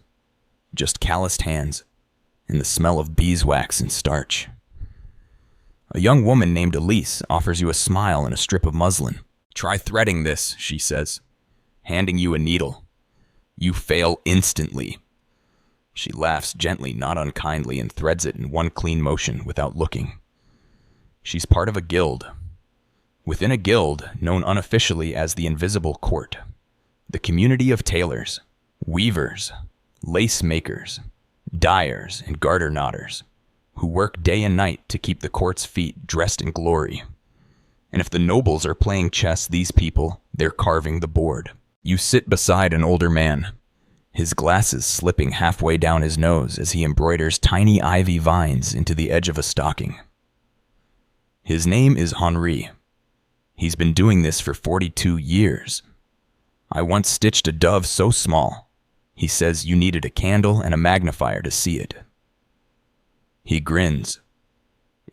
just calloused hands and the smell of beeswax and starch. A young woman named Elise offers you a smile and a strip of muslin. Try threading this, she says, handing you a needle. You fail instantly. She laughs gently, not unkindly, and threads it in one clean motion without looking. She's part of a guild. Within a guild known unofficially as the Invisible Court, the community of tailors, weavers, lace makers, dyers, and garter knotters, who work day and night to keep the court's feet dressed in glory. And if the nobles are playing chess, these people, they're carving the board. You sit beside an older man, his glasses slipping halfway down his nose as he embroiders tiny ivy vines into the edge of a stocking. His name is Henri. He's been doing this for 42 years. I once stitched a dove so small, he says you needed a candle and a magnifier to see it. He grins.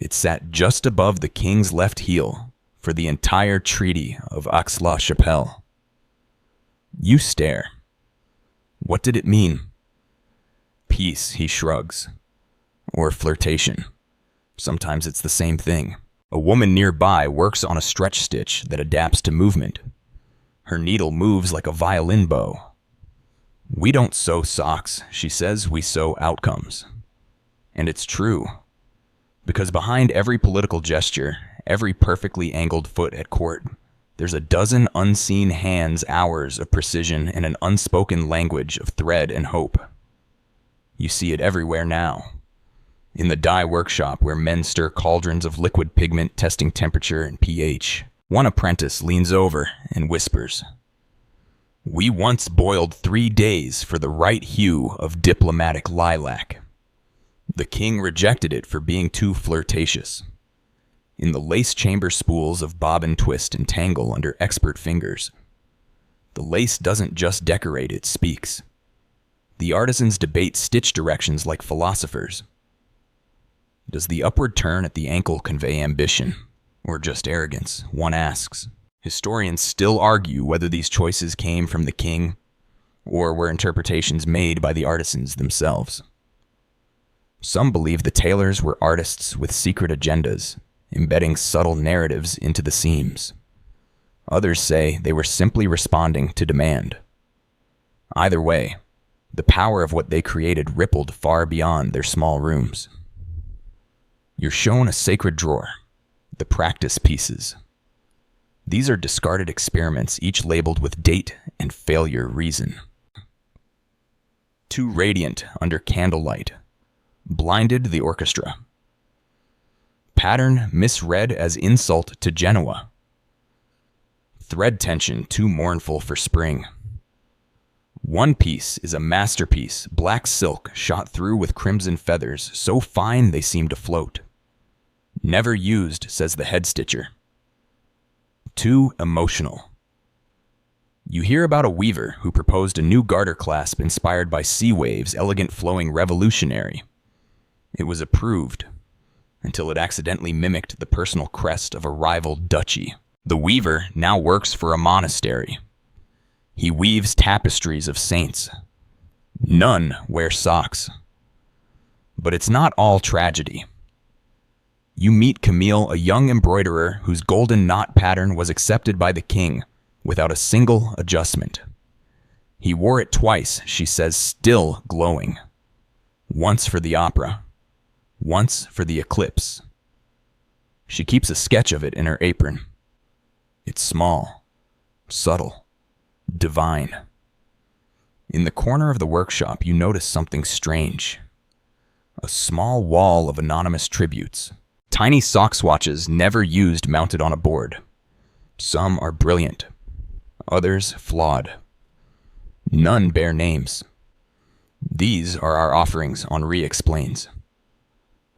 It sat just above the king's left heel for the entire treaty of Aix-la-Chapelle. You stare. What did it mean? Peace, he shrugs. Or flirtation. Sometimes it's the same thing. A woman nearby works on a stretch stitch that adapts to movement. Her needle moves like a violin bow. We don't sew socks, she says, we sew outcomes. And it's true. Because behind every political gesture, every perfectly angled foot at court, there's a dozen unseen hands' hours of precision and an unspoken language of thread and hope. You see it everywhere now. In the dye workshop where men stir cauldrons of liquid pigment testing temperature and pH, one apprentice leans over and whispers, "We once boiled 3 days for the right hue of diplomatic lilac. The king rejected it for being too flirtatious. In the lace chamber spools of bob and twist and tangle under expert fingers, the lace doesn't just decorate, it speaks. The artisans debate stitch directions like philosophers. Does the upward turn at the ankle convey ambition, or just arrogance, one asks. Historians still argue whether these choices came from the king, or were interpretations made by the artisans themselves. Some believe the tailors were artists with secret agendas, embedding subtle narratives into the seams. Others say they were simply responding to demand. Either way, the power of what they created rippled far beyond their small rooms. You're shown a sacred drawer, the practice pieces. These are discarded experiments, each labeled with date and failure reason. Too radiant under candlelight, blinded the orchestra. Pattern misread as insult to Genoa. Thread tension too mournful for spring. One piece is a masterpiece, black silk shot through with crimson feathers, so fine they seem to float. Never used, says the head stitcher. Too emotional. You hear about a weaver who proposed a new garter clasp inspired by sea waves, elegant flowing revolutionary. It was approved, until it accidentally mimicked the personal crest of a rival duchy. The weaver now works for a monastery. He weaves tapestries of saints. None wear socks. But it's not all tragedy. You meet Camille, a young embroiderer whose golden knot pattern was accepted by the king without a single adjustment. He wore it twice, she says, still glowing. Once for the opera, once for the eclipse. She keeps a sketch of it in her apron. It's small, subtle, divine. In the corner of the workshop, you notice something strange. A small wall of anonymous tributes. Tiny sock swatches never used mounted on a board. Some are brilliant, others flawed. None bear names. These are our offerings, Henri explains.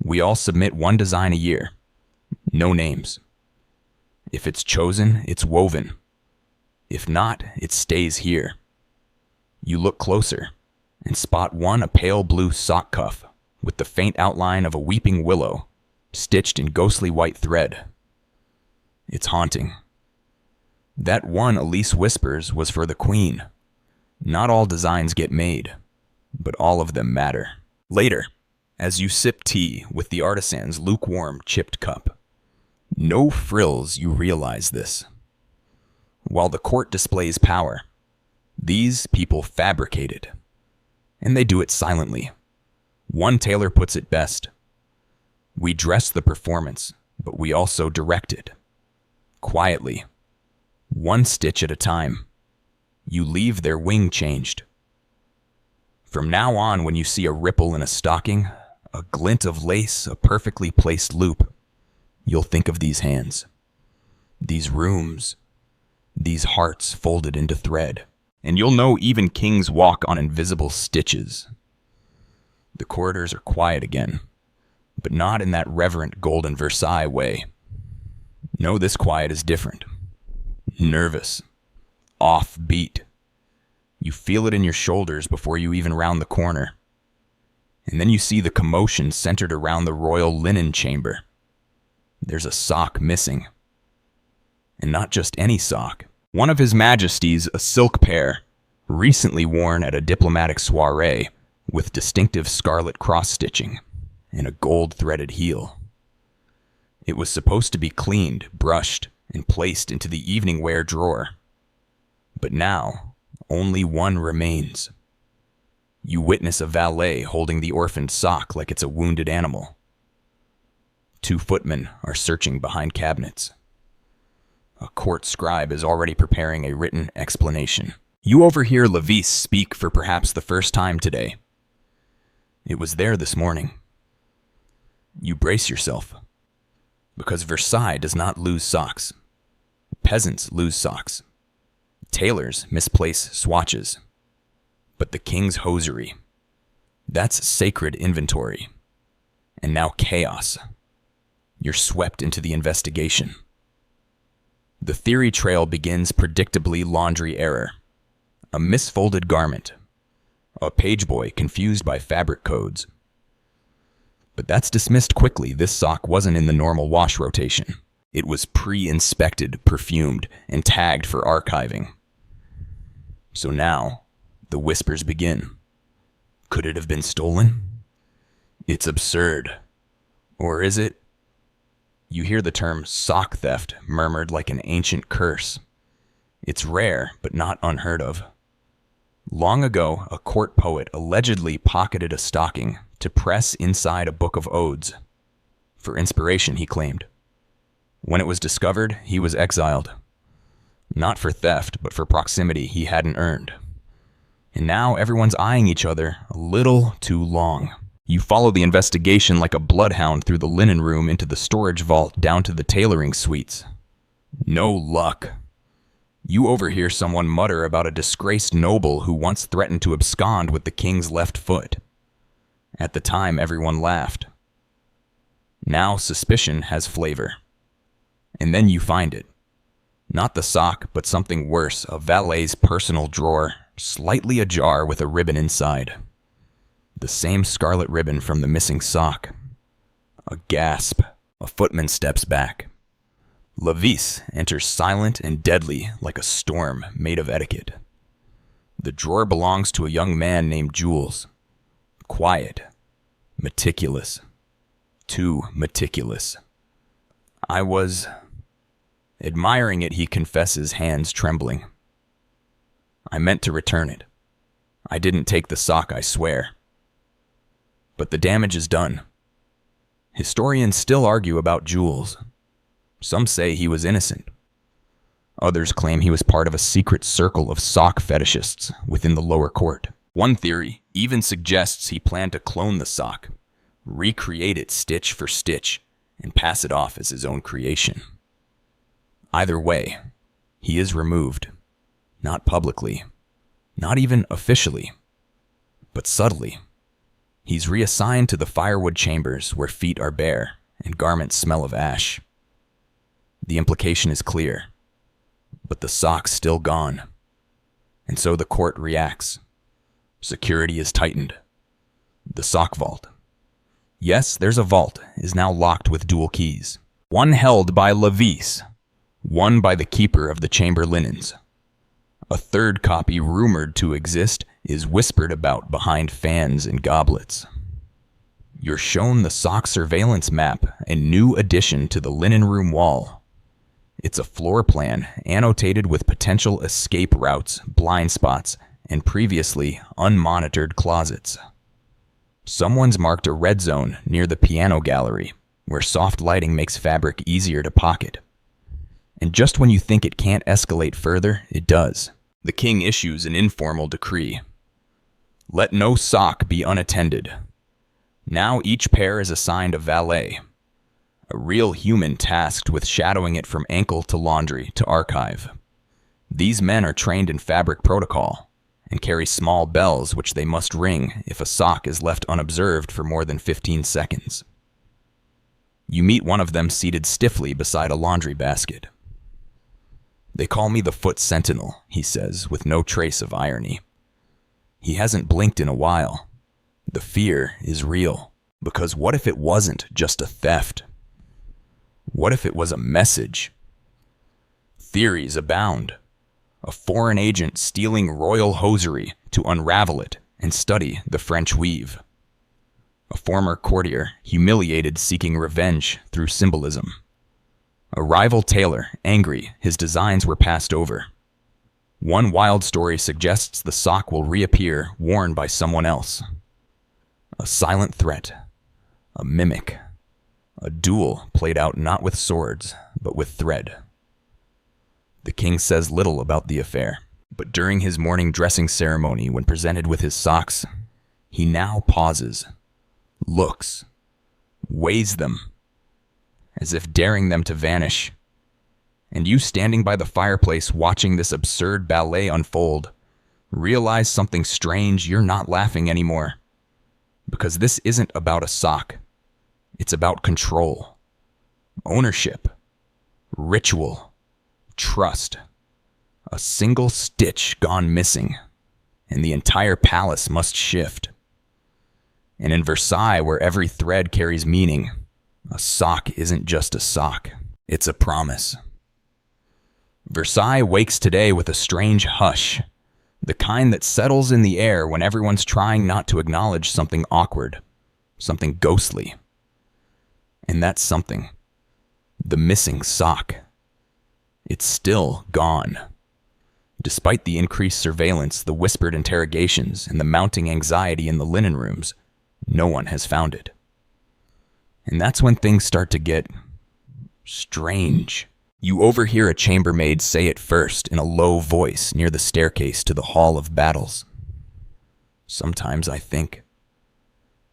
We all submit one design a year. No names. If it's chosen, it's woven. If not, it stays here. You look closer and spot a pale blue sock cuff with the faint outline of a weeping willow stitched in ghostly white thread. It's haunting. That one Elise whispers was for the queen. Not all designs get made, but all of them matter. Later, as you sip tea with the artisan's lukewarm chipped cup, no frills, you realize this. While the court displays power, these people fabricate it, and they do it silently. One tailor puts it best. We dress the performance, but we also direct it. Quietly, one stitch at a time, you leave their wing changed. From now on, when you see a ripple in a stocking, a glint of lace, a perfectly placed loop, you'll think of these hands, these rooms, these hearts folded into thread. And you'll know even kings walk on invisible stitches. The corridors are quiet again, but not in that reverent golden Versailles way. No, this quiet is different. Nervous. Off-beat. You feel it in your shoulders before you even round the corner. And then you see the commotion centered around the royal linen chamber. There's a sock missing. And not just any sock. One of His Majesty's, a silk pair, recently worn at a diplomatic soiree with distinctive scarlet cross-stitching and a gold-threaded heel. It was supposed to be cleaned, brushed, and placed into the evening wear drawer. But now, only one remains. You witness a valet holding the orphaned sock like it's a wounded animal. 2 footmen are searching behind cabinets. A court scribe is already preparing a written explanation. You overhear Levis speak for perhaps the first time today. It was there this morning. You brace yourself, because Versailles does not lose socks. Peasants lose socks. Tailors misplace swatches. But the king's hosiery, that's sacred inventory. And now chaos. You're swept into the investigation. The theory trail begins predictably laundry error. A misfolded garment. A pageboy confused by fabric codes. But that's dismissed quickly. This sock wasn't in the normal wash rotation. It was pre-inspected, perfumed, and tagged for archiving. So now, the whispers begin. Could it have been stolen? It's absurd. Or is it? You hear the term sock theft murmured like an ancient curse. It's rare, but not unheard of. Long ago, a court poet allegedly pocketed a stocking to press inside a book of odes. For inspiration, he claimed. When it was discovered, he was exiled. Not for theft, but for proximity he hadn't earned. And now everyone's eyeing each other a little too long. You follow the investigation like a bloodhound through the linen room into the storage vault down to the tailoring suites. No luck. You overhear someone mutter about a disgraced noble who once threatened to abscond with the king's left foot. At the time, everyone laughed. Now suspicion has flavor. And then you find it. Not the sock, but something worse, a valet's personal drawer, slightly ajar with a ribbon inside. The same scarlet ribbon from the missing sock. A gasp. A footman steps back. Levis enters silent and deadly like a storm made of etiquette. The drawer belongs to a young man named Jules. Quiet. Meticulous. Too meticulous. I was admiring it, he confesses, hands trembling. I meant to return it. I didn't take the sock, I swear. But the damage is done. Historians still argue about Jules. Some say he was innocent. Others claim he was part of a secret circle of sock fetishists within the lower court. One theory even suggests he planned to clone the sock, recreate it stitch for stitch, and pass it off as his own creation. Either way, he is removed. Not publicly, not even officially, but subtly. He's reassigned to the firewood chambers where feet are bare and garments smell of ash. The implication is clear, but the sock's still gone. And so the court reacts. Security is tightened. The sock vault. Yes, there's a vault, is now locked with dual keys. One held by Levis, one by the keeper of the chamber linens. A third copy rumored to exist is whispered about behind fans and goblets. You're shown the sock surveillance map, a new addition to the linen room wall. It's a floor plan annotated with potential escape routes, blind spots, and previously unmonitored closets. Someone's marked a red zone near the piano gallery, where soft lighting makes fabric easier to pocket. And just when you think it can't escalate further, it does. The king issues an informal decree. Let no sock be unattended. Now each pair is assigned a valet, a real human tasked with shadowing it from ankle to laundry to archive. These men are trained in fabric protocol and carry small bells which they must ring if a sock is left unobserved for more than 15 seconds. You meet one of them seated stiffly beside a laundry basket. They call me the Foot Sentinel, he says, with no trace of irony. He hasn't blinked in a while. The fear is real, because what if it wasn't just a theft? What if it was a message? Theories abound. A foreign agent stealing royal hosiery to unravel it and study the French weave. A former courtier humiliated seeking revenge through symbolism. A rival tailor, angry his designs were passed over. One wild story suggests the sock will reappear worn by someone else. A silent threat, a mimic, a duel played out not with swords, but with thread. The king says little about the affair, but during his morning dressing ceremony when presented with his socks, he now pauses, looks, weighs them, as if daring them to vanish. And you standing by the fireplace watching this absurd ballet unfold, realize something strange. You're not laughing anymore. Because this isn't about a sock. It's about control, ownership, ritual, trust. A single stitch gone missing, and the entire palace must shift. And in Versailles, where every thread carries meaning, a sock isn't just a sock, it's a promise. Versailles wakes today with a strange hush, the kind that settles in the air when everyone's trying not to acknowledge something awkward, something ghostly. And that's something. The missing sock. It's still gone. Despite the increased surveillance, the whispered interrogations, and the mounting anxiety in the linen rooms, no one has found it. And that's when things start to get strange. You overhear a chambermaid say it first in a low voice near the staircase to the Hall of Battles. Sometimes I think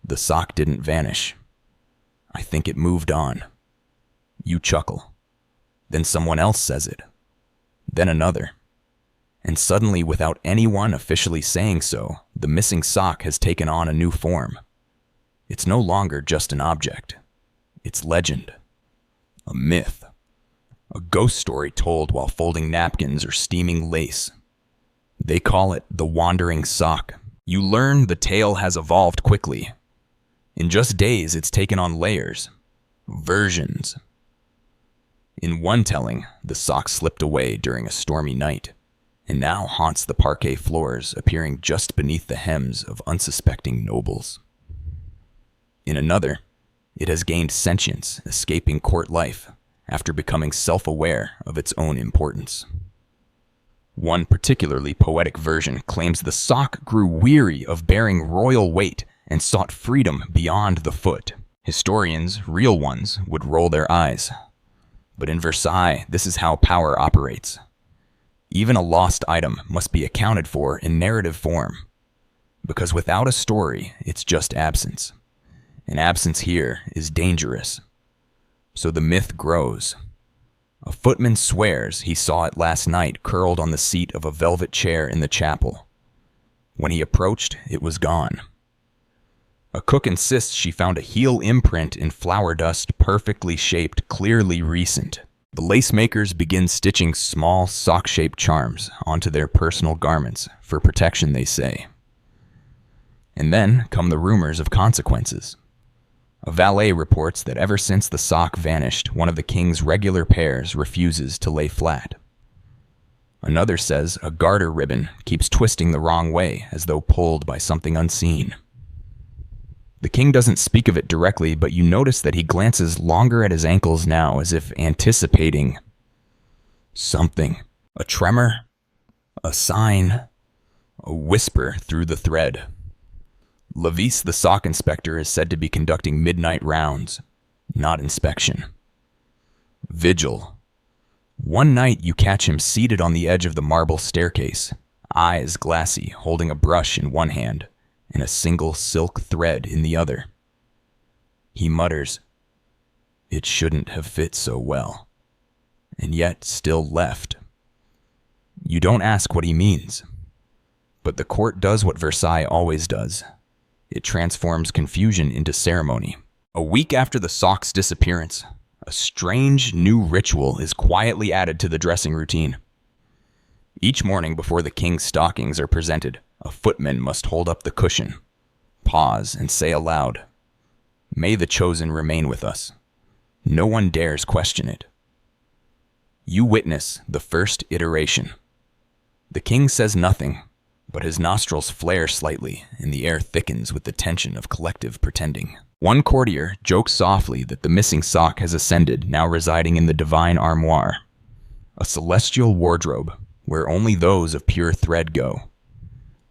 the sock didn't vanish. I think it moved on. You chuckle. Then someone else says it. Then another. And suddenly, without anyone officially saying so, the missing sock has taken on a new form. It's no longer just an object. It's legend. A myth. A ghost story told while folding napkins or steaming lace. They call it the wandering sock. You learn the tale has evolved quickly. In just days, it's taken on layers, versions. In one telling, the sock slipped away during a stormy night. and now haunts the parquet floors, appearing just beneath the hems of unsuspecting nobles. In another, it has gained sentience, escaping court life after becoming self-aware of its own importance. One particularly poetic version claims the sock grew weary of bearing royal weight and sought freedom beyond the foot. Historians, real ones, would roll their eyes. But in Versailles, this is how power operates. Even a lost item must be accounted for in narrative form, because without a story, it's just absence. And absence here is dangerous. So the myth grows. A footman swears he saw it last night curled on the seat of a velvet chair in the chapel. When he approached, it was gone. A cook insists she found a heel imprint in flour dust perfectly shaped, clearly recent. The lace makers begin stitching small sock-shaped charms onto their personal garments for protection, they say. And then come the rumors of consequences. A valet reports that ever since the sock vanished, one of the king's regular pairs refuses to lay flat. Another says a garter ribbon keeps twisting the wrong way as though pulled by something unseen. The king doesn't speak of it directly, but you notice that he glances longer at his ankles now as if anticipating something. A tremor, a sign, a whisper through the thread. Levis, the sock inspector, is said to be conducting midnight rounds, not inspection. Vigil. One night you catch him seated on the edge of the marble staircase, eyes glassy, holding a brush in one hand and a single silk thread in the other. He mutters, "It shouldn't have fit so well," and yet still left. You don't ask what he means, but the court does what Versailles always does. It transforms confusion into ceremony. A week after the sock's disappearance, a strange new ritual is quietly added to the dressing routine. Each morning before the king's stockings are presented, a footman must hold up the cushion, pause, and say aloud, "May the chosen remain with us." No one dares question it. You witness the first iteration. The king says nothing, but his nostrils flare slightly, and the air thickens with the tension of collective pretending. One courtier jokes softly that the missing sock has ascended, now residing in the divine armoire, a celestial wardrobe where only those of pure thread go.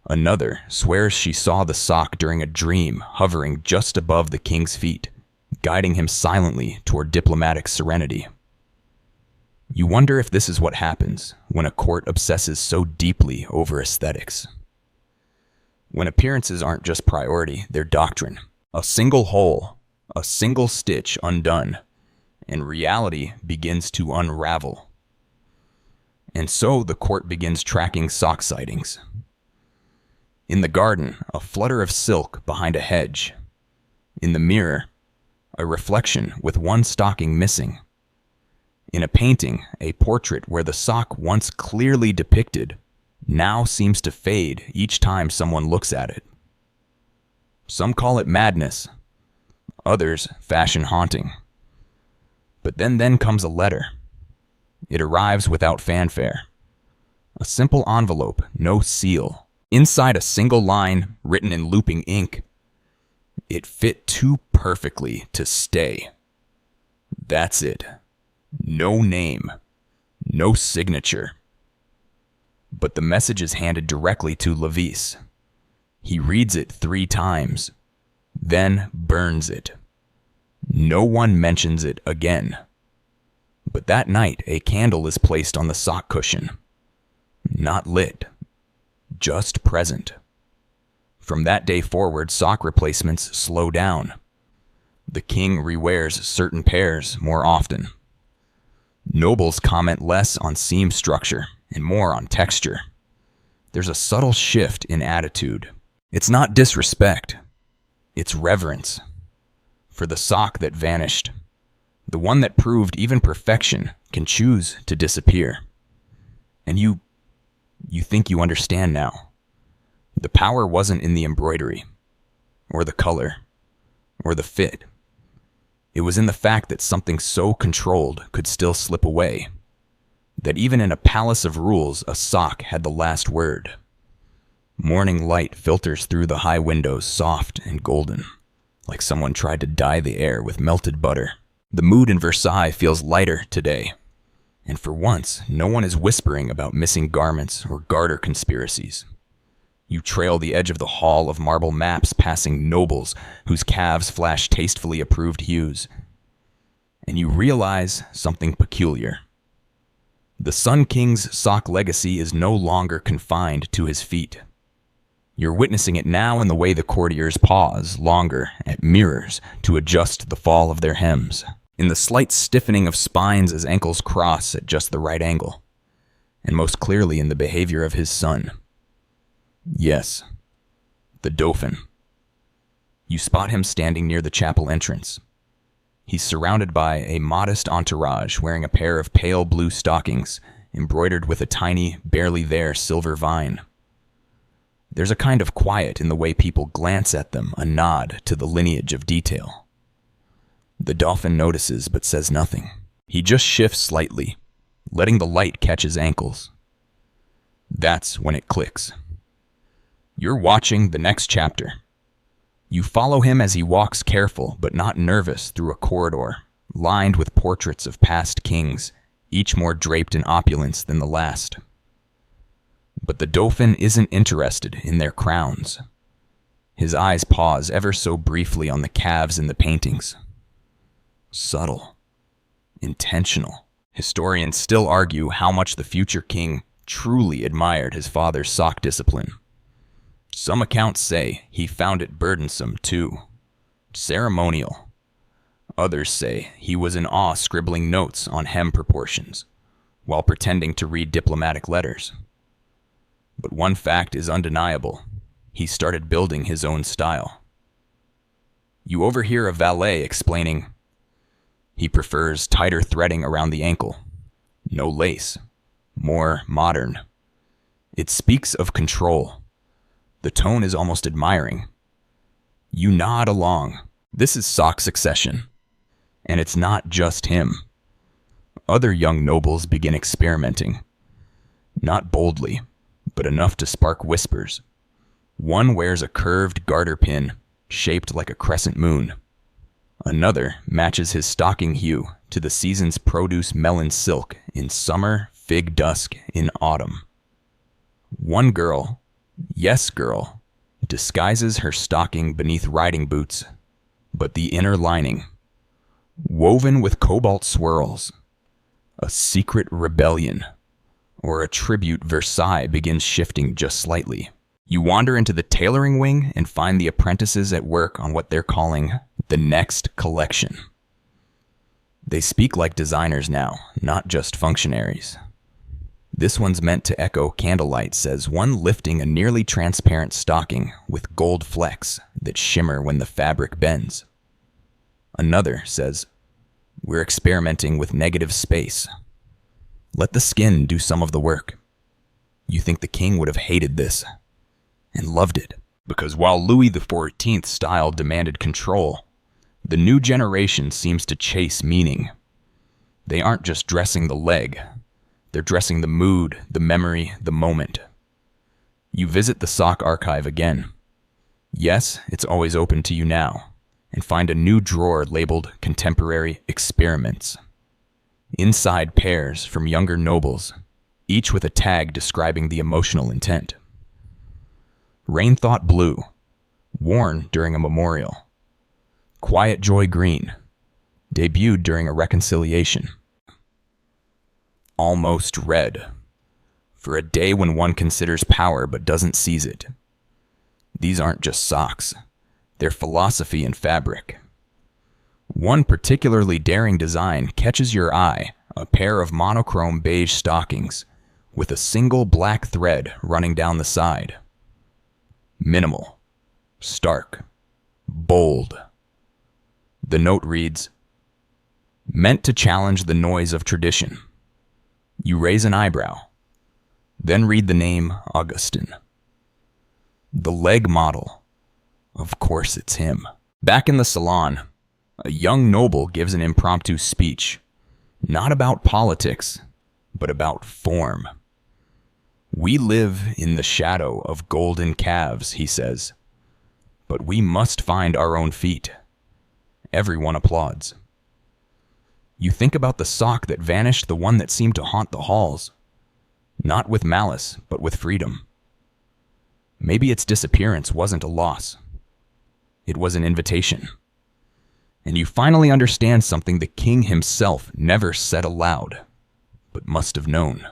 Another swears she saw the sock during a dream, hovering just above the king's feet, guiding him silently toward diplomatic serenity. You wonder if this is what happens when a court obsesses so deeply over aesthetics. When appearances aren't just priority, they're doctrine. A single hole, a single stitch undone, and reality begins to unravel. And so the court begins tracking sock sightings. In the garden, a flutter of silk behind a hedge. In the mirror, a reflection with one stocking missing. In a painting, a portrait where the sock once clearly depicted now seems to fade each time someone looks at it. Some call it madness, others fashion haunting. But then comes a letter. It arrives without fanfare. A simple envelope, no seal. Inside a single line, written in looping ink. It fit too perfectly to stay. That's it. No name. No signature. But the message is handed directly to Levis. He reads it 3 times, then burns it. No one mentions it again. But that night, a candle is placed on the sock cushion. Not lit, just present. From that day forward, sock replacements slow down. The king rewears certain pairs more often. Nobles comment less on seam structure and more on texture. There's a subtle shift in attitude. It's not disrespect, it's reverence. For the sock that vanished, the one that proved even perfection can choose to disappear. And you think you understand now. The power wasn't in the embroidery, or the color, or the fit. It was in the fact that something so controlled could still slip away. that even in a palace of rules, a sock had the last word. Morning light filters through the high windows, soft and golden, like someone tried to dye the air with melted butter. The mood in Versailles feels lighter today, and for once, no one is whispering about missing garments or garter conspiracies. You trail the edge of the hall of marble maps, passing nobles whose calves flash tastefully approved hues, and you realize something peculiar. The Sun King's sock legacy is no longer confined to his feet. You're witnessing it now in the way the courtiers pause longer at mirrors to adjust the fall of their hems, in the slight stiffening of spines as ankles cross at just the right angle, and most clearly in the behavior of his son. Yes, the Dauphin. You spot him standing near the chapel entrance. He's surrounded by a modest entourage wearing a pair of pale blue stockings embroidered with a tiny, barely there silver vine. There's a kind of quiet in the way people glance at them, a nod to the lineage of detail. The Dauphin notices but says nothing. He just shifts slightly, letting the light catch his ankles. That's when it clicks. You're watching the next chapter. You follow him as he walks careful but not nervous through a corridor, lined with portraits of past kings, each more draped in opulence than the last. But the Dauphin isn't interested in their crowns. His eyes pause ever so briefly on the calves in the paintings. Subtle. Intentional. Historians still argue how much the future king truly admired his father's sock discipline. Some accounts say he found it burdensome too, ceremonial. Others say he was in awe scribbling notes on hem proportions, while pretending to read diplomatic letters. But one fact is undeniable. He started building his own style. You overhear a valet explaining, he prefers tighter threading around the ankle, no lace, more modern. It speaks of control. The tone is almost admiring. You nod along. This is sock succession. And it's not just him. Other young nobles begin experimenting. Not boldly, but enough to spark whispers. One wears a curved garter pin, shaped like a crescent moon. Another matches his stocking hue to the season's produce melon silk in summer, fig dusk in autumn. One girl, yes girl, disguises her stocking beneath riding boots, but the inner lining, woven with cobalt swirls, a secret rebellion, or a tribute Versailles begins shifting just slightly. You wander into the tailoring wing and find the apprentices at work on what they're calling the next collection. They speak like designers now, not just functionaries. This one's meant to echo candlelight, says one lifting a nearly transparent stocking with gold flecks that shimmer when the fabric bends. Another says, we're experimenting with negative space. Let the skin do some of the work. You think the king would have hated this and loved it, because while Louis XIV style demanded control, the new generation seems to chase meaning. They aren't just dressing the leg. They're dressing the mood, the memory, the moment. You visit the sock archive again. Yes, it's always open to you now, and find a new drawer labeled Contemporary Experiments. Inside pairs from younger nobles, each with a tag describing the emotional intent. Rain Thought Blue, worn during a memorial. Quiet Joy Green, debuted during a reconciliation. Almost Red, for a day when one considers power but doesn't seize it. These aren't just socks, they're philosophy and fabric. One particularly daring design catches your eye, a pair of monochrome beige stockings with a single black thread running down the side. Minimal, stark, bold. The note reads, meant to challenge the noise of tradition. You raise an eyebrow, then read the name Augustin. The leg model. Of course it's him. Back in the salon, a young noble gives an impromptu speech, not about politics, but about form. We live in the shadow of golden calves, he says, but we must find our own feet. Everyone applauds. You think about the sock that vanished, the one that seemed to haunt the halls, not with malice, but with freedom. Maybe its disappearance wasn't a loss. It was an invitation. And you finally understand something the king himself never said aloud, but must have known.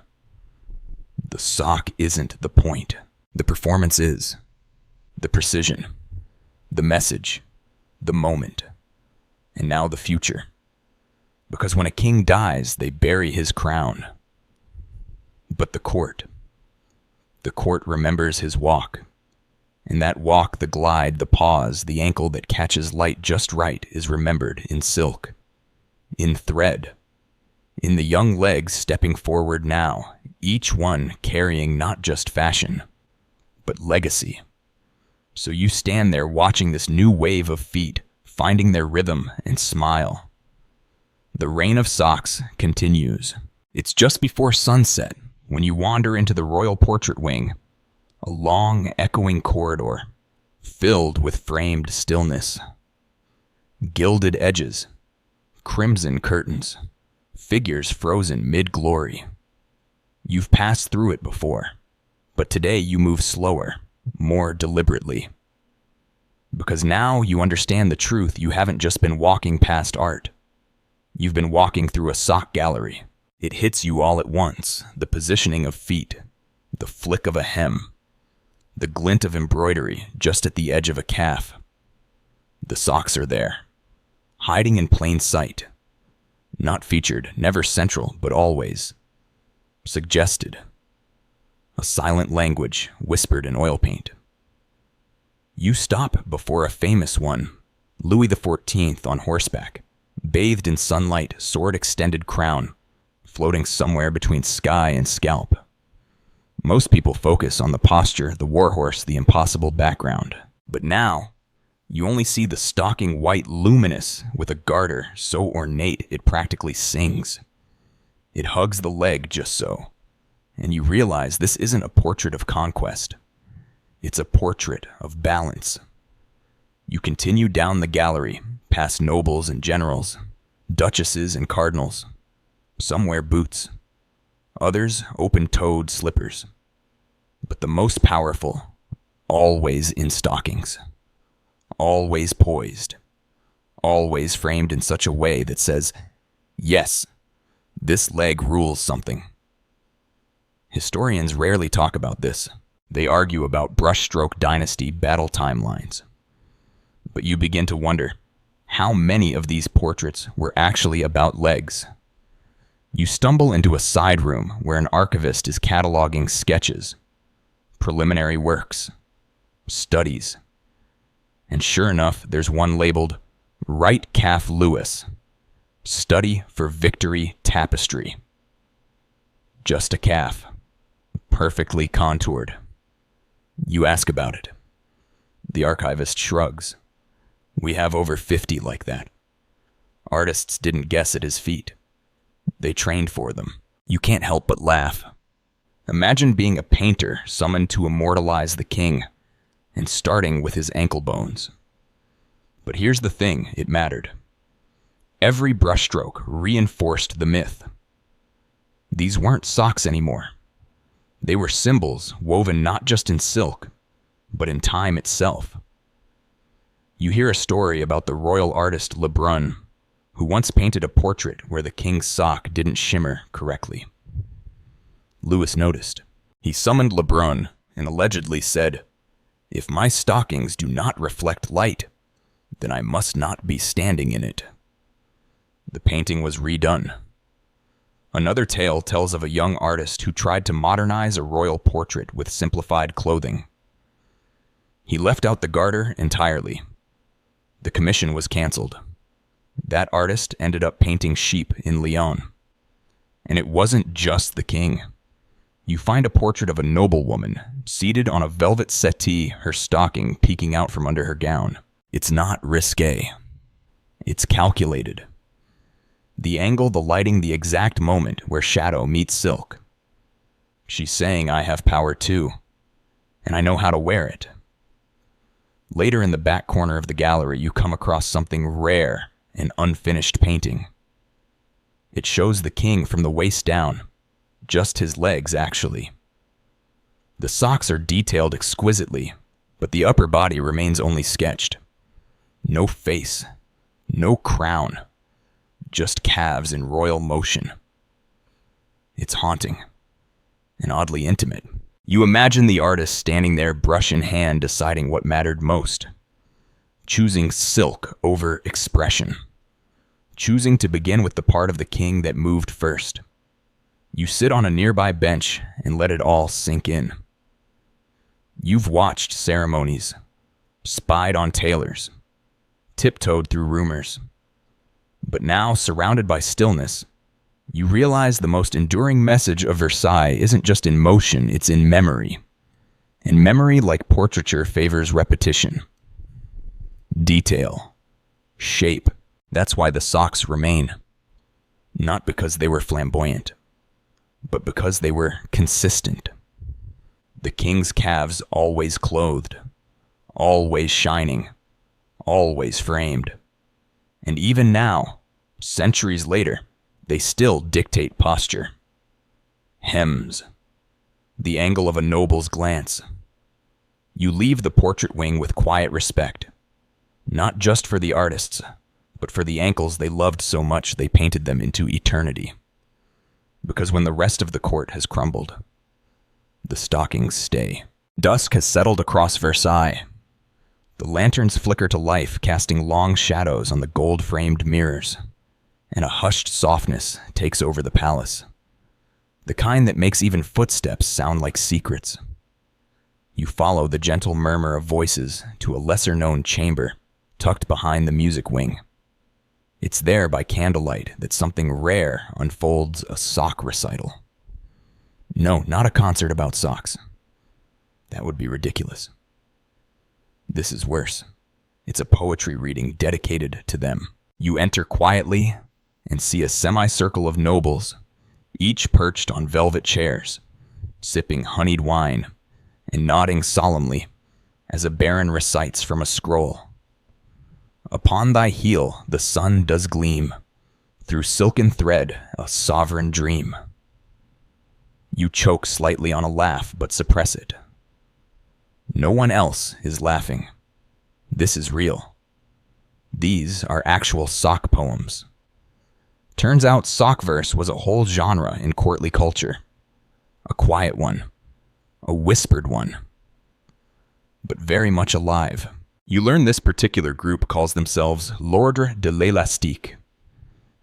The sock isn't the point. The performance is. The precision. The message. The moment. And now the future. Because when a king dies, they bury his crown. But the court remembers his walk. In that walk, the glide, the pause, the ankle that catches light just right is remembered in silk, in thread, in the young legs stepping forward now, each one carrying not just fashion, but legacy. So you stand there watching this new wave of feet, finding their rhythm and smile. The reign of socks continues. It's just before sunset when you wander into the royal portrait wing, a long, echoing corridor, filled with framed stillness. Gilded edges, crimson curtains, figures frozen mid-glory. You've passed through it before, but today you move slower, more deliberately. Because now you understand the truth, you haven't just been walking past art. You've been walking through a sock gallery. It hits you all at once, the positioning of feet, the flick of a hem, the glint of embroidery just at the edge of a calf. The socks are there, hiding in plain sight. Not featured, never central, but always. Suggested. A silent language whispered in oil paint. You stop before a famous one, Louis XIV on horseback, bathed in sunlight, sword extended crown, floating somewhere between sky and scalp. Most people focus on the posture, the warhorse, the impossible background. But now, you only see the stalking white luminous with a garter so ornate it practically sings. It hugs the leg just so, and you realize this isn't a portrait of conquest. It's a portrait of balance. You continue down the gallery, past nobles and generals, duchesses and cardinals. Some wear boots, others open-toed slippers. But the most powerful, always in stockings, always poised, always framed in such a way that says, yes, this leg rules something. Historians rarely talk about this. They argue about brushstroke dynasty battle timelines. But you begin to wonder, how many of these portraits were actually about legs? You stumble into a side room where an archivist is cataloging sketches, preliminary works, studies. And sure enough, there's one labeled, Right Calf Lewis, Study for Victory Tapestry. Just a calf, perfectly contoured. You ask about it. The archivist shrugs. We have over 50 like that. Artists didn't guess at his feet. They trained for them. You can't help but laugh. Imagine being a painter summoned to immortalize the king, and starting with his ankle bones. But here's the thing, it mattered. Every brushstroke reinforced the myth. These weren't socks anymore. They were symbols woven not just in silk, but in time itself. You hear a story about the royal artist Lebrun, who once painted a portrait where the king's sock didn't shimmer correctly. Louis noticed. He summoned Lebrun and allegedly said, "If my stockings do not reflect light, then I must not be standing in it." The painting was redone. Another tale tells of a young artist who tried to modernize a royal portrait with simplified clothing. He left out the garter entirely. The commission was canceled. That artist ended up painting sheep in Lyon. And it wasn't just the king. You find a portrait of a noblewoman, seated on a velvet settee, her stocking peeking out from under her gown. It's not risque. It's calculated. The angle, the lighting, the exact moment where shadow meets silk. She's saying, I have power too, and I know how to wear it. Later in the back corner of the gallery, you come across something rare, an unfinished painting. It shows the king from the waist down, just his legs actually. The socks are detailed exquisitely, but the upper body remains only sketched. No face, no crown, just calves in royal motion. It's haunting and oddly intimate. You imagine the artist standing there, brush in hand, deciding what mattered most. Choosing silk over expression. Choosing to begin with the part of the king that moved first. You sit on a nearby bench and let it all sink in. You've watched ceremonies, spied on tailors, tiptoed through rumors. But now, surrounded by stillness, you realize the most enduring message of Versailles isn't just in motion, it's in memory. And memory, like portraiture, favors repetition. Detail. Shape. That's why the socks remain. Not because they were flamboyant, but because they were consistent. The king's calves always clothed, always shining, always framed. And even now, centuries later, they still dictate posture. Hems. The angle of a noble's glance. You leave the portrait wing with quiet respect, not just for the artists, but for the ankles they loved so much they painted them into eternity. Because when the rest of the court has crumbled, the stockings stay. Dusk has settled across Versailles. The lanterns flicker to life, casting long shadows on the gold-framed mirrors, and a hushed softness takes over the palace. The kind that makes even footsteps sound like secrets. You follow the gentle murmur of voices to a lesser-known chamber tucked behind the music wing. It's there by candlelight that something rare unfolds, a sock recital. No, not a concert about socks. That would be ridiculous. This is worse. It's a poetry reading dedicated to them. You enter quietly and see a semicircle of nobles, each perched on velvet chairs, sipping honeyed wine and nodding solemnly as a baron recites from a scroll. Upon thy heel the sun does gleam, through silken thread a sovereign dream. You choke slightly on a laugh, but suppress it. No one else is laughing. This is real. These are actual sock poems. Turns out sock verse was a whole genre in courtly culture. A quiet one. A whispered one. But very much alive. You learn this particular group calls themselves l'Ordre de l'Élastique,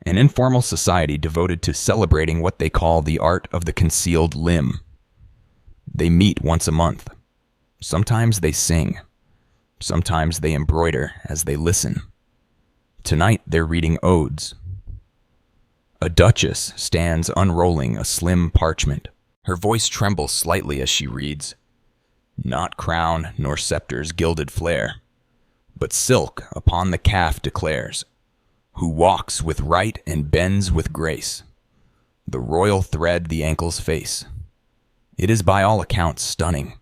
an informal society devoted to celebrating what they call the art of the concealed limb. They meet once a month. Sometimes they sing. Sometimes they embroider as they listen. Tonight they're reading odes. A duchess stands unrolling a slim parchment. Her voice trembles slightly as she reads. Not crown nor scepter's gilded flare, but silk upon the calf declares, who walks with right and bends with grace. The royal thread the ankle's face. It is by all accounts stunning.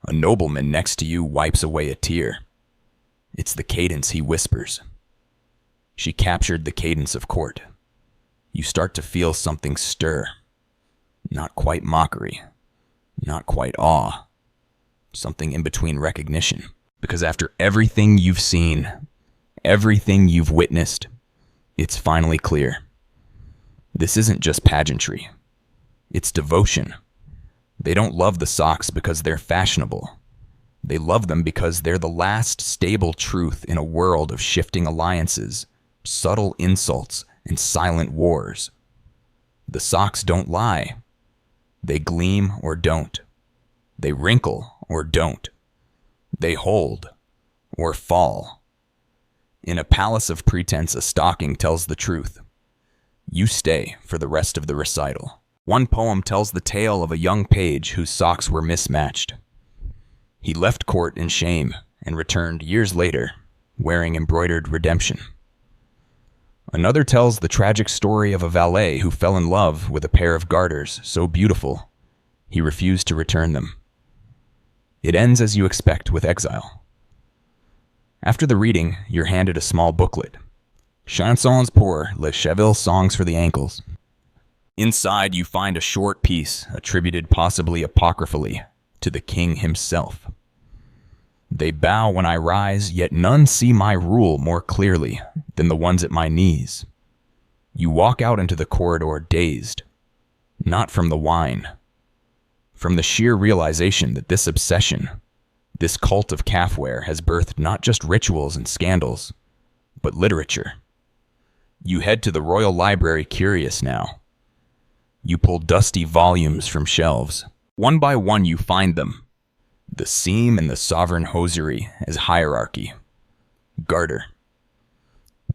A nobleman next to you wipes away a tear. It's the cadence he whispers. She captured the cadence of court. You start to feel something stir. Not quite mockery. Not quite awe. Something in between recognition. Because after everything you've seen, everything you've witnessed, it's finally clear. This isn't just pageantry. It's devotion. They don't love the socks because they're fashionable. They love them because they're the last stable truth in a world of shifting alliances, subtle insults, and silent wars. The socks don't lie. They gleam or don't. They wrinkle or don't. They hold or fall. In a palace of pretense, a stocking tells the truth. You stay for the rest of the recital. One poem tells the tale of a young page whose socks were mismatched. He left court in shame and returned years later, wearing embroidered redemption. Another tells the tragic story of a valet who fell in love with a pair of garters so beautiful he refused to return them. It ends as you expect, with exile. After the reading, you're handed a small booklet. Chansons pour les chevilles, songs for the ankles. Inside, you find a short piece attributed possibly apocryphally to the king himself. They bow when I rise, yet none see my rule more clearly than the ones at my knees. You walk out into the corridor dazed, not from the wine, from the sheer realization that this obsession, this cult of calfware, has birthed not just rituals and scandals, but literature. You head to the Royal Library curious now. You pull dusty volumes from shelves. One by one you find them. The seam and the sovereign hosiery as hierarchy. Garter.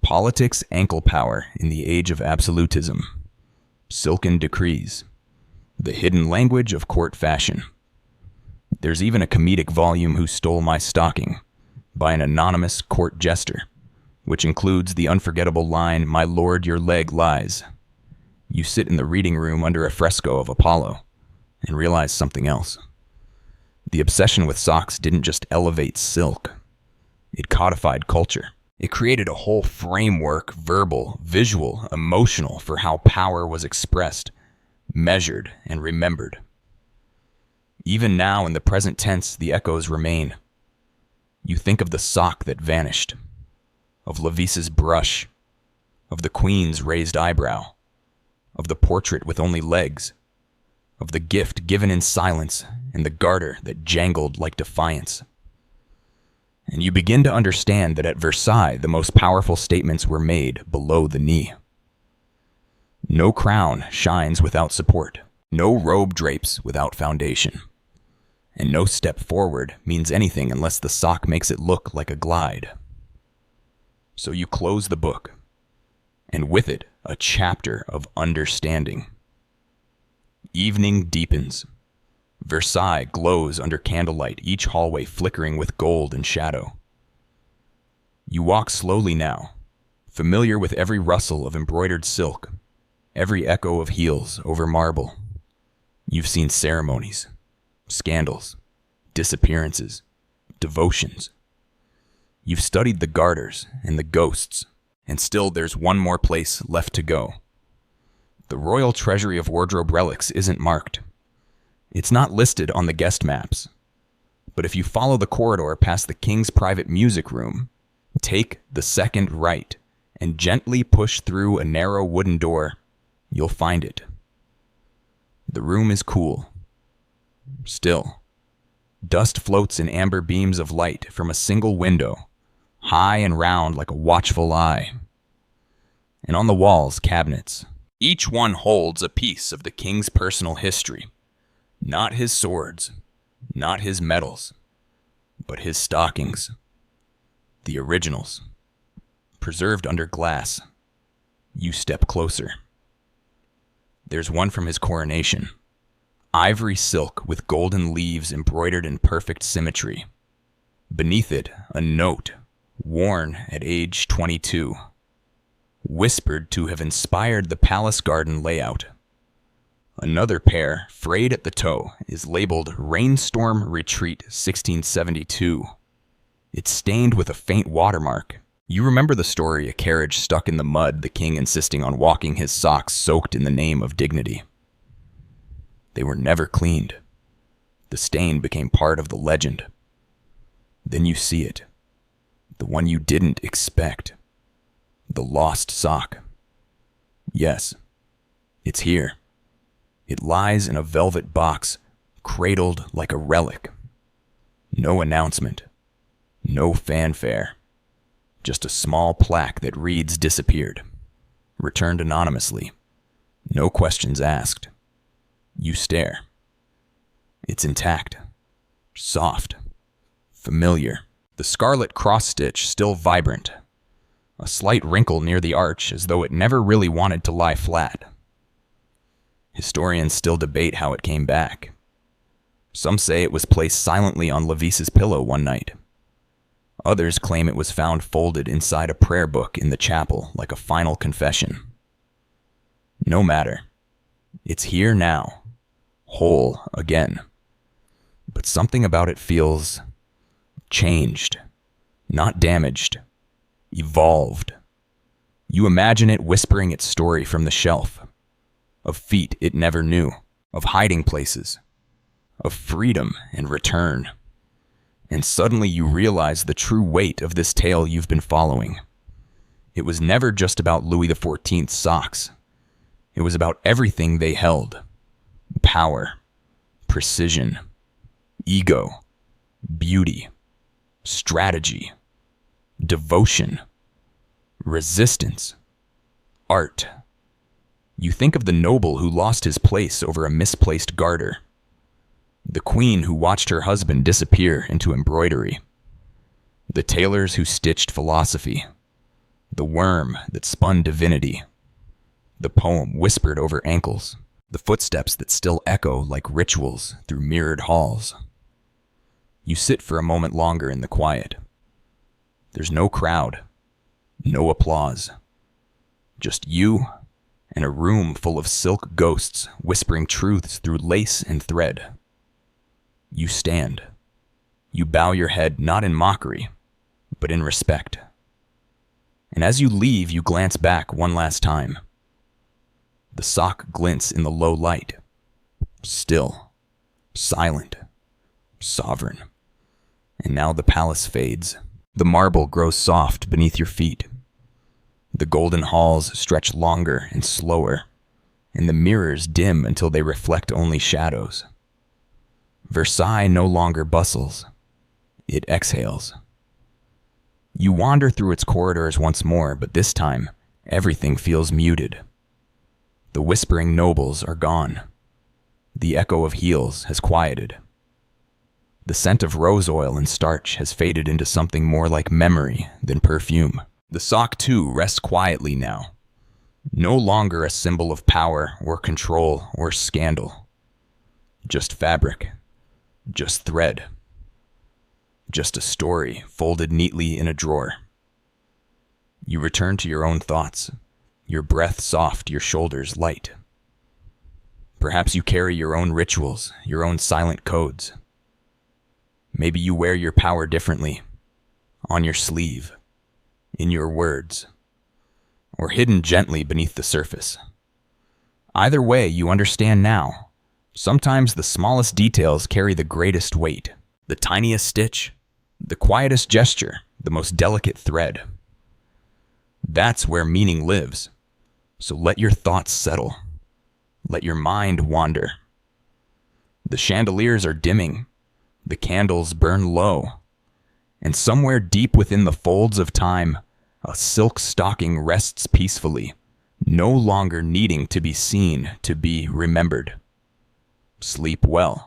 Politics, ankle power in the age of absolutism. Silken decrees. The hidden language of court fashion. There's even a comedic volume, Who Stole My Stocking, by an anonymous court jester, which includes the unforgettable line, My lord, your leg lies. You sit in the reading room under a fresco of Apollo and realize something else. The obsession with socks didn't just elevate silk. It codified culture. It created a whole framework, verbal, visual, emotional, for how power was expressed, measured, and remembered. Even now, in the present tense, the echoes remain. You think of the sock that vanished, of Levice's brush, of the queen's raised eyebrow, of the portrait with only legs, of the gift given in silence, and the garter that jangled like defiance. And you begin to understand that at Versailles, the most powerful statements were made below the knee. No crown shines without support, no robe drapes without foundation, and no step forward means anything unless the sock makes it look like a glide. So you close the book, and with it, a chapter of understanding. Evening deepens. Versailles glows under candlelight, each hallway flickering with gold and shadow. You walk slowly now, familiar with every rustle of embroidered silk, every echo of heels over marble. You've seen ceremonies, scandals, disappearances, devotions. You've studied the garters and the ghosts, and still there's one more place left to go. The royal treasury of wardrobe relics isn't marked. It's not listed on the guest maps. But if you follow the corridor past the king's private music room, take the second right, and gently push through a narrow wooden door, you'll find it. The room is cool. Still. Dust floats in amber beams of light from a single window, high and round like a watchful eye. And on the walls, cabinets. Each one holds a piece of the king's personal history. Not his swords, not his medals, but his stockings. The originals. Preserved under glass. You step closer. There's one from his coronation. Ivory silk with golden leaves embroidered in perfect symmetry. Beneath it, a note, worn at age 22. Whispered to have inspired the palace garden layout. Another pair, frayed at the toe, is labeled Rainstorm Retreat 1672. It's stained with a faint watermark. You remember the story, a carriage stuck in the mud, the king insisting on walking his socks soaked in the name of dignity. They were never cleaned. The stain became part of the legend. Then you see it. The one you didn't expect. The lost sock. Yes, it's here. It lies in a velvet box, cradled like a relic. No announcement. No fanfare. Just a small plaque that reads disappeared. Returned anonymously. No questions asked. You stare. It's intact. Soft. Familiar. The scarlet cross-stitch still vibrant. A slight wrinkle near the arch as though it never really wanted to lie flat. Historians still debate how it came back. Some say it was placed silently on Levice's pillow one night. Others claim it was found folded inside a prayer book in the chapel like a final confession. No matter. It's here now, whole again. But something about it feels changed, not damaged, evolved. You imagine it whispering its story from the shelf, of feet it never knew, of hiding places, of freedom and return. And suddenly you realize the true weight of this tale you've been following. It was never just about Louis XIV's socks. It was about everything they held. Power, precision, ego, beauty, strategy, devotion, resistance, art. You think of the noble who lost his place over a misplaced garter, the queen who watched her husband disappear into embroidery, the tailors who stitched philosophy, the worm that spun divinity, the poem whispered over ankles, the footsteps that still echo like rituals through mirrored halls. You sit for a moment longer in the quiet. There's no crowd, no applause, just you and a room full of silk ghosts whispering truths through lace and thread. You stand. You bow your head not in mockery, but in respect. And as you leave, you glance back one last time. The sock glints in the low light, still, silent, sovereign. And now the palace fades. The marble grows soft beneath your feet. The golden halls stretch longer and slower, and the mirrors dim until they reflect only shadows. Versailles no longer bustles. It exhales. You wander through its corridors once more, but this time, everything feels muted. The whispering nobles are gone. The echo of heels has quieted. The scent of rose oil and starch has faded into something more like memory than perfume. The sock, too, rests quietly now. No longer a symbol of power or control or scandal. Just fabric. Just thread. Just a story folded neatly in a drawer. You return to your own thoughts, your breath soft, your shoulders light. Perhaps you carry your own rituals, your own silent codes. Maybe you wear your power differently, on your sleeve, in your words, or hidden gently beneath the surface. Either way, you understand now. Sometimes the smallest details carry the greatest weight. The tiniest stitch, the quietest gesture, the most delicate thread. That's where meaning lives. So let your thoughts settle. Let your mind wander. The chandeliers are dimming. The candles burn low. And somewhere deep within the folds of time, a silk stocking rests peacefully, no longer needing to be seen to be remembered. Sleep well.